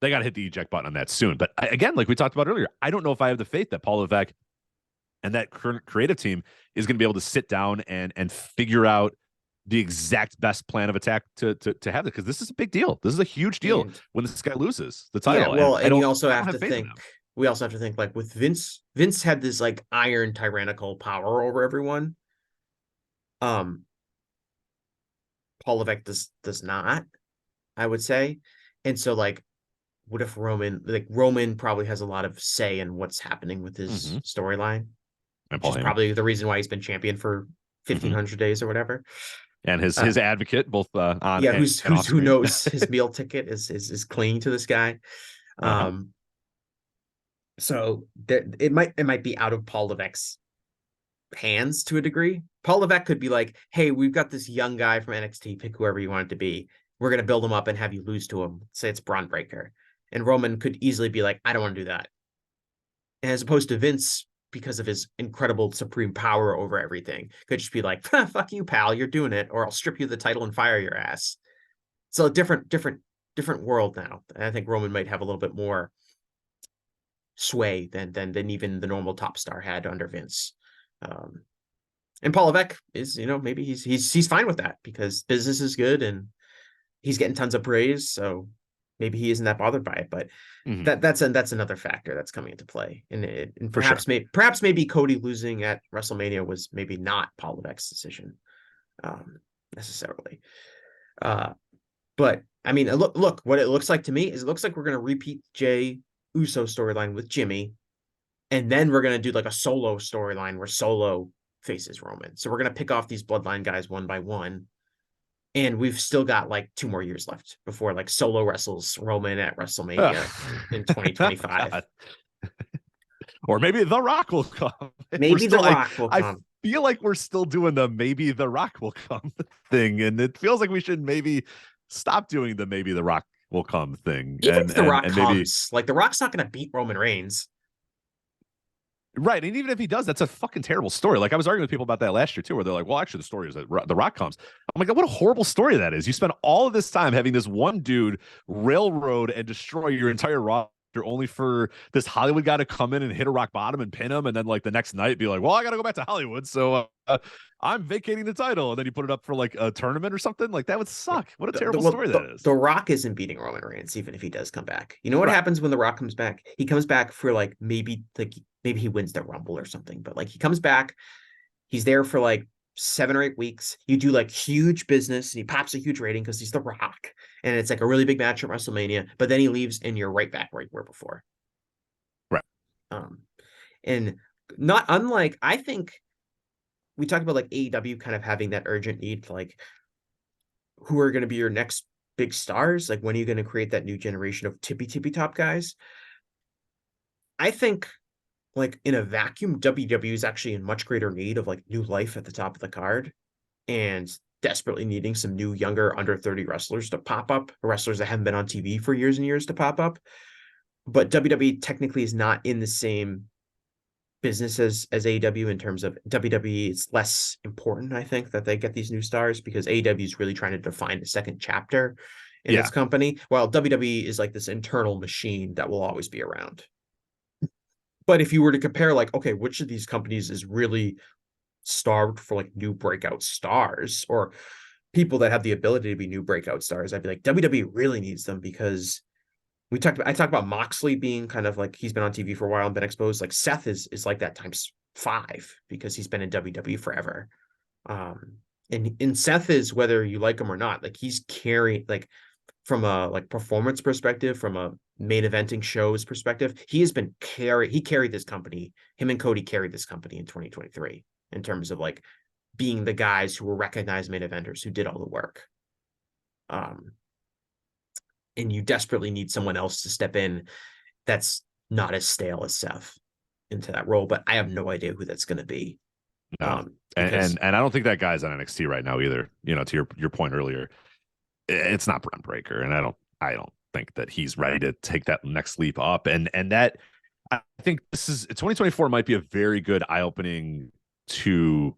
They got to hit the eject button on that soon. But again, like we talked about earlier, I don't know if I have the faith that Paul Levesque and that current creative team is going to be able to sit down and figure out the exact best plan of attack to have it, because this is a big deal. This is a huge deal when this guy loses the title. Yeah, well, and you also have to think. We also have to think, like, with Vince had this like iron tyrannical power over everyone. Paul Levesque does not, I would say. And so, like, what if Roman probably has a lot of say in what's happening with his storyline, which is probably the reason why he's been champion for 1,500 days or whatever. And his advocate, both on who knows his meal ticket is clinging to this guy. So it might be out of Paul Levesque's hands to a degree. Paul Levesque could be like, "Hey, we've got this young guy from NXT. Pick whoever you want it to be. We're gonna build him up and have you lose to him. Say it's Braun Breaker." And Roman could easily be like, "I don't want to do that." As opposed to Vince, because of his incredible supreme power over everything, could just be like, "Fuck you, pal. You're doing it, or I'll strip you of the title and fire your ass." So a different world now. And I think Roman might have a little bit more sway than even the normal top star had under Vince. And Paul Levesque is, maybe he's fine with that because business is good and he's getting tons of praise, so maybe he isn't that bothered by it. But that's another factor that's coming into play. And perhaps maybe Cody losing at WrestleMania was maybe not Paul Levesque's decision necessarily. But I mean, look, what it looks like to me is it looks like we're going to repeat Jay Uso storyline with Jimmy, and then we're going to do like a Solo storyline where Solo faces Roman. So we're going to pick off these bloodline guys one by one, and we've still got like 2 more years left before like Solo wrestles Roman at WrestleMania in 2025. Or maybe The Rock will come. Maybe The Rock will come. I feel like we're still doing the maybe The Rock will come thing, and it feels like we should maybe stop doing the maybe The Rock will come thing. Even if The Rock comes, like, The Rock's not going to beat Roman Reigns. Right. And even if he does, that's a fucking terrible story. Like, I was arguing with people about that last year too, where they're like, well, actually the story is that The Rock comes. I'm like, what a horrible story that is. You spend all of this time having this one dude railroad and destroy your entire roster only for this Hollywood guy to come in and hit a rock bottom and pin him, and then like the next night be like, well, I gotta go back to Hollywood, so I'm vacating the title, and then you put it up for like a tournament or something. Like, that would suck. What a terrible story that is. The Rock isn't beating Roman Reigns even if he does come back. You know what happens when The Rock comes back? He comes back for like maybe he wins the Rumble or something, but like he comes back, he's there for like 7 or 8 weeks. You do like huge business and he pops a huge rating because he's The Rock, and it's like a really big match at WrestleMania, but then he leaves and you're right back where you were before. Right. And not unlike, I think we talked about like AEW kind of having that urgent need to like, who are going to be your next big stars? Like, when are you going to create that new generation of tippy top guys? I think like in a vacuum, WWE is actually in much greater need of like new life at the top of the card, and desperately needing some new, younger, under 30 wrestlers to pop up, wrestlers that haven't been on TV for years and years to pop up. But WWE technically is not in the same business as AEW in terms of WWE. It's less important, I think, that they get these new stars because AEW is really trying to define a second chapter in its Yeah. company, while WWE is like this internal machine that will always be around. But if you were to compare, like, okay, which of these companies is really starved for like new breakout stars or people that have the ability to be new breakout stars, I'd be like, WWE really needs them because I talked about Moxley being kind of like he's been on TV for a while and been exposed. Like Seth is like that times 5 because he's been in WWE forever. And Seth is, whether you like him or not, like he's carrying, like from a like performance perspective, from a main eventing shows perspective, he carried this company. Him and Cody carried this company in 2023 in terms of like being the guys who were recognized main eventers who did all the work. And you desperately need someone else to step in that's not as stale as Seth into that role, but I have no idea who that's going to be. No. Because And I don't think that guy's on NXT right now either. You know, to your point earlier, it's not Bron Breakker, and I don't think that he's ready to take that next leap up. And that I think this is 2024 might be a very good eye opening to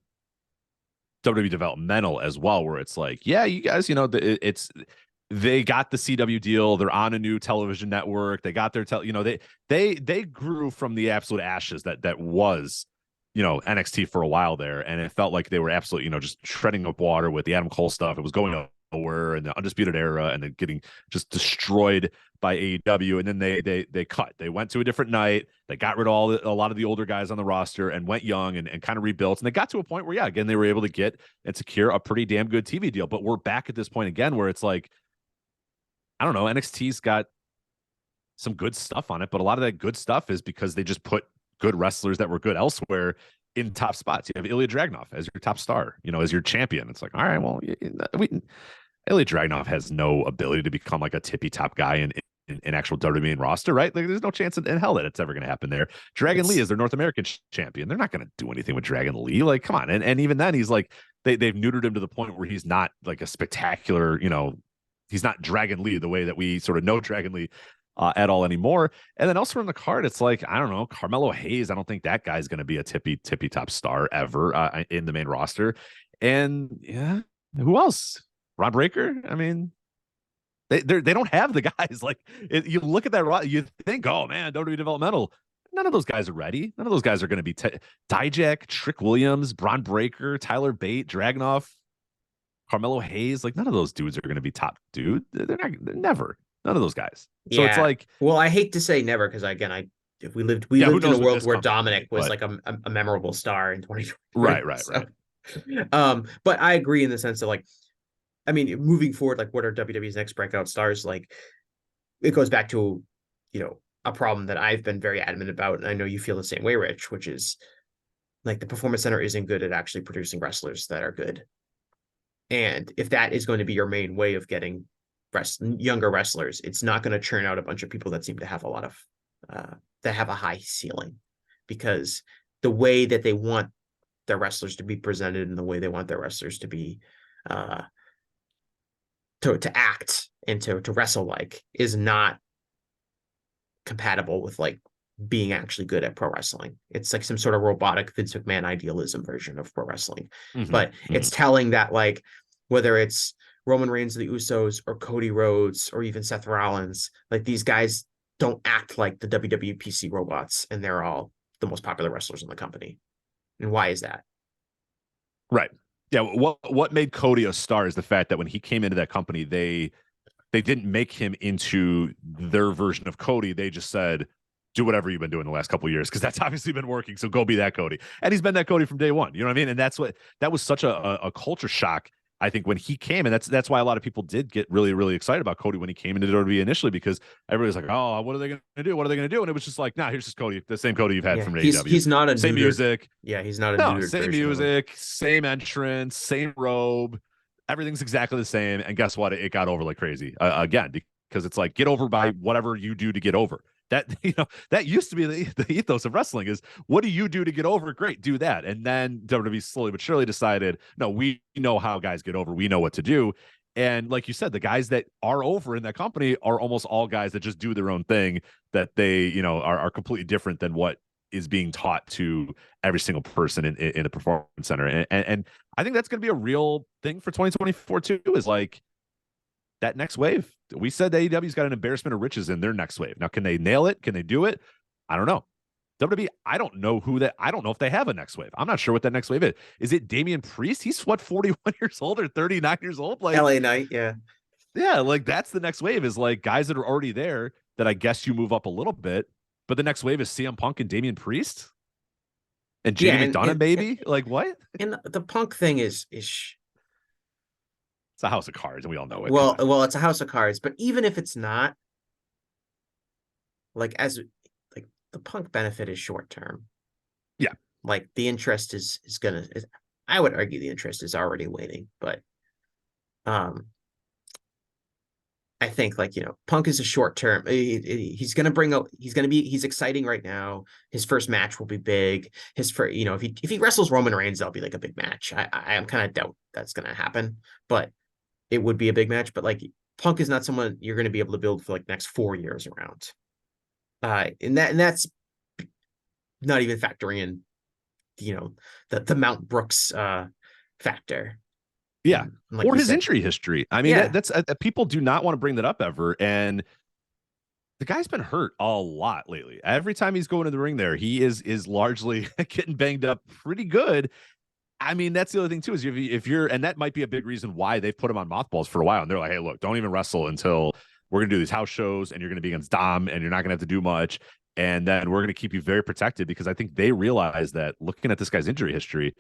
WWE developmental as well, where it's like, yeah, you guys, you know, they got the CW deal. They're on a new television network. They got their they grew from the absolute ashes that was, you know, NXT for a while there. And it felt like they were absolutely, you know, just treading up water with the Adam Cole stuff. It was going nowhere and the Undisputed Era and then getting just destroyed by AEW. And then they cut. They went to a different night. They got rid of a lot of the older guys on the roster and went young and kind of rebuilt. And they got to a point where, yeah, again, they were able to get and secure a pretty damn good TV deal. But we're back at this point again where it's like, I don't know, NXT's got some good stuff on it, but a lot of that good stuff is because they just put good wrestlers that were good elsewhere in top spots. You have Ilya Dragunov as your top star, you know, as your champion. It's like, all right, well, Ilya Dragunov has no ability to become like a tippy top guy in actual WWE roster, right? Like, there's no chance in hell that it's ever going to happen there. Dragon Lee is their North American champion. They're not going to do anything with Dragon Lee. Like, come on. And even then, he's like, they've neutered him to the point where he's not like a spectacular, you know, he's not Dragon Lee the way that we sort of know Dragon Lee at all anymore. And then elsewhere in the card, it's like, I don't know, Carmelo Hayes. I don't think that guy's going to be a tippy top star ever in the main roster. And yeah, who else? Ron Breakker. I mean, they don't have the guys. Like, you look at that, you think, oh man, WWE developmental. None of those guys are ready. None of those guys are going to be Dijak, Trick Williams, Bron Breakker, Tyler Bate, Dragunov, Carmelo Hayes. Like, none of those dudes are going to be top dude. They're never. None of those guys. So yeah, it's like, well, I hate to say never because again, we lived who in a knows what world this where company Dominic was but- like a memorable star in 2020. right. But I agree in the sense that, like, I mean, moving forward, like, what are WWE's next breakout stars? Like, it goes back to, you know, a problem that I've been very adamant about, and I know you feel the same way, Rich, which is like the Performance Center isn't good at actually producing wrestlers that are good. And if that is going to be your main way of getting younger wrestlers, it's not going to churn out a bunch of people that seem to have a lot of that have a high ceiling, because the way that they want their wrestlers to be presented and the way they want their wrestlers to be to act and to wrestle like is not compatible with like being actually good at pro wrestling. It's like some sort of robotic Vince McMahon idealism version of pro wrestling. But it's telling that, like, whether it's Roman Reigns, the Usos, or Cody Rhodes, or even Seth Rollins, like, these guys don't act like the WWE PC robots, and they're all the most popular wrestlers in the company. And why is that? Right. Yeah. What made Cody a star is the fact that when he came into that company, they didn't make him into their version of Cody. They just said, do whatever you've been doing the last couple of years, because that's obviously been working. So go be that Cody. And he's been that Cody from day one. You know what I mean? And that was such a culture shock, I think, when he came. And that's why a lot of people did get really, really excited about Cody when he came into WWE initially, because everybody's like, oh, what are they going to do? What are they going to do? And it was just like, nah, here's just Cody, the same Cody you've had from AEW. He's not a same music. Yeah, he's not a same music, same entrance, same robe. Everything's exactly the same. And guess what? It got over like crazy again, because it's like, get over by whatever you do to get over. That, you know, that used to be the ethos of wrestling is, what do you do to get over? Great, do that. And then WWE slowly but surely decided, no, we know how guys get over. We know what to do. And like you said, the guys that are over in that company are almost all guys that just do their own thing, that they, you know, are completely different than what is being taught to every single person in the performance center. And I think that's going to be a real thing for 2024 too, is like that next wave. We said the AEW's got an embarrassment of riches in their next wave. Now, can they nail it? Can they do it? I don't know. WWE, I don't know if they have a next wave. I'm not sure what that next wave is. Is it Damian Priest? He's what, 41 years old or 39 years old? Like LA Knight, yeah. Yeah, like that's the next wave, is like guys that are already there that I guess you move up a little bit, but the next wave is CM Punk and Damian Priest and JD McDonough, maybe. Like what? And the Punk thing is it's a house of cards, and we all know it. Well, it's a house of cards, but even if it's not, like the Punk benefit is short term. Yeah, like the interest is I would argue the interest is already waning, but I think Punk is a short term. He's exciting right now. His first match will be big. If he wrestles Roman Reigns, that'll be like a big match. I am kind of doubt that's gonna happen, but it would be a big match. But like Punk is not someone you're gonna be able to build for like next 4 years around. And that's not even factoring in, the Mount Brooks factor. Yeah. Or his injury history. I mean, that's people do not want to bring that up ever. And the guy's been hurt a lot lately. Every time he's going to the ring there, he is largely getting banged up pretty good. I mean, that's the other thing too, is if you're, and that might be a big reason why they've put him on mothballs for a while. And they're like, hey, look, don't even wrestle until we're going to do these house shows, and you're going to be against Dom, and you're not going to have to do much. And then we're going to keep you very protected, because I think they realize that looking at this guy's injury history,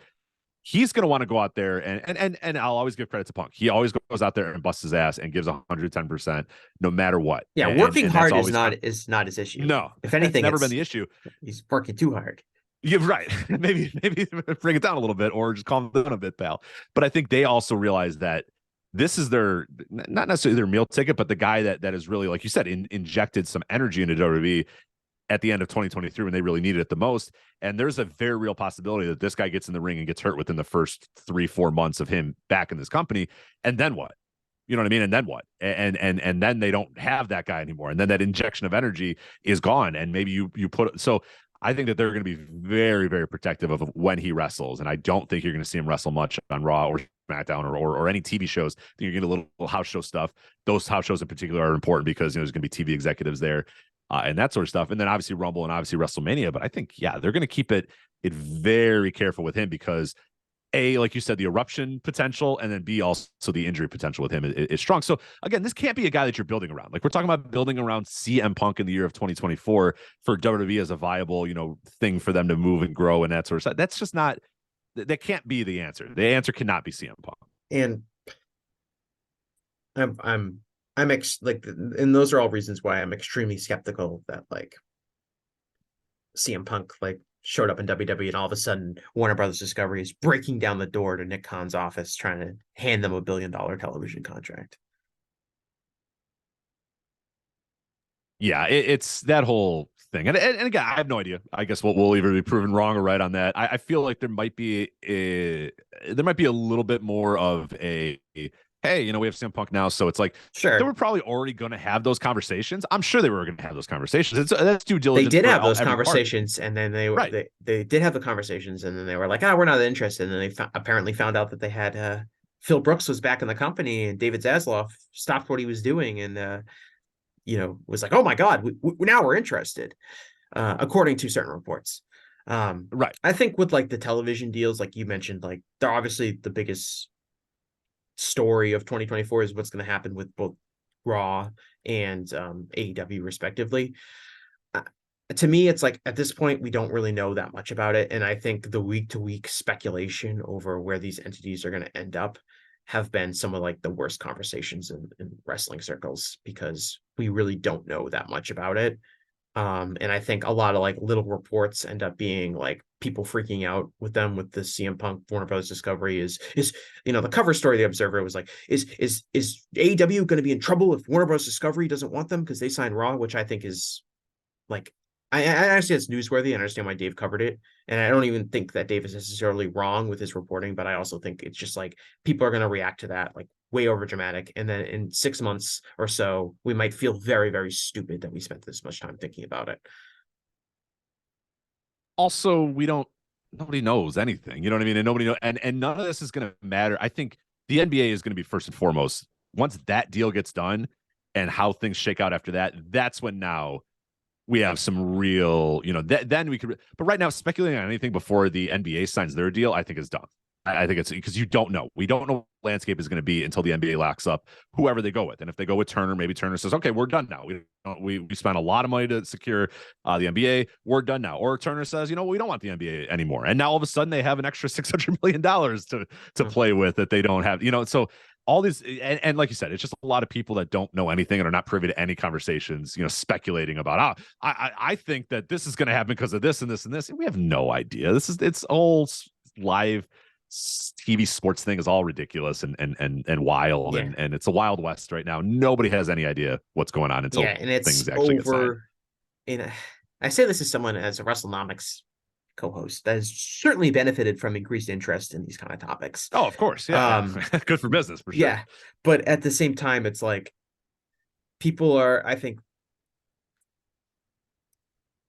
he's going to want to go out there and I'll always give credit to Punk. He always goes out there and busts his ass and gives 110% no matter what. Yeah, working hard is not his issue. No, if anything, it's never been the issue. He's working too hard. You're right. maybe bring it down a little bit, or just calm down a bit, pal. But I think they also realize that this is their, not necessarily their meal ticket, but the guy that is really, like you said, injected some energy into WWE at the end of 2023 when they really needed it the most. And there's a very real possibility that this guy gets in the ring and gets hurt within the first 3-4 months of him back in this company. And then what? You know what I mean? And then what? And then they don't have that guy anymore. And then that injection of energy is gone. And maybe you put, so I think that they're going to be very, very protective of when he wrestles. And I don't think you're going to see him wrestle much on Raw or SmackDown or any TV shows. I think you're getting a little house show stuff. Those house shows in particular are important because, there's going to be TV executives there. And that sort of stuff. And then obviously Rumble and obviously WrestleMania. But I think, they're going to keep it very careful with him because A, like you said, the eruption potential, and then B, also the injury potential with him is strong. So again, this can't be a guy that you're building around. Like we're talking about building around CM Punk in the year of 2024 for WWE as a viable, thing for them to move and grow and that sort of stuff. That's just not, that can't be the answer. The answer cannot be CM Punk. And and those are all reasons why I'm extremely skeptical that CM Punk showed up in WWE and all of a sudden Warner Brothers Discovery is breaking down the door to Nick Khan's office trying to hand them $1 billion television contract. Yeah, it's that whole thing. And again, I have no idea. I guess we'll either be proven wrong or right on that. I feel like there might be a little bit more of a hey, we have CM Punk now, so it's like, sure, they were probably already going to have those conversations. I'm sure they were going to have those conversations. That's due diligence. They did have those conversations, and then they did have the conversations, and then they were like, we're not interested. And then they apparently found out that they had Phil Brooks was back in the company, and David Zaslav stopped what he was doing, and was like, oh my God, now we're interested, according to certain reports. Right. I think with the television deals, like you mentioned, they're obviously the biggest story of 2024 is what's going to happen with both Raw and AEW respectively. To me, it's at this point we don't really know that much about it, and I think the week-to-week speculation over where these entities are going to end up have been some of the worst conversations in wrestling circles, because we really don't know that much about it. And I think a lot of little reports end up being people freaking out with them, with the CM Punk Warner Brothers Discovery is the cover story of the Observer was is AEW going to be in trouble if Warner Brothers Discovery doesn't want them because they signed Raw, which I think is I understand it's newsworthy. I understand why Dave covered it, and I don't even think that Dave is necessarily wrong with his reporting, but I also think it's just people are going to react to that way over dramatic, and then in 6 months or so we might feel very, very stupid that we spent this much time thinking about it. also nobody knows anything. You know what I mean? And nobody knows, and none of this is going to matter. I think the NBA is going to be first and foremost. Once that deal gets done and how things shake out after that, that's when now we have some real, then we could, but right now speculating on anything before the NBA signs their deal, I think is dumb. I think it's because you don't know. We don't know what the landscape is going to be until the NBA locks up whoever they go with. And if they go with Turner, maybe Turner says, okay, we're done now. We spent a lot of money to secure the NBA. We're done now. Or Turner says, we don't want the NBA anymore. And now all of a sudden they have an extra $600 million to play with that they don't have, so all these, and like you said, it's just a lot of people that don't know anything and are not privy to any conversations, speculating about, I think that this is going to happen because of this and this and this. And we have no idea. It's all live TV sports thing is all ridiculous and wild, Yeah. and it's a wild west right now. Nobody has any idea what's going on until and it's things actually get signed. I say this as someone as a WrestleNomics co-host that has certainly benefited from increased interest in these kind of topics. Oh, of course, yeah. Good for business, for sure. Yeah, but at the same time, it's like people are. I think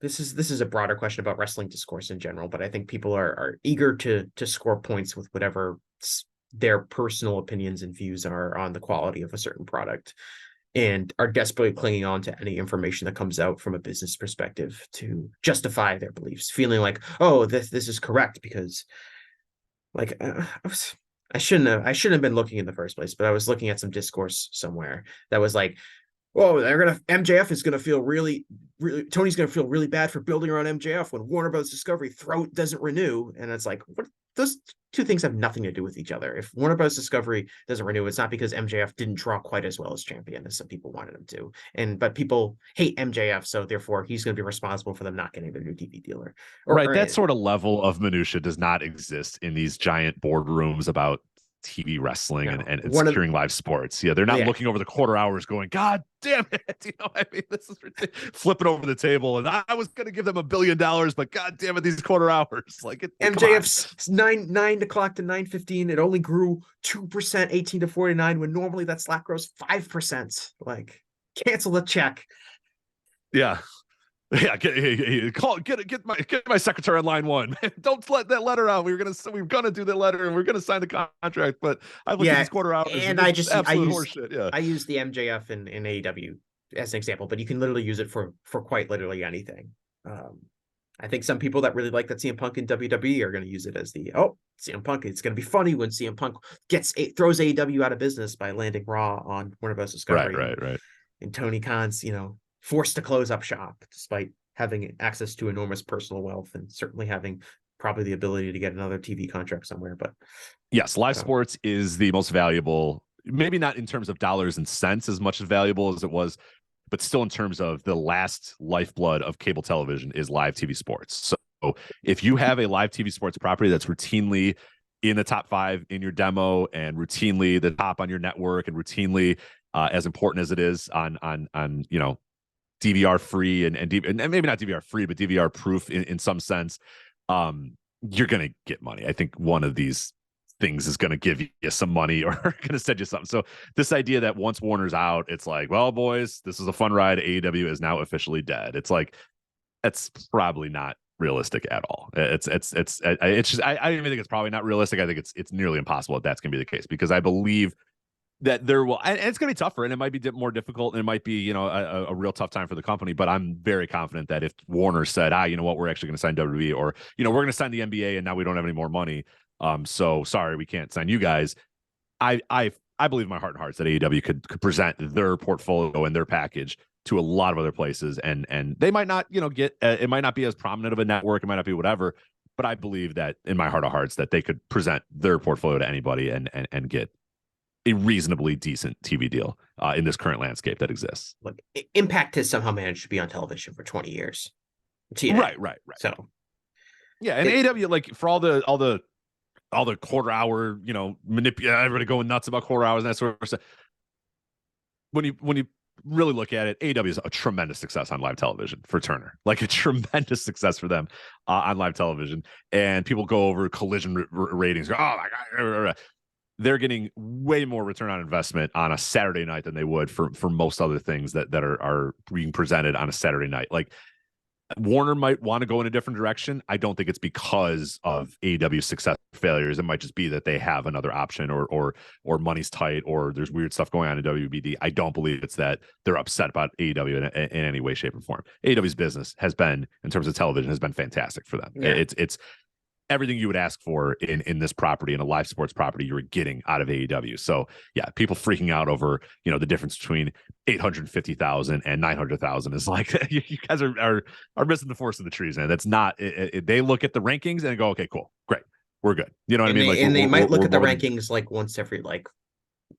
this is a broader question about wrestling discourse in general, but I think people are eager to score points with whatever their personal opinions and views are on the quality of a certain product, and are desperately clinging on to any information that comes out from a business perspective to justify their beliefs, feeling like, oh, this is correct because, like, I shouldn't have been looking in the first place, but I was looking at some discourse somewhere that was like, oh, MJF is gonna feel really Tony's gonna feel really bad for building around MJF when Warner Bros. Discovery doesn't renew, and it's like, what? Those two things have nothing to do with each other. If Warner Bros. Discovery doesn't renew, it's not because MJF didn't draw quite as well as champion as some people wanted him to, but people hate MJF, so therefore he's going to be responsible for them not getting their new TV dealer. Right, that sort of level of minutia does not exist in these giant boardrooms about TV wrestling and securing live sports. Yeah, they're not looking over the quarter hours going, God damn it. This is ridiculous. Flipping over the table. And I was going to give them $1 billion, but God damn it, these quarter hours. Like MJF's 9 o'clock to 9:15. It only grew 2%, 18 to 49, when normally that slack grows 5%. Like, cancel the check. Yeah. Yeah, get my secretary on line one. Don't let that letter out. We're gonna do the letter and we're gonna sign the contract. But I look at these quarter hours and I use horseshit. Yeah, I use the MJF in AEW as an example, but you can literally use it for quite literally anything. I think some people that really like that CM Punk in WWE are going to use it as CM Punk. It's going to be funny when CM Punk throws AEW out of business by landing Raw on Warner Bros. Discovery. Right. And Tony Khan's, forced to close up shop despite having access to enormous personal wealth and certainly having probably the ability to get another TV contract somewhere. But yes, live sports is the most valuable, maybe not in terms of dollars and cents as much as valuable as it was, but still in terms of the last lifeblood of cable television is live TV sports. So if you have a live TV sports property that's routinely in the top 5 in your demo and routinely the top on your network and routinely as important as it is on DVR free and maybe not DVR free, but DVR proof in some sense, you're going to get money. I think one of these things is going to give you some money or going to send you something. So this idea that once Warner's out, it's like, well, boys, this is a fun ride. AEW is now officially dead. It's like, that's probably not realistic at all. It's just, I don't even think it's probably not realistic. I think it's nearly impossible that that's going to be the case, because I believe that there will, and it's going to be tougher, and it might be more difficult, and it might be, a real tough time for the company. But I'm very confident that if Warner said, you know what, we're actually going to sign WWE, or, we're going to sign the NBA, and now we don't have any more money. So sorry, we can't sign you guys. I believe in my heart and hearts that AEW could present their portfolio and their package to a lot of other places, and they might not, get, it might not be as prominent of a network, it might not be whatever, but I believe that in my heart of hearts that they could present their portfolio to anybody and get a reasonably decent TV deal in this current landscape that exists. Look, Impact has somehow managed to be on television for 20 years. Right. So, yeah, and AEW, like, for all the quarter hour, everybody going nuts about quarter hours and that sort of stuff. When you really look at it, AEW is a tremendous success on live television for Turner, like a tremendous success for them on live television. And people go over Collision ratings. Go, oh my God. They're getting way more return on investment on a Saturday night than they would for most other things that are being presented on a Saturday night. Like, Warner might want to go in a different direction. I don't think it's because of AEW's success or failures. It might just be that they have another option, or money's tight, or there's weird stuff going on in WBD. I don't believe it's that they're upset about AEW in any way, shape, or form. AEW's business has been, in terms of television, has been fantastic for them. Yeah. It's everything you would ask for in this property, in a live sports property, you were getting out of AEW. So yeah, people freaking out over, the difference between 850,000 and 900,000 is like, you guys are missing the forest of the trees, man. That's not they look at the rankings and go, okay, cool, great, we're good. You know what I mean? And they might look at the rankings like once every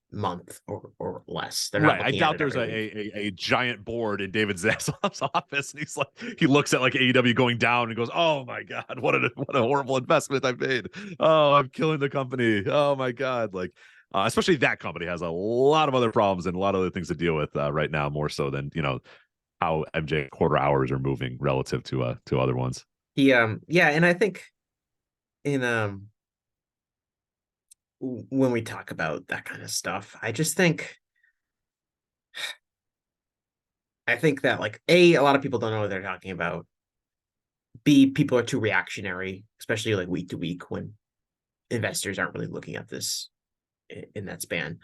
month or less. They're not right. I doubt there's a giant board in David Zaslav's office, and he looks at like AEW going down and goes, "Oh my god, what a horrible investment I've made. Oh, I'm killing the company. Oh my god." Like, especially that company has a lot of other problems and a lot of other things to deal with right now, more so than how MJ quarter hours are moving relative to other ones. Yeah, and I think in when we talk about that kind of stuff, I think that like a lot of people don't know what they're talking about. B, people are too reactionary, especially like week to week when investors aren't really looking at this in that span.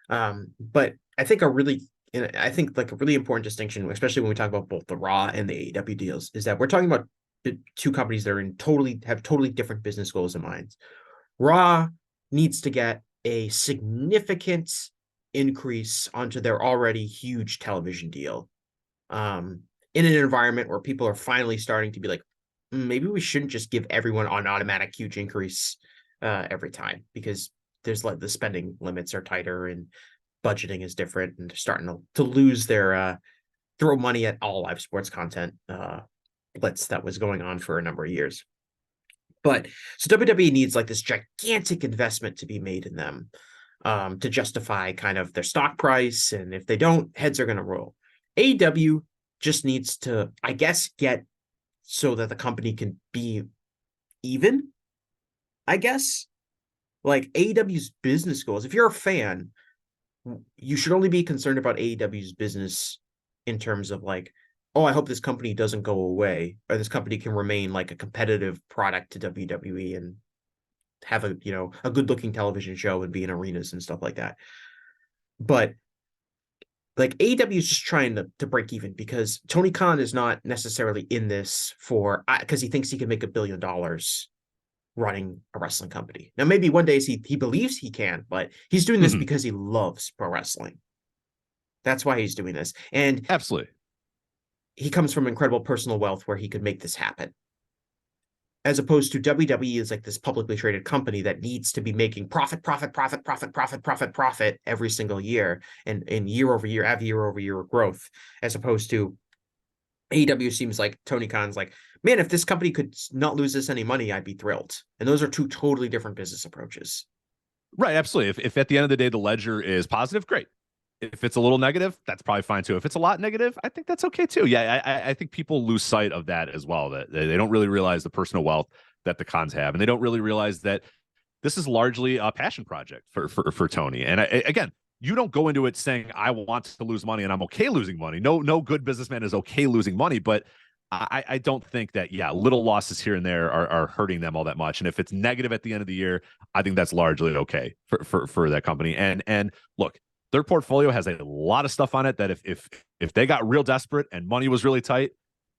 But I think like a really important distinction, especially when we talk about both the Raw and the AEW deals, is that we're talking about the two companies that have totally different business goals in mind. Raw needs to get a significant increase onto their already huge television deal, in an environment where people are finally starting to be like, maybe we shouldn't just give everyone an automatic huge increase every time, because there's like the spending limits are tighter and budgeting is different, and they're starting to lose their throw money at all live sports content blitz that was going on for a number of years. But so WWE needs like this gigantic investment to be made in them to justify kind of their stock price. And if they don't, heads are going to roll. AEW just needs to, I guess, get so that the company can be even, I guess. Like AEW's business goals, if you're a fan, you should only be concerned about AEW's business in terms of like, oh, I hope this company doesn't go away, or this company can remain like a competitive product to WWE and have a good looking television show and be in arenas and stuff like that. But like AEW is just trying to break even, because Tony Khan is not necessarily in this because he thinks he can make $1 billion running a wrestling company. Now, maybe one day he believes he can, but he's doing this because he loves pro wrestling. That's why he's doing this. And absolutely, he comes from incredible personal wealth where he could make this happen. As opposed to WWE is like this publicly traded company that needs to be making profit every single year, and year over year, have year over year growth, as opposed to AEW seems like Tony Khan's like, man, if this company could not lose this any money, I'd be thrilled. And those are two totally different business approaches. Right, absolutely. If at the end of the day the ledger is positive, great. If it's a little negative, that's probably fine too. If it's a lot negative, I think that's okay too. Yeah, I think people lose sight of that as well. That they don't really realize the personal wealth that the Khans have, and they don't really realize that this is largely a passion project for Tony. And again, you don't go into it saying I want to lose money and I'm okay losing money. No good businessman is okay losing money, but I don't think that little losses here and there are hurting them all that much. And if it's negative at the end of the year, I think that's largely okay for that company. And look, their portfolio has a lot of stuff on it that if they got real desperate and money was really tight,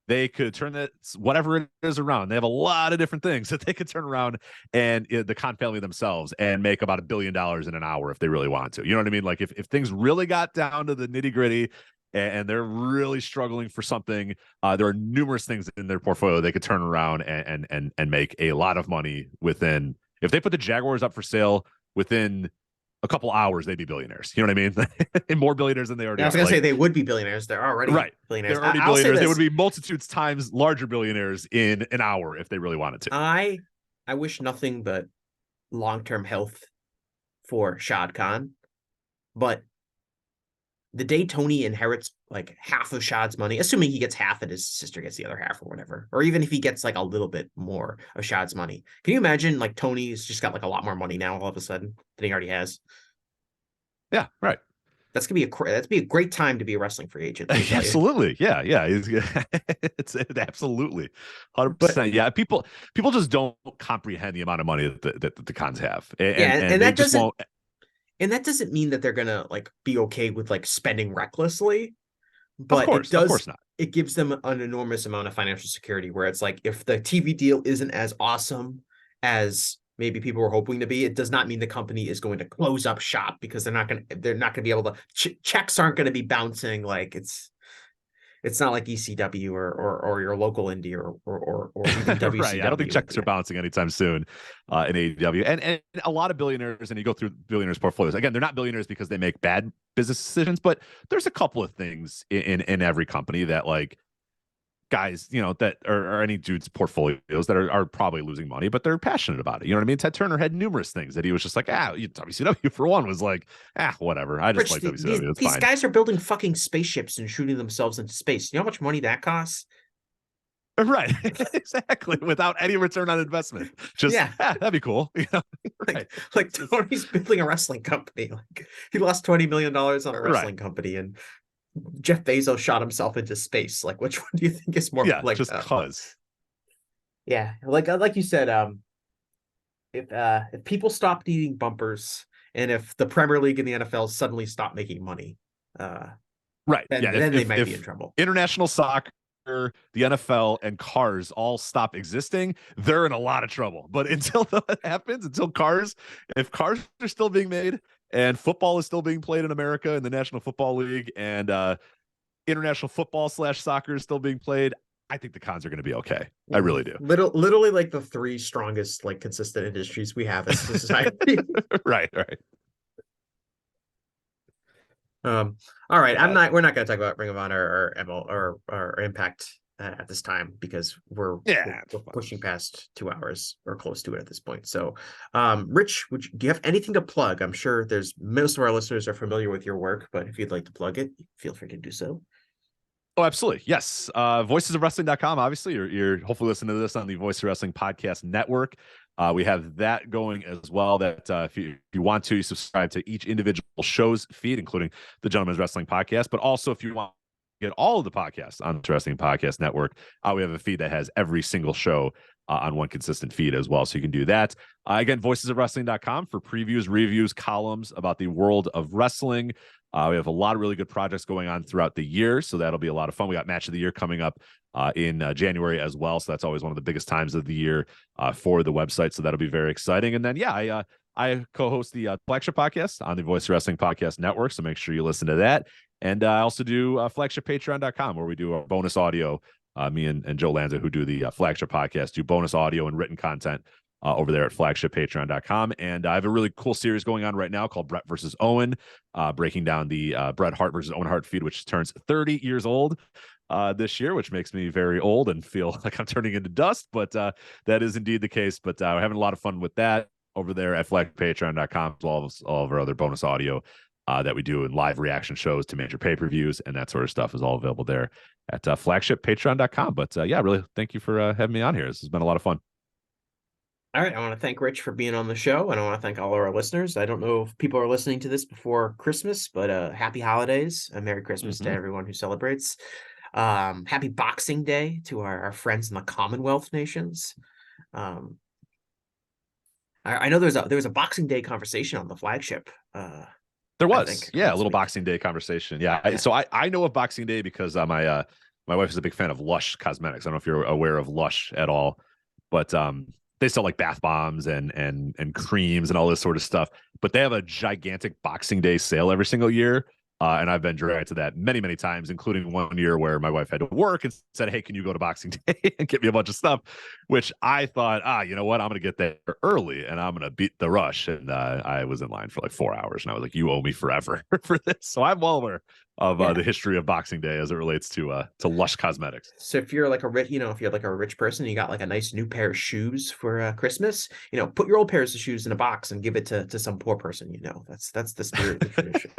they could turn that whatever it is around. They have a lot of different things that they could turn around, and the Khan family themselves, and make about $1 billion in an hour if they really wanted to. You know what I mean? Like if things really got down to the nitty gritty and they're really struggling for something, there are numerous things in their portfolio they could turn around and make a lot of money within. If they put the Jaguars up for sale within a couple hours, they'd be billionaires. You know what I mean? And more billionaires than they already are. I was going to say they would be billionaires. They're already billionaires. They're already billionaires. They would be multitudes times larger billionaires in an hour if they really wanted to. I wish nothing but long-term health for Shad Khan, but the day Tony inherits like half of Shad's money, assuming he gets half and his sister gets the other half or whatever, or even if he gets like a little bit more of Shad's money, can you imagine like Tony's just got like a lot more money now all of a sudden than he already has? Yeah, right. That's gonna be a great time to be a wrestling free agent. Absolutely. Yeah. It's absolutely 100%. But Yeah. People just don't comprehend the amount of money that the cons have. And and they that just doesn't won't. and that doesn't mean that they're gonna like be okay with like spending recklessly, Of but course. Of course not. it gives them an enormous amount of financial security where it's like if the TV deal isn't as awesome as maybe people were hoping to be, it does not mean the company is going to close up shop because they're not going to be able to checks aren't going to be bouncing like it's not like ECW or your local indie or even Right. I don't think WCW. checks are bouncing anytime soon in AEW. And a lot of billionaires, and you go through billionaires' portfolios. Again, they're not billionaires because they make bad business decisions, but there's a couple of things in every company that like guys, that are any dude's portfolios that are probably losing money, but they're passionate about it. You know what I mean? Ted Turner had numerous things that he was just like, WCW for one was like, whatever. I just Rich, like WCW. It's these fine. guys are building fucking spaceships and shooting themselves into space. You know how much money that costs? Right. Exactly. Without any return on investment. Just, Yeah. That'd be cool. Right. Like Tony's building a wrestling company. Like he lost $20 million on a wrestling company, and Jeff Bezos shot himself into space. Like, which one do you think is more like just cause? Yeah, like you said, if people stopped eating bumpers and if the Premier League and the NFL suddenly stop making money, right. then they might be in trouble. International soccer, the NFL, and cars all stop existing, they're in a lot of trouble. But until that happens, if cars are still being made and football is still being played in America in the National Football League and international football / soccer is still being played, I think the cons are going to be okay. I really do. Literally like the three strongest, like consistent industries we have as a society. Right. All right. We're not going to talk about Ring of Honor or Impact at this time because we're pushing past 2 hours or close to it at this point. So, Rich, do you have anything to plug? I'm sure most of our listeners are familiar with your work, but if you'd like to plug it, feel free to do so. Oh, absolutely. Yes. Voicesofwrestling.com. Obviously, you're hopefully listening to this on the Voice of Wrestling Podcast Network. We have that going as well. That if you want to, you subscribe to each individual show's feed, including the Gentleman's Wrestling Podcast. But also, if you want to get all of the podcasts on the Wrestling Podcast Network, we have a feed that has every single show on one consistent feed as well. So you can do that. Again, voicesofwrestling.com for previews, reviews, columns about the world of wrestling. We have a lot of really good projects going on throughout the year, so that'll be a lot of fun. We got Match of the Year coming up in January as well, so that's always one of the biggest times of the year for the website, so that'll be very exciting. And then, I co-host the Flagship Podcast on the Voice of Wrestling Podcast Network, so make sure you listen to that. And I also do flagshippatreon.com, where we do our bonus audio. Me and Joe Lanza, who do the Flagship Podcast, do bonus audio and written content over there at flagshippatreon.com. And I have a really cool series going on right now called Bret versus Owen, breaking down the Bret Hart versus Owen Hart feud, which turns 30 years old this year, which makes me very old and feel like I'm turning into dust. But that is indeed the case. But we're having a lot of fun with that over there at flagshippatreon.com, as well as all of our other bonus audio that we do in live reaction shows to major pay-per-views, and that sort of stuff is all available there at flagshippatreon.com. But really, thank you for having me on here. This has been a lot of fun. All right. I want to thank Rich for being on the show, and I want to thank all of our listeners. I don't know if people are listening to this before Christmas, but happy holidays, a Merry Christmas to everyone who celebrates. Happy Boxing Day to our friends in the Commonwealth nations. I know there was a Boxing Day conversation on the Flagship. There was, a little Boxing Day conversation. So I know of Boxing Day because my wife is a big fan of Lush Cosmetics. I don't know if you're aware of Lush at all, but they sell like bath bombs and creams and all this sort of stuff. But they have a gigantic Boxing Day sale every single year. And I've been dragged to that many, many times, including one year where my wife had to work and said, "Hey, can you go to Boxing Day and get me a bunch of stuff?" Which I thought, you know what? I'm going to get there early and I'm going to beat the rush. And I was in line for like 4 hours and I was like, "You owe me forever for this." So I'm well aware of the history of Boxing Day as it relates to Lush Cosmetics. So if you're like a rich person, you got like a nice new pair of shoes for Christmas, put your old pairs of shoes in a box and give it to some poor person. That's the spirit of the tradition.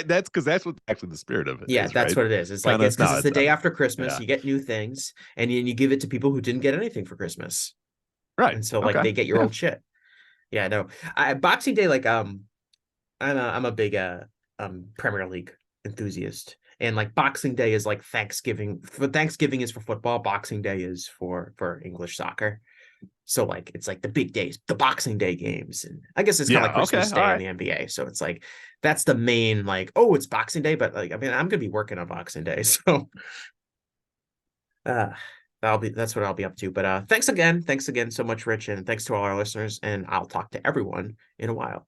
That's because that's what actually the spirit of it is, that's right? What it is. It's like it's the day after Christmas. You get new things and you give it to people who didn't get anything for Christmas. Right. And so they get your old shit. Yeah, no. Boxing Day, like I'm a big Premier League enthusiast. And like Boxing Day is like Thanksgiving. Thanksgiving is for football. Boxing Day is for English soccer. So like it's like the big days, the Boxing Day games, and I guess it's kind of like Yeah. Okay. Christmas All Day in right. the NBA. So it's like that's the main like, oh, it's Boxing Day, but like I mean I'm gonna be working on Boxing Day, so uh that's what I'll be up to. But thanks again so much, Rich, and thanks to all our listeners, and I'll talk to everyone in a while.